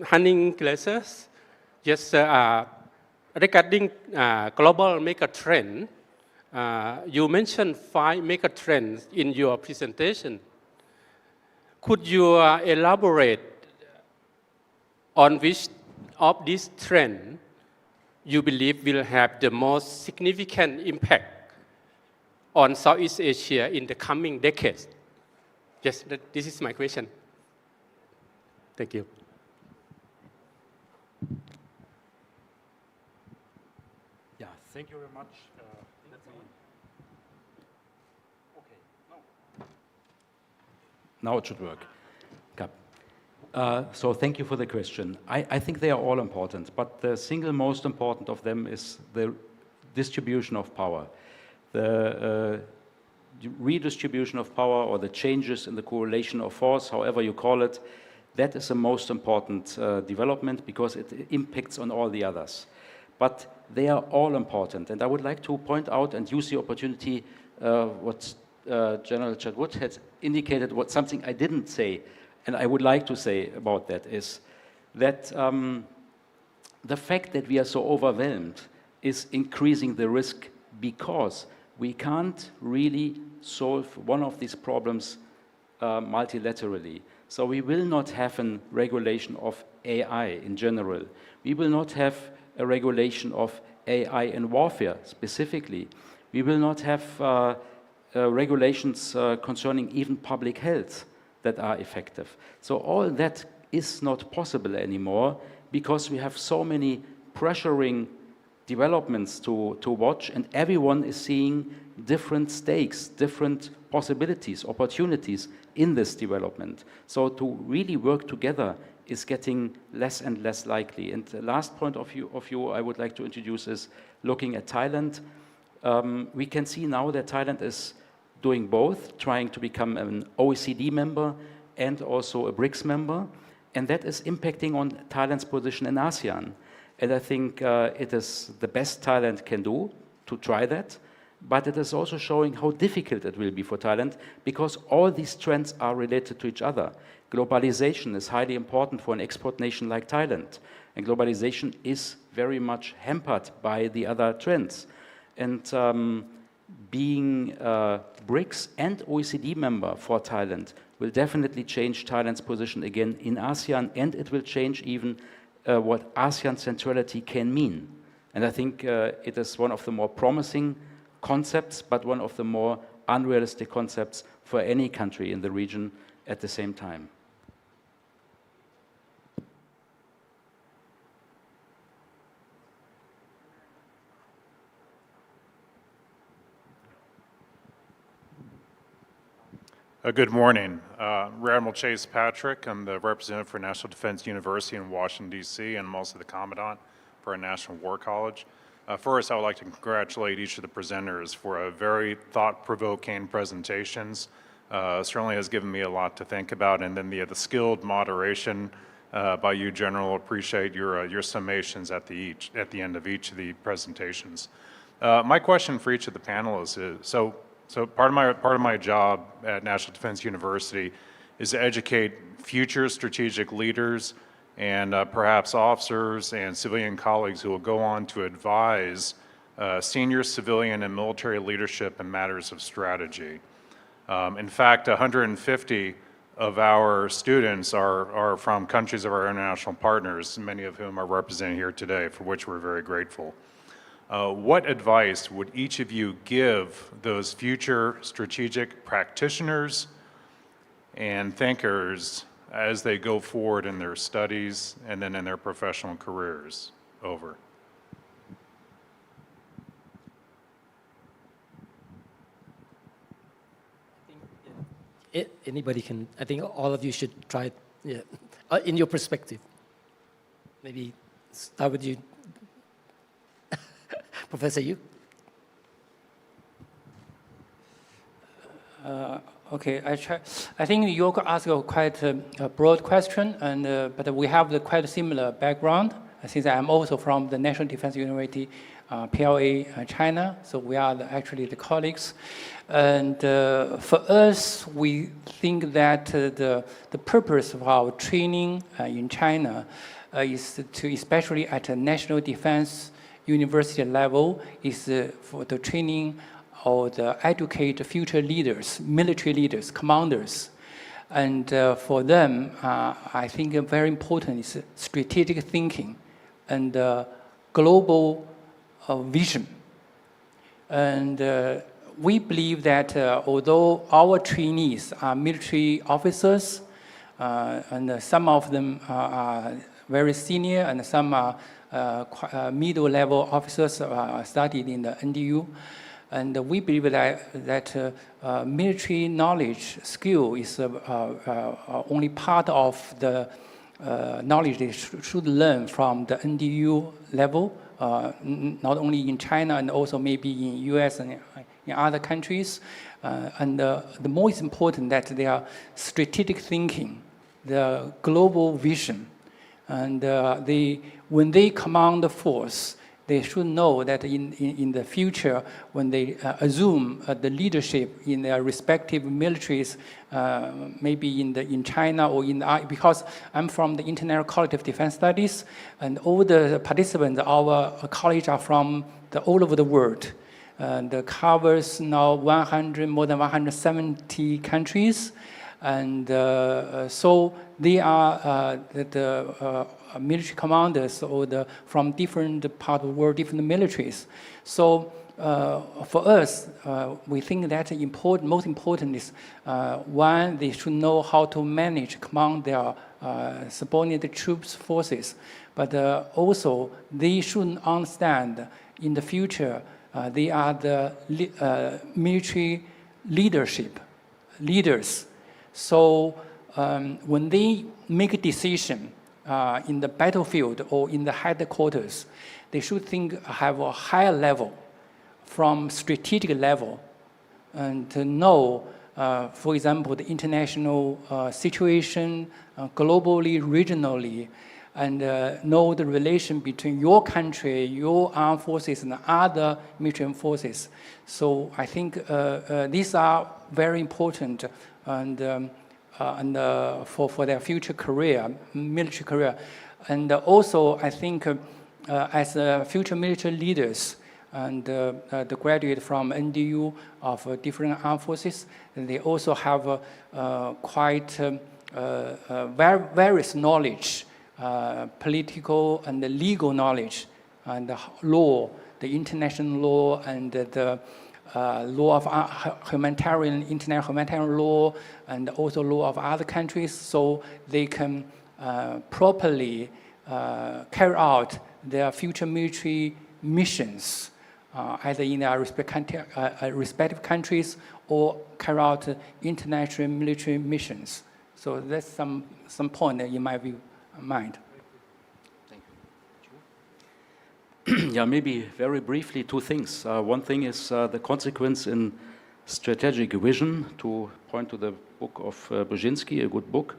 Hunting Glaciers. Yes, regarding global mega trend, you mentioned 5 mega trends in your presentation. Could you elaborate on which of this trend you believe will have the most significant impact on Southeast Asia in the coming decades? Yes, this is my question. Thank you. Yeah, thank you very much. Now it should work. So thank you for the question. I think they are all important, but the single most important of them is the distribution of power. The redistribution of power or the changes in the correlation of force, however you call it, that is the most important development because it impacts on all the others. But they are all important, and I would like to point out and use the opportunity what General Chadwood had indicated, what something I didn't say, and I would like to say about that is that the fact that we are so overwhelmed is increasing the risk because we can't really solve one of these problems multilaterally. So we will not have a regulation of AI in general. We will not have a regulation of AI in warfare specifically. We will not have regulations concerning even public health that are effective. So all that is not possible anymore because we have so many pressuring developments to watch, and everyone is seeing different stakes, different possibilities, opportunities in this development. So to really work together is getting less and less likely. And the last point of view I would like to introduce is looking at Thailand. We can see now that Thailand is doing both, trying to become an OECD member and also a BRICS member, and that is impacting on Thailand's position in ASEAN. And I think it is the best Thailand can do to try that, but it is also showing how difficult it will be for Thailand because all these trends are related to each other. Globalization is highly important for an export nation like Thailand, and globalization is very much hampered by the other trends. And being BRICS and OECD member for Thailand will definitely change Thailand's position again in ASEAN, and it will change even what ASEAN centrality can mean. And I think it is one of the more promising concepts, but one of the more unrealistic concepts for any country in the region at the same time. Good morning. Rear Admiral Chase Patrick. I'm the representative for National Defense University in Washington, D.C., and I'm also the commandant for our National War College. First, I would like to congratulate each of the presenters for a very thought-provoking presentations. Certainly has given me a lot to think about, and then the skilled moderation by you, General. Appreciate your summations at the end of each of the presentations. My question for each of the panelists is, so part of my job at National Defense University is to educate future strategic leaders and perhaps officers and civilian colleagues who will go on to advise senior civilian and military leadership in matters of strategy. In fact, 150 of our students are from countries of our international partners, many of whom are represented here today, for which we're very grateful. What advice would each of you give those future strategic practitioners and thinkers as they go forward in their studies and then in their professional careers? Over. Anybody can, I think all of you should try, yeah, in your perspective. Maybe start with you. Professor Yu? Okay, I think you asked a quite a broad question, and but we have the quite similar background. Since I'm also from the National Defense University, PLA, China, so we are actually the colleagues. And for us, we think that the purpose of our training in China is to, especially at a national defense university level, is for the training or the educate future leaders, military leaders, commanders, And for them, I think very important is strategic thinking and global vision. And we believe that although our trainees are military officers, and some of them are very senior and some are middle-level officers studied in the NDU, and we believe that military knowledge, skill is only part of the knowledge they should learn from the NDU level, not only in China and also maybe in US and in other countries. And the most important that they are strategic thinking, the global vision, and when they command the force, they should know that in the future, when they assume the leadership in their respective militaries, maybe in China or because I'm from the International College of Defense Studies, and all the participants, our college are from all over the world. And covers now more than 170 countries. And so they are the military commanders from different parts of the world, different militaries. So for us, we think that most important is one, they should know how to manage, command their subordinate troops forces, but also they should understand in the future they are the military leaders. So when they make a decision in the battlefield or in the headquarters, they should have a higher level from strategic level and to know, for example, the international situation globally, regionally, and know the relation between your country, your armed forces, and other military forces. So I think these are very important and for their future career, military career. And also, I think as future military leaders and the graduate from NDU of different armed forces, they also have quite various knowledge, political and legal knowledge, and the law, the international law, and the law of international humanitarian law, and also law of other countries, so they can properly carry out their future military missions, either in their respective countries or carry out international military missions. So that's some point that you might be mind. Thank you. Yeah, maybe very briefly, two things. One thing is the consequence in strategic vision, to point to the book of Brzezinski, a good book.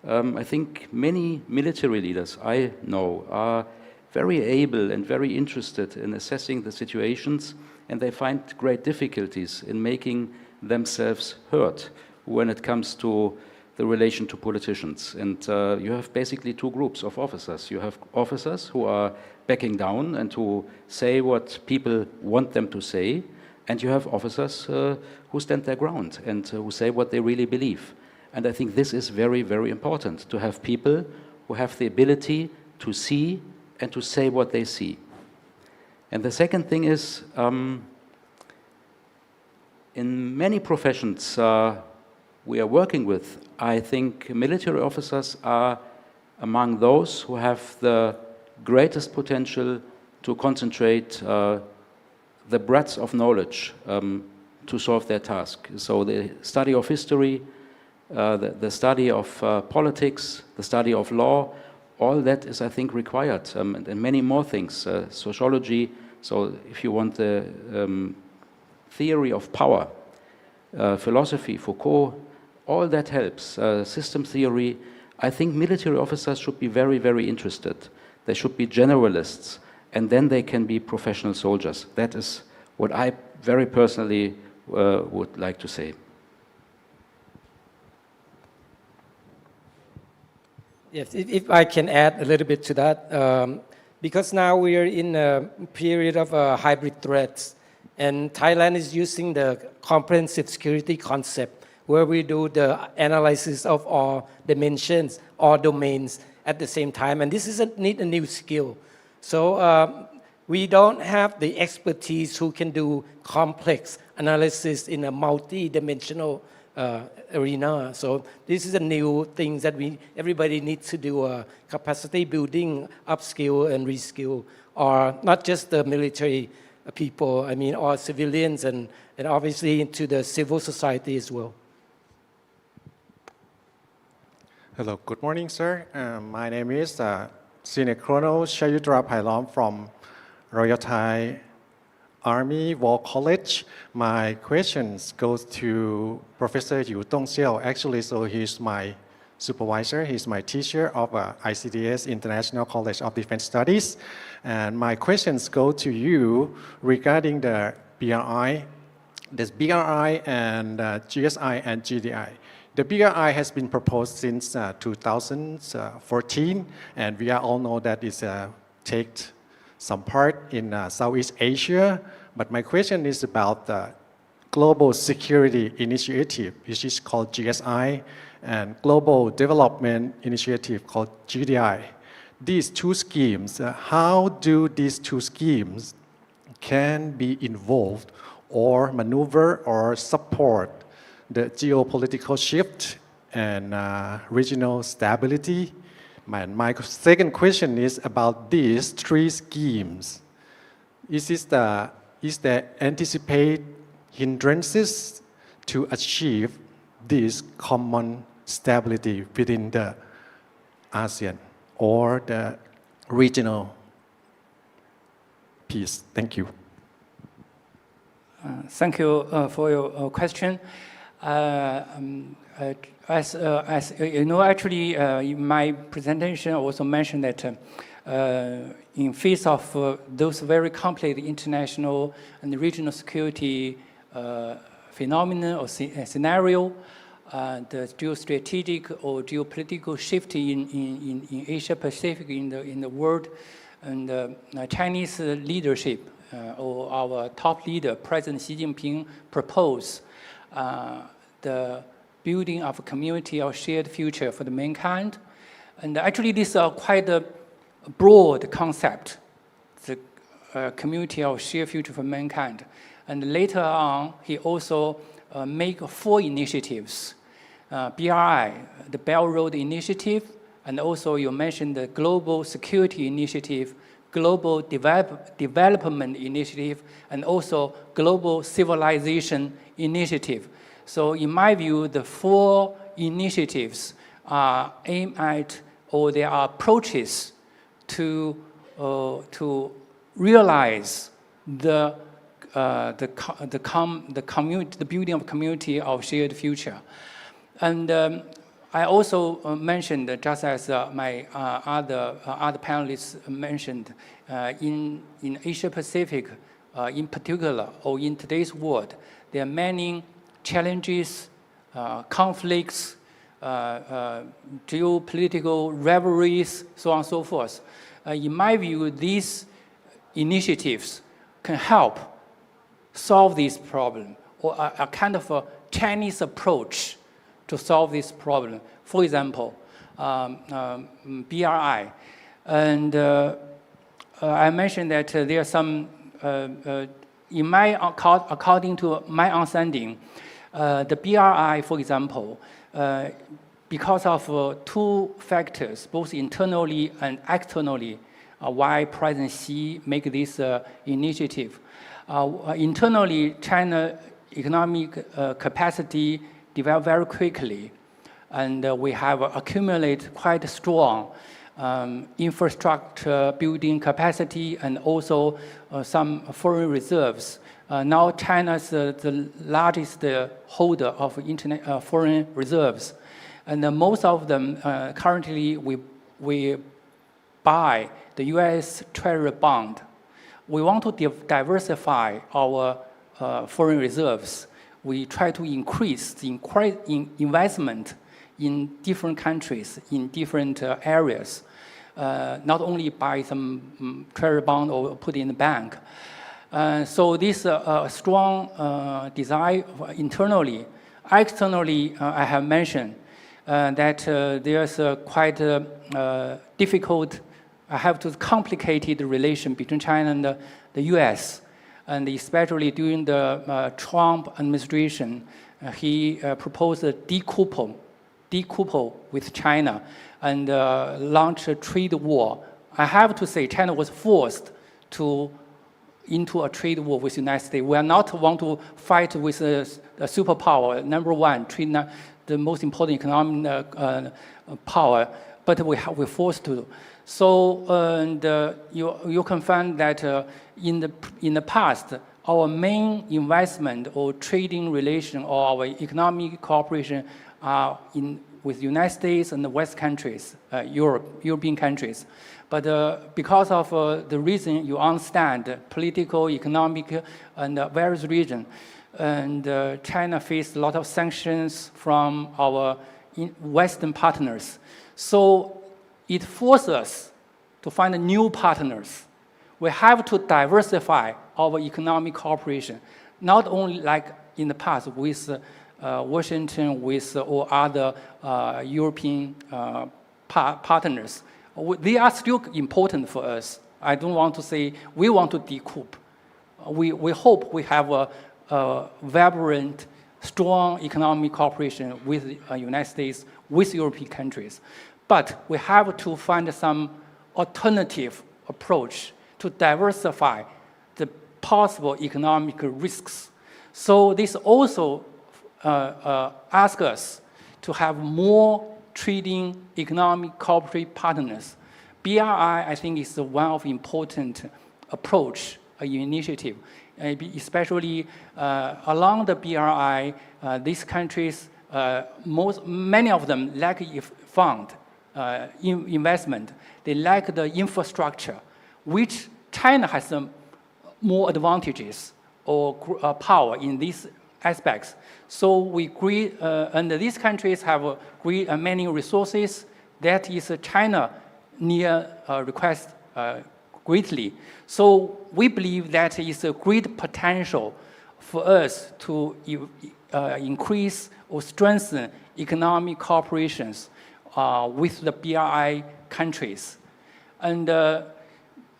I think many military leaders I know are very able and very interested in assessing the situations, and they find great difficulties in making themselves heard when it comes to the relation to politicians. And you have basically two groups of officers. You have officers who are backing down and who say what people want them to say, and you have officers who stand their ground and who say what they really believe. And I think this is very, very important, to have people who have the ability to see and to say what they see. And the second thing is, in many professions we are working with, I think military officers are among those who have the greatest potential to concentrate the breadth of knowledge to solve their task. So the study of history, the study of politics, the study of law, all that is, I think, required, and many more things. Sociology, so if you want the theory of power, philosophy, Foucault, all that helps. System theory, I think military officers should be very, very interested. They should be generalists, and then they can be professional soldiers. That is what I very personally would like to say. Yes, if I can add a little bit to that, because now we are in a period of hybrid threats, and Thailand is using the comprehensive security concept, where we do the analysis of all dimensions, all domains at the same time. And this need a new skill. So we don't have the expertise who can do complex analysis in a multi-dimensional arena. So this is a new thing that everybody needs to do, capacity building, upskill and reskill, or not just the military people, I mean, all civilians and obviously into the civil society as well. Hello, good morning, sir. My name is Senior Colonel Shayudra Pailom from Royal Thai Army War College. My questions goes to Professor Yu Tongxiao. Actually, so he's my supervisor. He's my teacher of ICDS International College of Defense Studies. And my questions go to you regarding the BRI, this BRI and GSI and GDI. The BRI has been proposed since 2014, and we all know that it's take some part in Southeast Asia. But my question is about the Global Security Initiative, which is called GSI, and Global Development Initiative called GDI. These two schemes, how do these two schemes can be involved or maneuver or support the geopolitical shift and regional stability? My second question is about these three schemes. Is there anticipate hindrances to achieve this common stability within the ASEAN or the regional peace? Thank you. Thank you for your question. As you know, actually, in my presentation, I also mentioned that in face of those very complex international and regional security phenomena or scenario, the geostrategic or geopolitical shift in Asia Pacific in the world, and Chinese leadership or our top leader, President Xi Jinping, proposed the building of a community of shared future for the mankind. And actually, this is quite a broad concept, the community of shared future for mankind. And later on, he also made 4 initiatives, BRI, the Belt Road Initiative, and also you mentioned the Global Security Initiative, Global Development Initiative, and also Global Civilization Initiative. So in my view, the 4 initiatives are aimed at, or there are approaches to realize the building of community of shared future. And I also mentioned, just as my other panelists mentioned, in Asia Pacific, in particular, or in today's world, there are many challenges, conflicts, geopolitical rivalries, so on and so forth. In my view, these initiatives can help solve this problem, or a kind of a Chinese approach to solve this problem. For example, BRI. And I mentioned that there are some, according to my understanding, the BRI, for example, because of 2 factors, both internally and externally, why President Xi make this initiative. Internally, China economic capacity developed very quickly, and we have accumulated quite strong infrastructure building capacity and also some foreign reserves. Now China is the largest holder of foreign reserves, and most of them currently we buy the U.S. Treasury bond. We want to diversify our foreign reserves. We try to increase the investment in different countries, in different areas, not only buy some treasury bond or put in the bank. So this strong desire internally, Externally, I have mentioned that there's a quite difficult, I have to complicated relation between China and the US, and especially during the Trump administration, he proposed a decouple with China and launch a trade war. I have to say China was forced into a trade war with the United States. We are not want to fight with a superpower, number one, the most important economic power, but we're forced to. So you can find that in the past, our main investment or trading relation or our economic cooperation are with the United States and the West countries, European countries. But because of the reason you understand, political, economic, and various regions, and China faced a lot of sanctions from our Western partners. So it forces us to find new partners. We have to diversify our economic cooperation, not only like in the past with Washington, with or other European partners. They are still important for us. I don't want to say we want to decouple. We hope we have a vibrant, strong economic cooperation with the United States, with European countries. But we have to find some alternative approach to diversify the possible economic risks. So this also asks us to have more trading economic cooperation partners. BRI, I think, is one of important approach, initiative, especially along the BRI, these countries, many of them lack fund investment. They lack the infrastructure, which China has some more advantages or power in these aspects. So we agree, and these countries have many resources. That is China request greatly. So we believe that is a great potential for us to increase or strengthen economic cooperations with the BRI countries. And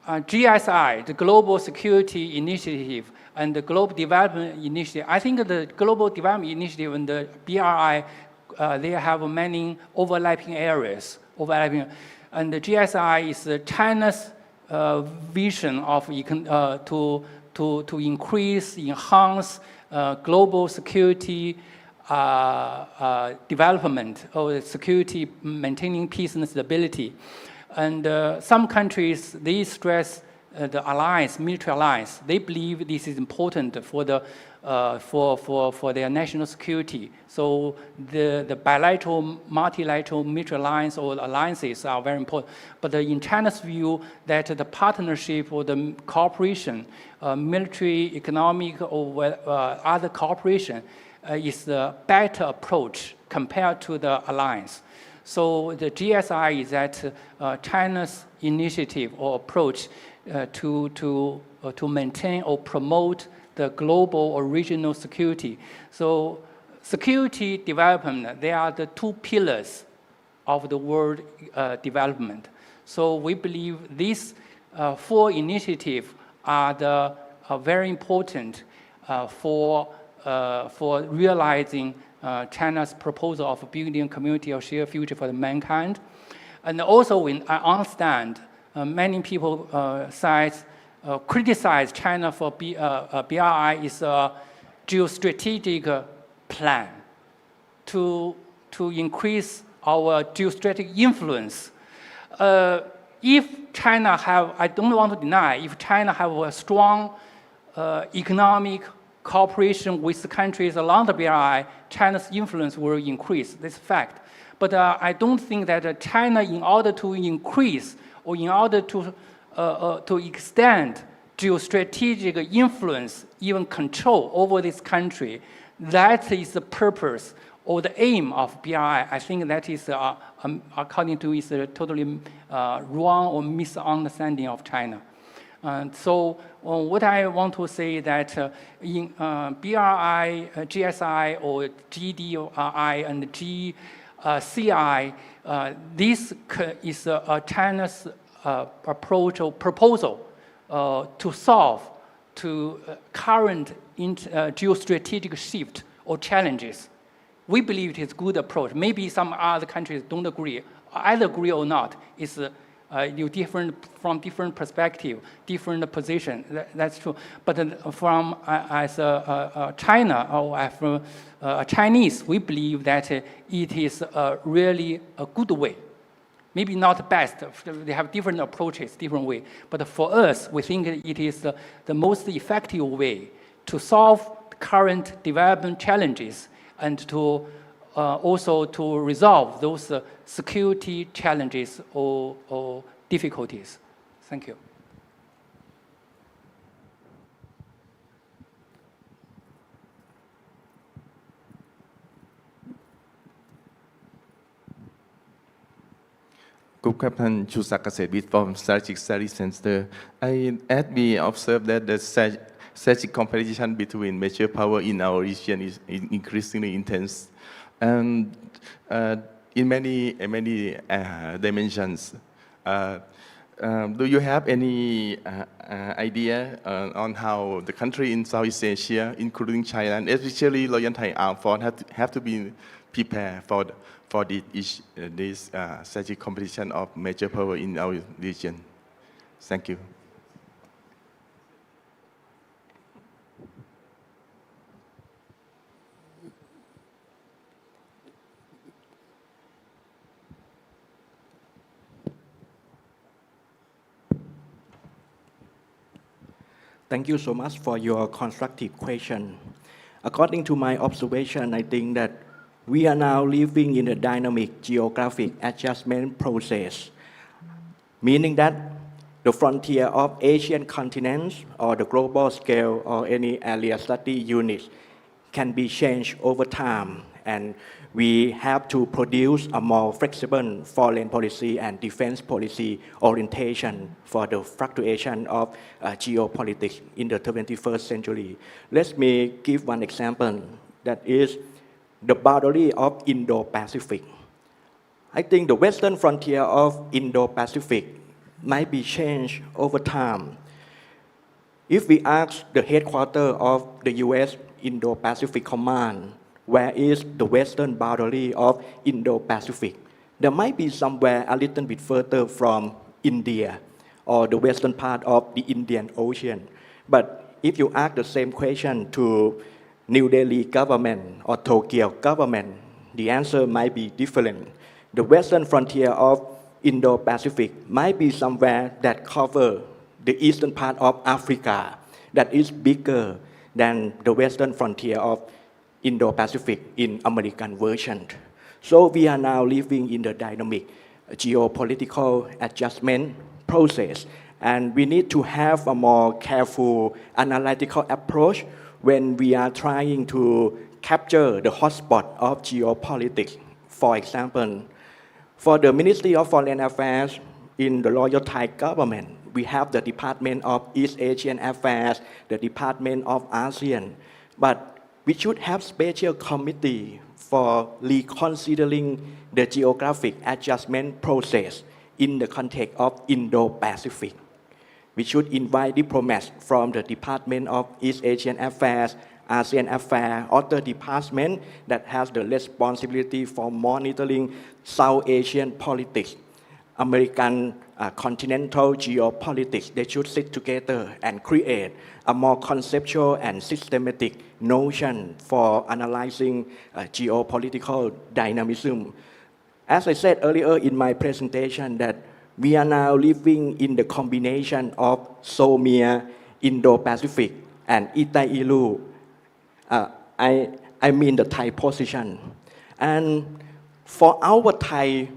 GSI, the Global Security Initiative, and the Global Development Initiative. I think the Global Development Initiative and the BRI, they have many overlapping areas. And the GSI is China's vision of to increase, enhance global security development or security, maintaining peace and stability. And some countries, they stress the alliance, military alliance. They believe this is important for their national security. So the bilateral, multilateral military alliance or alliances are very important. But in China's view, that the partnership or the cooperation, military, economic, or other cooperation is the better approach compared to the alliance. So the GSI is that China's initiative or approach to maintain or promote the global or regional security. So security development, they are the two pillars of the world development. So we believe these four initiatives are very important for realizing China's proposal of building a community of shared future for mankind. And also, I understand many people criticize China for BRI is a geostrategic plan to increase our geostrategic influence. If China I don't want to deny, if China have a strong economic cooperation with the countries along the BRI, China's influence will increase. This is fact. But I don't think that China, in order to increase or in order to extend geostrategic influence, even control over this country, that is the purpose or the aim of BRI. I think that is, according to is a totally wrong or misunderstanding of China. So what I want to say that in BRI, GSI, or GDRI and GCI, this is China's approach or proposal to solve to current geostrategic shift or challenges. We believe it is a good approach. Maybe some other countries don't agree. Either agree or not, it's from different perspective, different position. That's true. But from as China or as Chinese, we believe that it is really a good way. Maybe not best. They have different approaches, different way. But for us, we think it is the most effective way to solve current development challenges and to also to resolve those security challenges or difficulties. Thank you. Group Captain Chusak Kasevit from Strategic Study Center. As we observe that the strategic competition between major power in our region is increasingly intense, and in many dimensions. Do you have any idea on how the country in Southeast Asia, including China, and especially Royal Thai Armed Forces, have to be prepared for this strategic competition of major power in our region? Thank you. Thank you so much for your constructive question. According to my observation, I think that we are now living in a dynamic geographic adjustment process, meaning that the frontier of Asian continents or the global scale or any area study units can be changed over time, and we have to produce a more flexible foreign policy and defense policy orientation for the fluctuation of geopolitics in the 21st century. Let me give one example, that is the boundary of Indo-Pacific. I think the western frontier of Indo-Pacific might be changed over time. If we ask the headquarters of the US Indo-Pacific Command, where is the western boundary of Indo-Pacific? There might be somewhere a little bit further from India or the western part of the Indian Ocean. But if you ask the same question to New Delhi government or Tokyo government, the answer might be different. The western frontier of Indo-Pacific might be somewhere that covers the eastern part of Africa that is bigger than the western frontier of Indo-Pacific in American version. So we are now living in the dynamic geopolitical adjustment process, and we need to have a more careful analytical approach when we are trying to capture the hotspot of geopolitics. For example, for the Ministry of Foreign Affairs in the Royal Thai government, we have the Department of East Asian Affairs, the Department of ASEAN, but we should have special committee for reconsidering the geographic adjustment process in the context of Indo-Pacific. We should invite diplomats from the Department of East Asian Affairs, ASEAN Affairs, other department that has the responsibility for monitoring South Asian politics, American continental geopolitics. They should sit together and create a more conceptual and systematic notion for analyzing geopolitical dynamism. As I said earlier in my presentation, that we are now living in the combination of SOMIA, Indo-Pacific, and Itai-Ilu. I mean the Thai position. And for our Thai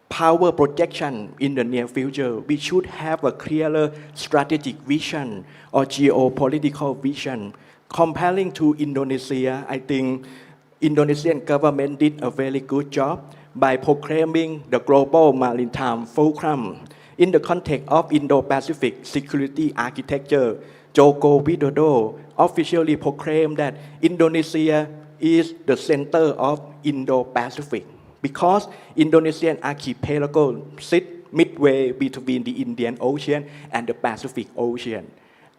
power projection in the near future, we should have a clearer strategic vision or geopolitical vision. Comparing to Indonesia, I think Indonesian government did a very good job by proclaiming the global maritime fulcrum In the context of Indo-Pacific security architecture, Joko Widodo officially proclaimed that Indonesia is the center of Indo-Pacific because Indonesian archipelago sits midway between the Indian Ocean and the Pacific Ocean.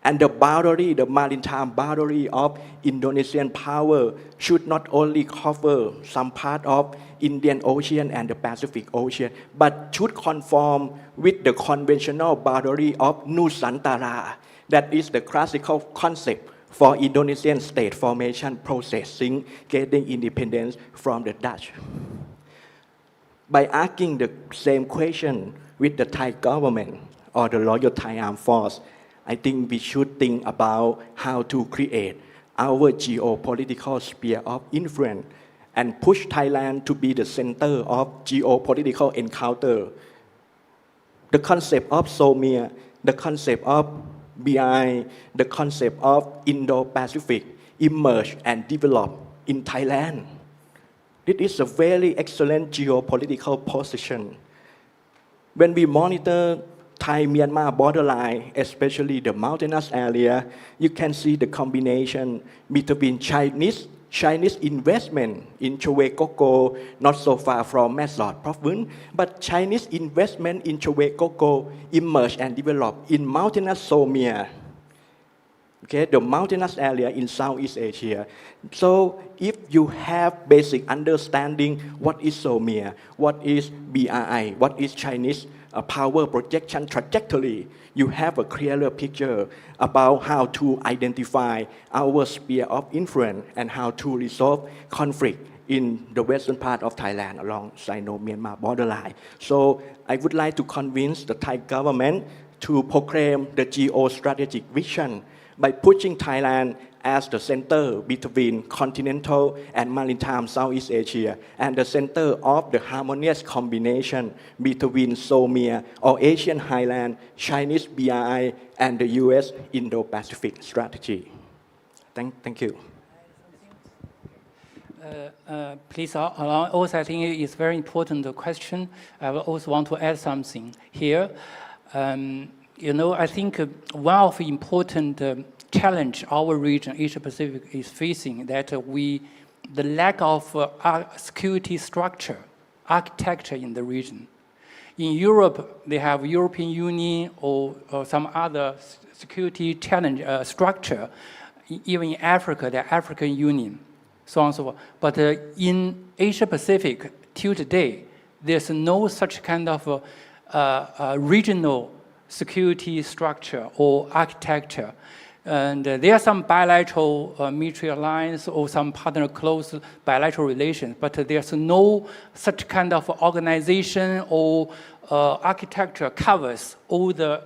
And the boundary, the maritime boundary of Indonesian power should not only cover some part of Indian Ocean and the Pacific Ocean, but should conform with the conventional boundary of Nusantara. That is the classical concept for Indonesian state formation processing, getting independence from the Dutch. By asking the same question with the Thai government or the Royal Thai Armed Force, I think we should think about how to create our geopolitical sphere of influence and push Thailand to be the center of geopolitical encounter. The concept of SOMIA, the concept of BI, the concept of Indo-Pacific emerged and developed in Thailand. It is a very excellent geopolitical position. When we monitor Thai-Myanmar borderline, especially the mountainous area, you can see the combination between Chinese investment in Chwe Koko, not so far from Mesot province, but Chinese investment in Chwe Koko emerged and developed in mountainous Somia. Okay, the mountainous area in Southeast Asia. So if you have basic understanding what is SOMIA, what is BRI, what is Chinese power projection trajectory, you have a clearer picture about how to identify our sphere of influence and how to resolve conflict in the western part of Thailand along Sino-Myanmar borderline. So I would like to convince the Thai government to proclaim the geostrategic vision by pushing Thailand as the center between continental and maritime Southeast Asia and the center of the harmonious combination between SOMIA or Asian Highland, Chinese BRI, and the US Indo-Pacific strategy. Thank you. Please allow. Also, I think it's very important question. I will also want to add something here. I think one of the important challenge our region, Asia Pacific, is facing that the lack of security structure, architecture in the region. In Europe, they have European Union or some other security challenge structure. Even in Africa, the African Union, so on and so forth. But in Asia Pacific, till today, there's no such kind of regional security structure or architecture. And there are some bilateral military alliance or some partner close bilateral relations, but there's no such kind of organization or architecture covers all the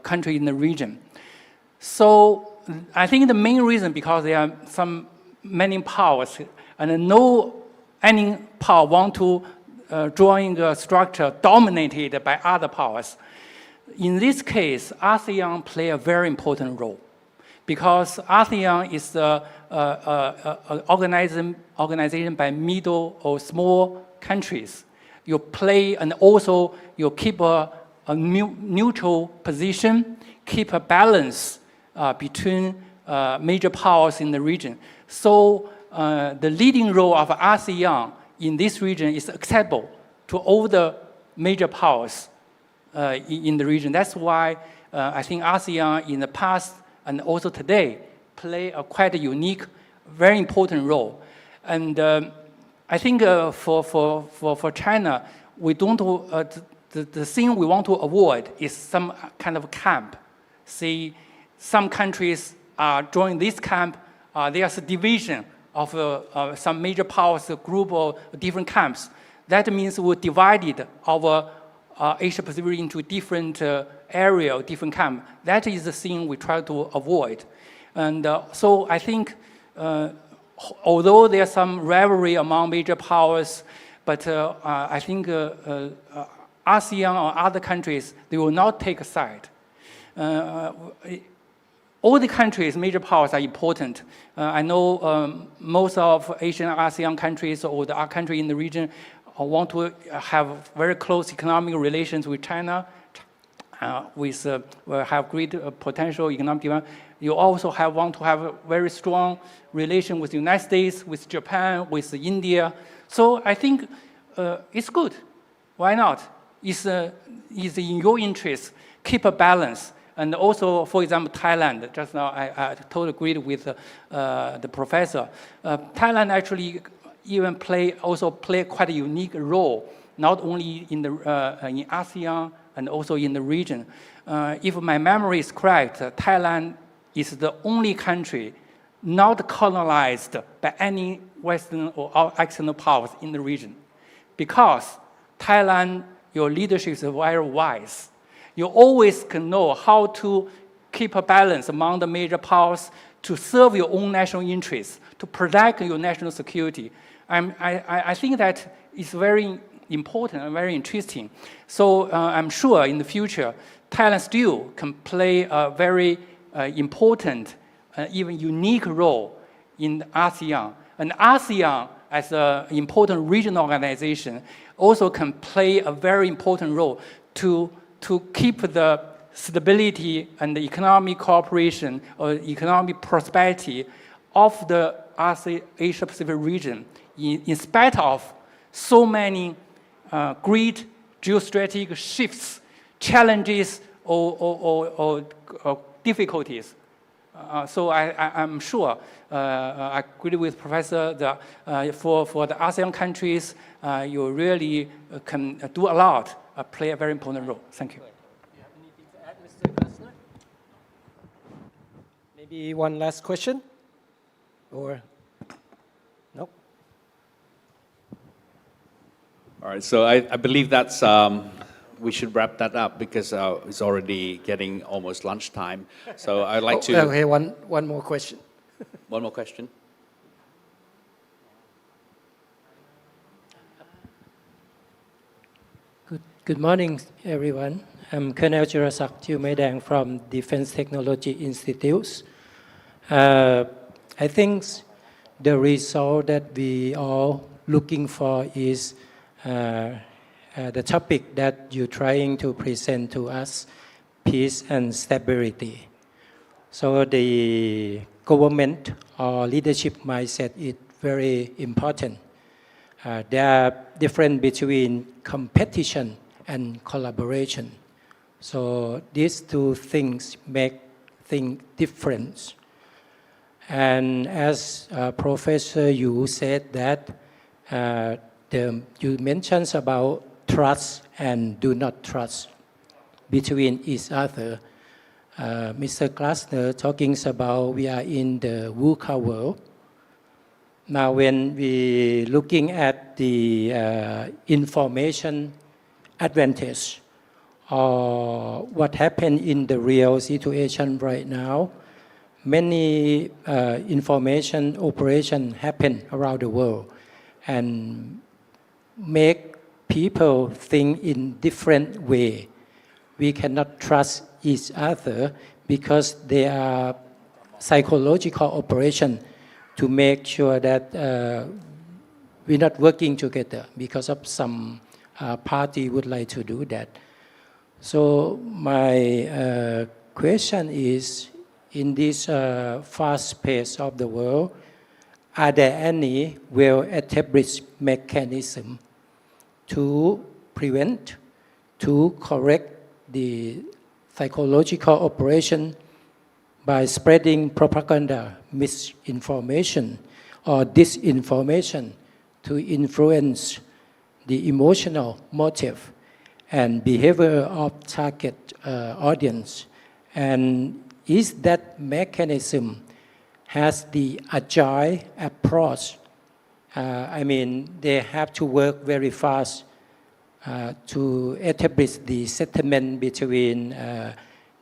country in the region. So I think the main reason because there are many powers and any power want to join a structure dominated by other powers. In this case, ASEAN play a very important role because ASEAN is the organization by middle or small countries. You play and also you keep a neutral position, keep a balance between major powers in the region. So the leading role of ASEAN in this region is acceptable to all the major powers in the region. That's why I think ASEAN in the past and also today play a quite unique, very important role. And I think for China, we don't. The thing we want to avoid is some kind of camp. See, some countries join this camp. There's a division of some major powers, a group of different camps. That means we divided our Asia Pacific into different area, different camp. That is the thing we try to avoid. And so I think, although there's some rivalry among major powers, but I think ASEAN or other countries, they will not take a side. All the countries, major powers are important. I know most of Asian ASEAN countries or the country in the region want to have very close economic relations with China. will have great potential economic development. You also want to have a very strong relation with the United States, with Japan, with India. So I think it's good. Why not? It's in your interest. Keep a balance. And also, for example, Thailand. Just now, I totally agree with the professor. Thailand actually even play quite a unique role, not only in ASEAN and also in the region. If my memory is correct, Thailand is the only country not colonized by any Western or external powers in the region. Because Thailand, your leadership is very wise. You always can know how to keep a balance among the major powers to serve your own national interests, to protect your national security. I think that is very important and very interesting. So I'm sure in the future, Thailand still can play a very important, even unique role in ASEAN. And ASEAN, as an important regional organization, also can play a very important role to keep the stability and the economic cooperation or economic prosperity of the Asia-Pacific region in spite of so many great geostrategic shifts, challenges, or difficulties. So I'm sure, I agree with Professor, that for the ASEAN countries, you really can do a lot, play a very important role. Thank you. Do you have anything to add, Mr. Glasner? Maybe one last question? Or no? All right, so I believe that's, we should wrap that up because it's already getting almost lunchtime. So I'd like to... Okay, one more question. One more question. Good morning, everyone. I'm Colonel Jirasak Chiumaidang from Defense Technology Institutes. I think the result that we are looking for is the topic that you're trying to present to us, peace and stability. So the government or leadership mindset is very important. There are difference between competition and collaboration. So these two things make things different. And as Professor Yu said that you mentioned about trust and do not trust between each other. Mr. Glasner talking about we are in the VUCA world. Now when we looking at the information advantage or what happened in the real situation right now, many information operation happen around the world and make people think in different way. We cannot trust each other because they are psychological operation to make sure that we're not working together because of some party would like to do that. So my question is, in this fast pace of the world, are there any well-established mechanism to prevent, to correct the psychological operation by spreading propaganda, misinformation, or disinformation to influence the emotional motive and behavior of target audience? And is that mechanism has the agile approach? I mean, they have to work very fast to establish the settlement between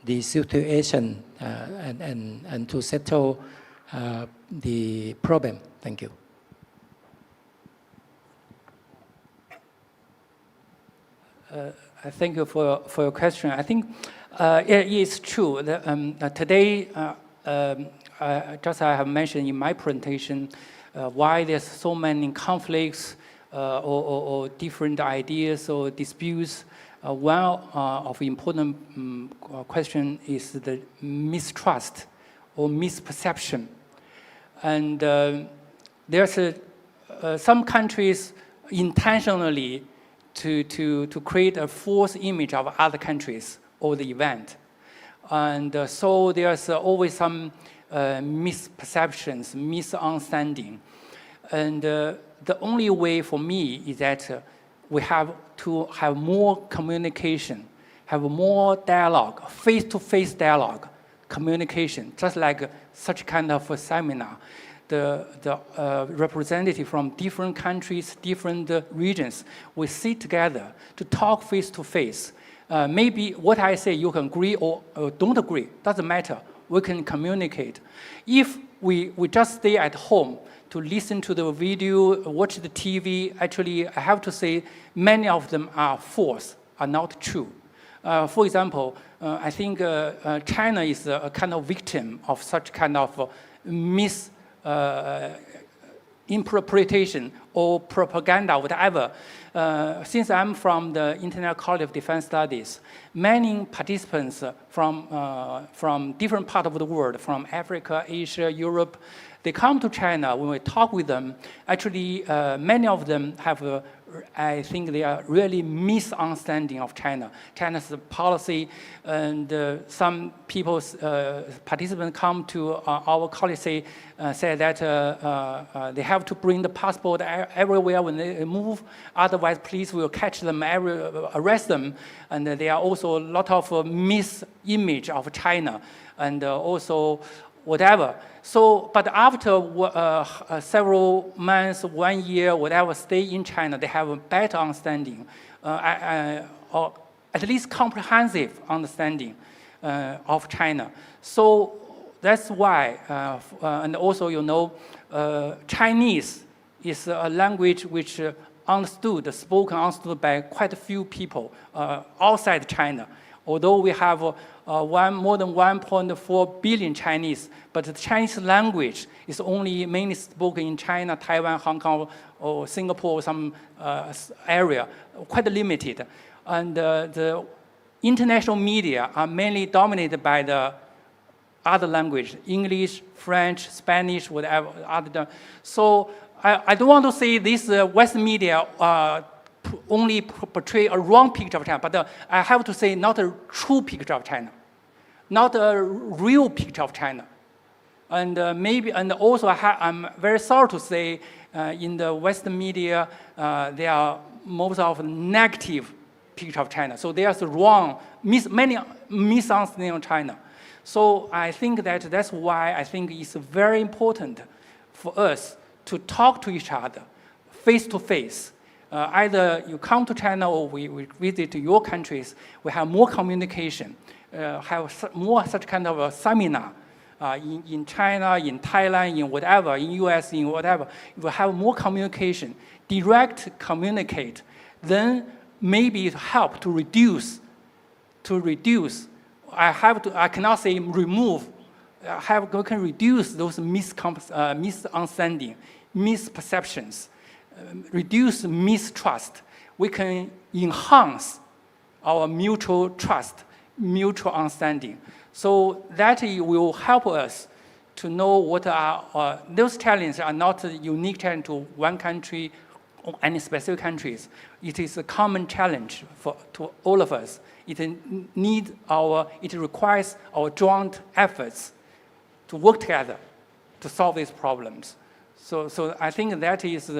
the situation and to settle the problem. Thank you. Thank you for your question. I think it is true that today, just I have mentioned in my presentation, why there's so many conflicts or different ideas or disputes One of important question is the mistrust or misperception. And there's some countries intentionally to create a false image of other countries or the event. And so there's always some misperceptions, misunderstanding. And the only way for me is that we have to have more communication, have more dialogue, face-to-face dialogue, communication, just like such kind of a seminar. The representative from different countries, different regions, we sit together to talk face-to-face. Maybe what I say you can agree or don't agree, doesn't matter. We can communicate. If we just stay at home to listen to the video, watch the TV, actually I have to say many of them are false, are not true. For example, I think China is a kind of victim of such kind of misinterpretation or propaganda, whatever. Since I'm from the International College of Defense Studies, many participants from different parts of the world, from Africa, Asia, Europe, they come to China. When we talk with them, actually many of them have I think they are really misunderstanding of China, China's policy, and some people's participants come to our college say that they have to bring the passport everywhere when they move, otherwise police will catch them, arrest them, and there are also a lot of mis-image of China, and also whatever. So, but after several months, 1 year, whatever, stay in China, they have a better understanding, or at least comprehensive understanding of China. So that's why, and also, you know, Chinese is a language which spoken by quite a few people outside China. Although we have more than 1.4 billion Chinese, but the Chinese language is only mainly spoken in China, Taiwan, Hong Kong, or Singapore, some area, quite limited. And the international media are mainly dominated by the other language, English, French, Spanish, whatever. Other. So I don't want to say this Western media only portray a wrong picture of China, but I have to say not a true picture of China, not a real picture of China. And and also I'm very sorry to say in the Western media, there are most of negative picture of China. So there's wrong, many misunderstanding of China. So I think that's why I think it's very important for us to talk to each other face to face. Either you come to China or we visit your countries, we have more communication, have more such kind of a seminar in China, in Thailand, in whatever, in US, in whatever. If we have more communication, direct communicate, then maybe it help to reduce. I cannot say remove. We can reduce those misunderstanding, misperceptions, reduce mistrust. We can enhance our mutual trust, mutual understanding. So that will help us to know what are those challenges are not a unique challenge to one country or any specific countries. It is a common challenge to all of us. It requires our joint efforts to work together to solve these problems. So I think that is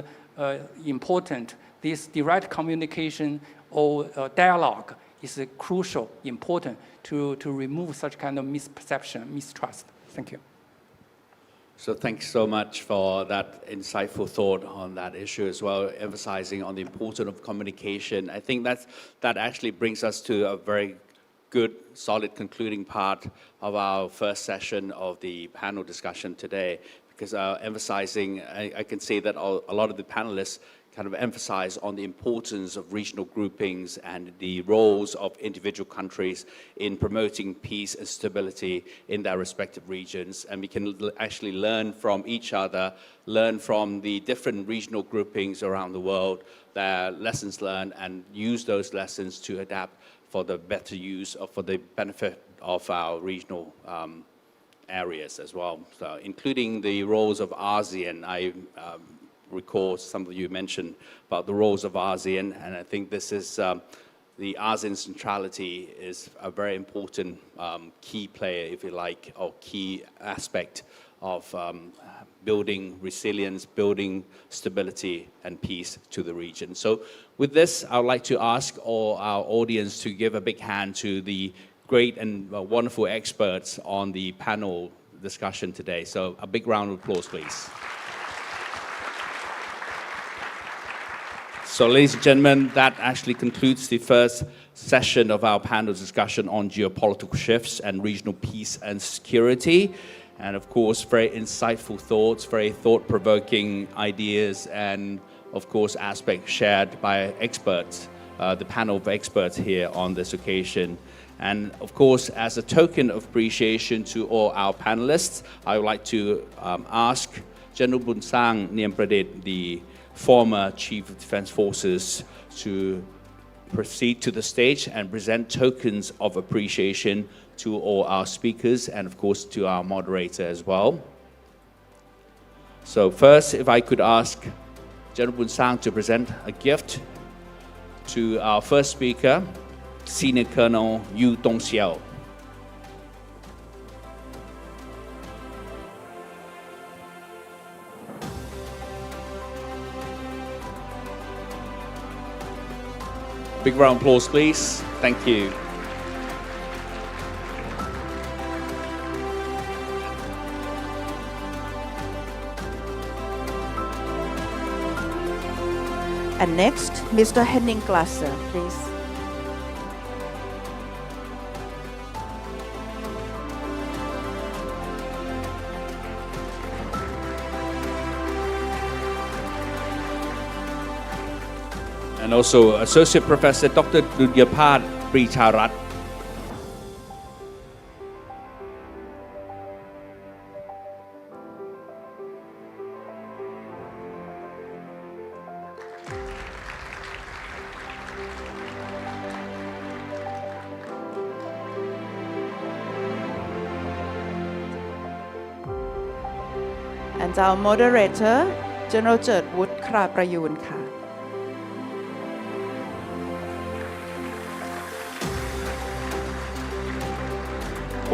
important. This direct communication or dialogue is crucial, important to remove such kind of misperception, mistrust. Thank you. So thanks so much for that insightful thought on that issue as well, emphasizing on the importance of communication. I think that actually brings us to a very good, solid concluding part of our first session of the panel discussion today, because emphasizing, I can say that a lot of the panelists kind of emphasize on the importance of regional groupings and the roles of individual countries in promoting peace and stability in their respective regions. And we can actually learn from each other, learn from the different regional groupings around the world, their lessons learned, and use those lessons to adapt for the better use of, for the benefit of our regional areas as well. So including the roles of ASEAN, I recall some of you mentioned about the roles of ASEAN, and I think this is the ASEAN centrality is a very important key player, if you like, or key aspect of building resilience, building stability and peace to the region. So with this, I would like to ask all our audience to give a big hand to the great and wonderful experts on the panel discussion today. So a big round of applause, please. So ladies and gentlemen, that actually concludes the first session of our panel discussion on geopolitical shifts and regional peace and security. And of course, very insightful thoughts, very thought-provoking ideas, and of course, aspects shared by experts, the panel of experts here on this occasion. And of course, as a token of appreciation to all our panelists, I would like to ask General Bunsang Niampradet, the former Chief of Defense Forces, to proceed to the stage and present tokens of appreciation to all our speakers and of course to our moderator as well. So first, if I could ask General Bunsang to present a gift to our first speaker, Senior Colonel Yu Dongxiao. Big round of applause, please. Thank you. And next, Mr. Henning Glasser, please. And also Associate Professor Dr. Dunyapad Pricharat. And our moderator, General เจิดวุฒิ คราประยูรค่ะ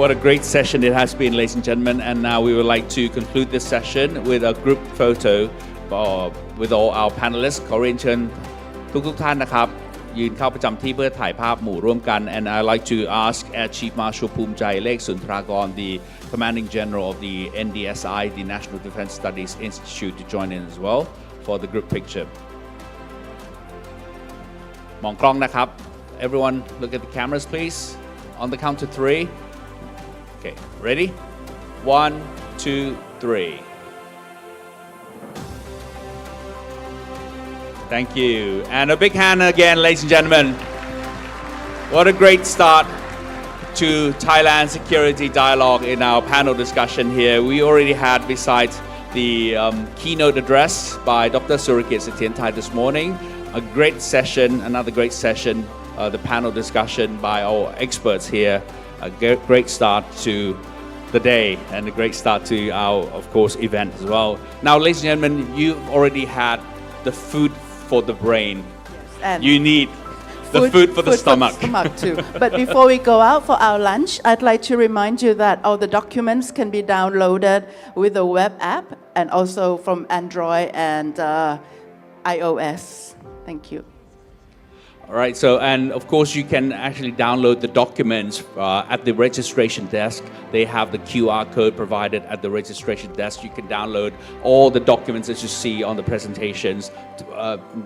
What a great session it has been, ladies and gentlemen. And now we would like to conclude this session with a group photo with all our panelists. ขอเรียนเชิญทุกท่านนะครับยืนเข้าประจำที่เพื่อถ่ายภาพหมู่ร่วมกัน And I'd like to ask Air Chief Marshal ภูมิใจเลขสุนทรากร the Commanding General of the NDSI, the National Defense Studies Institute, to join in as well for the group picture. มองกล้องนะครับ Everyone look at the cameras, please. On the count of 3. Okay, ready? 1, 2, 3. Thank you. And a big hand again, ladies and gentlemen. What a great start to Thailand Security Dialogue in our panel discussion here. We already had, besides the keynote address by Dr. Surakiart Sathirathai this morning, a great session, another great session, the panel discussion by our experts here. A great start to the day and a great start to our, of course, event as well. Now, ladies and gentlemen, you've already had the food for the brain. Yes, and you need the food for the stomach. Too. But before we go out for our lunch, I'd like to remind you that all the documents can be downloaded with the web app and also from Android and iOS. Thank you. All right, so, and of course you can actually download the documents at the registration desk. They have the QR code provided at the registration desk. You can download all the documents that you see on the presentations,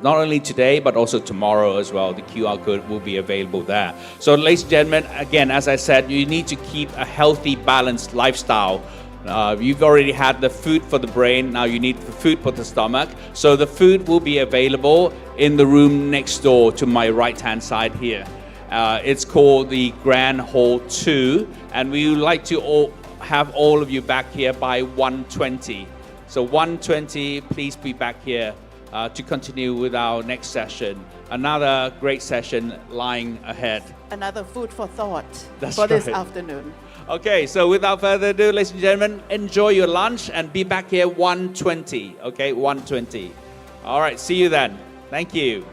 not only today, but also tomorrow as well. The QR code will be available there. So ladies and gentlemen, again, as I said, you need to keep a healthy, balanced lifestyle You've already had the food for the brain, now you need the food for the stomach. So the food will be available in the room next door to my right-hand side here. It's called the Grand Hall 2, and we would like to have all of you back here by 1:20. So 1:20, please be back here to continue with our next session. Another great session lying ahead. Another food for thought That's for this right. afternoon. Okay, so without further ado, ladies and gentlemen, enjoy your lunch and be back here 1:20. Okay, 1:20. All right, see you then. Thank you.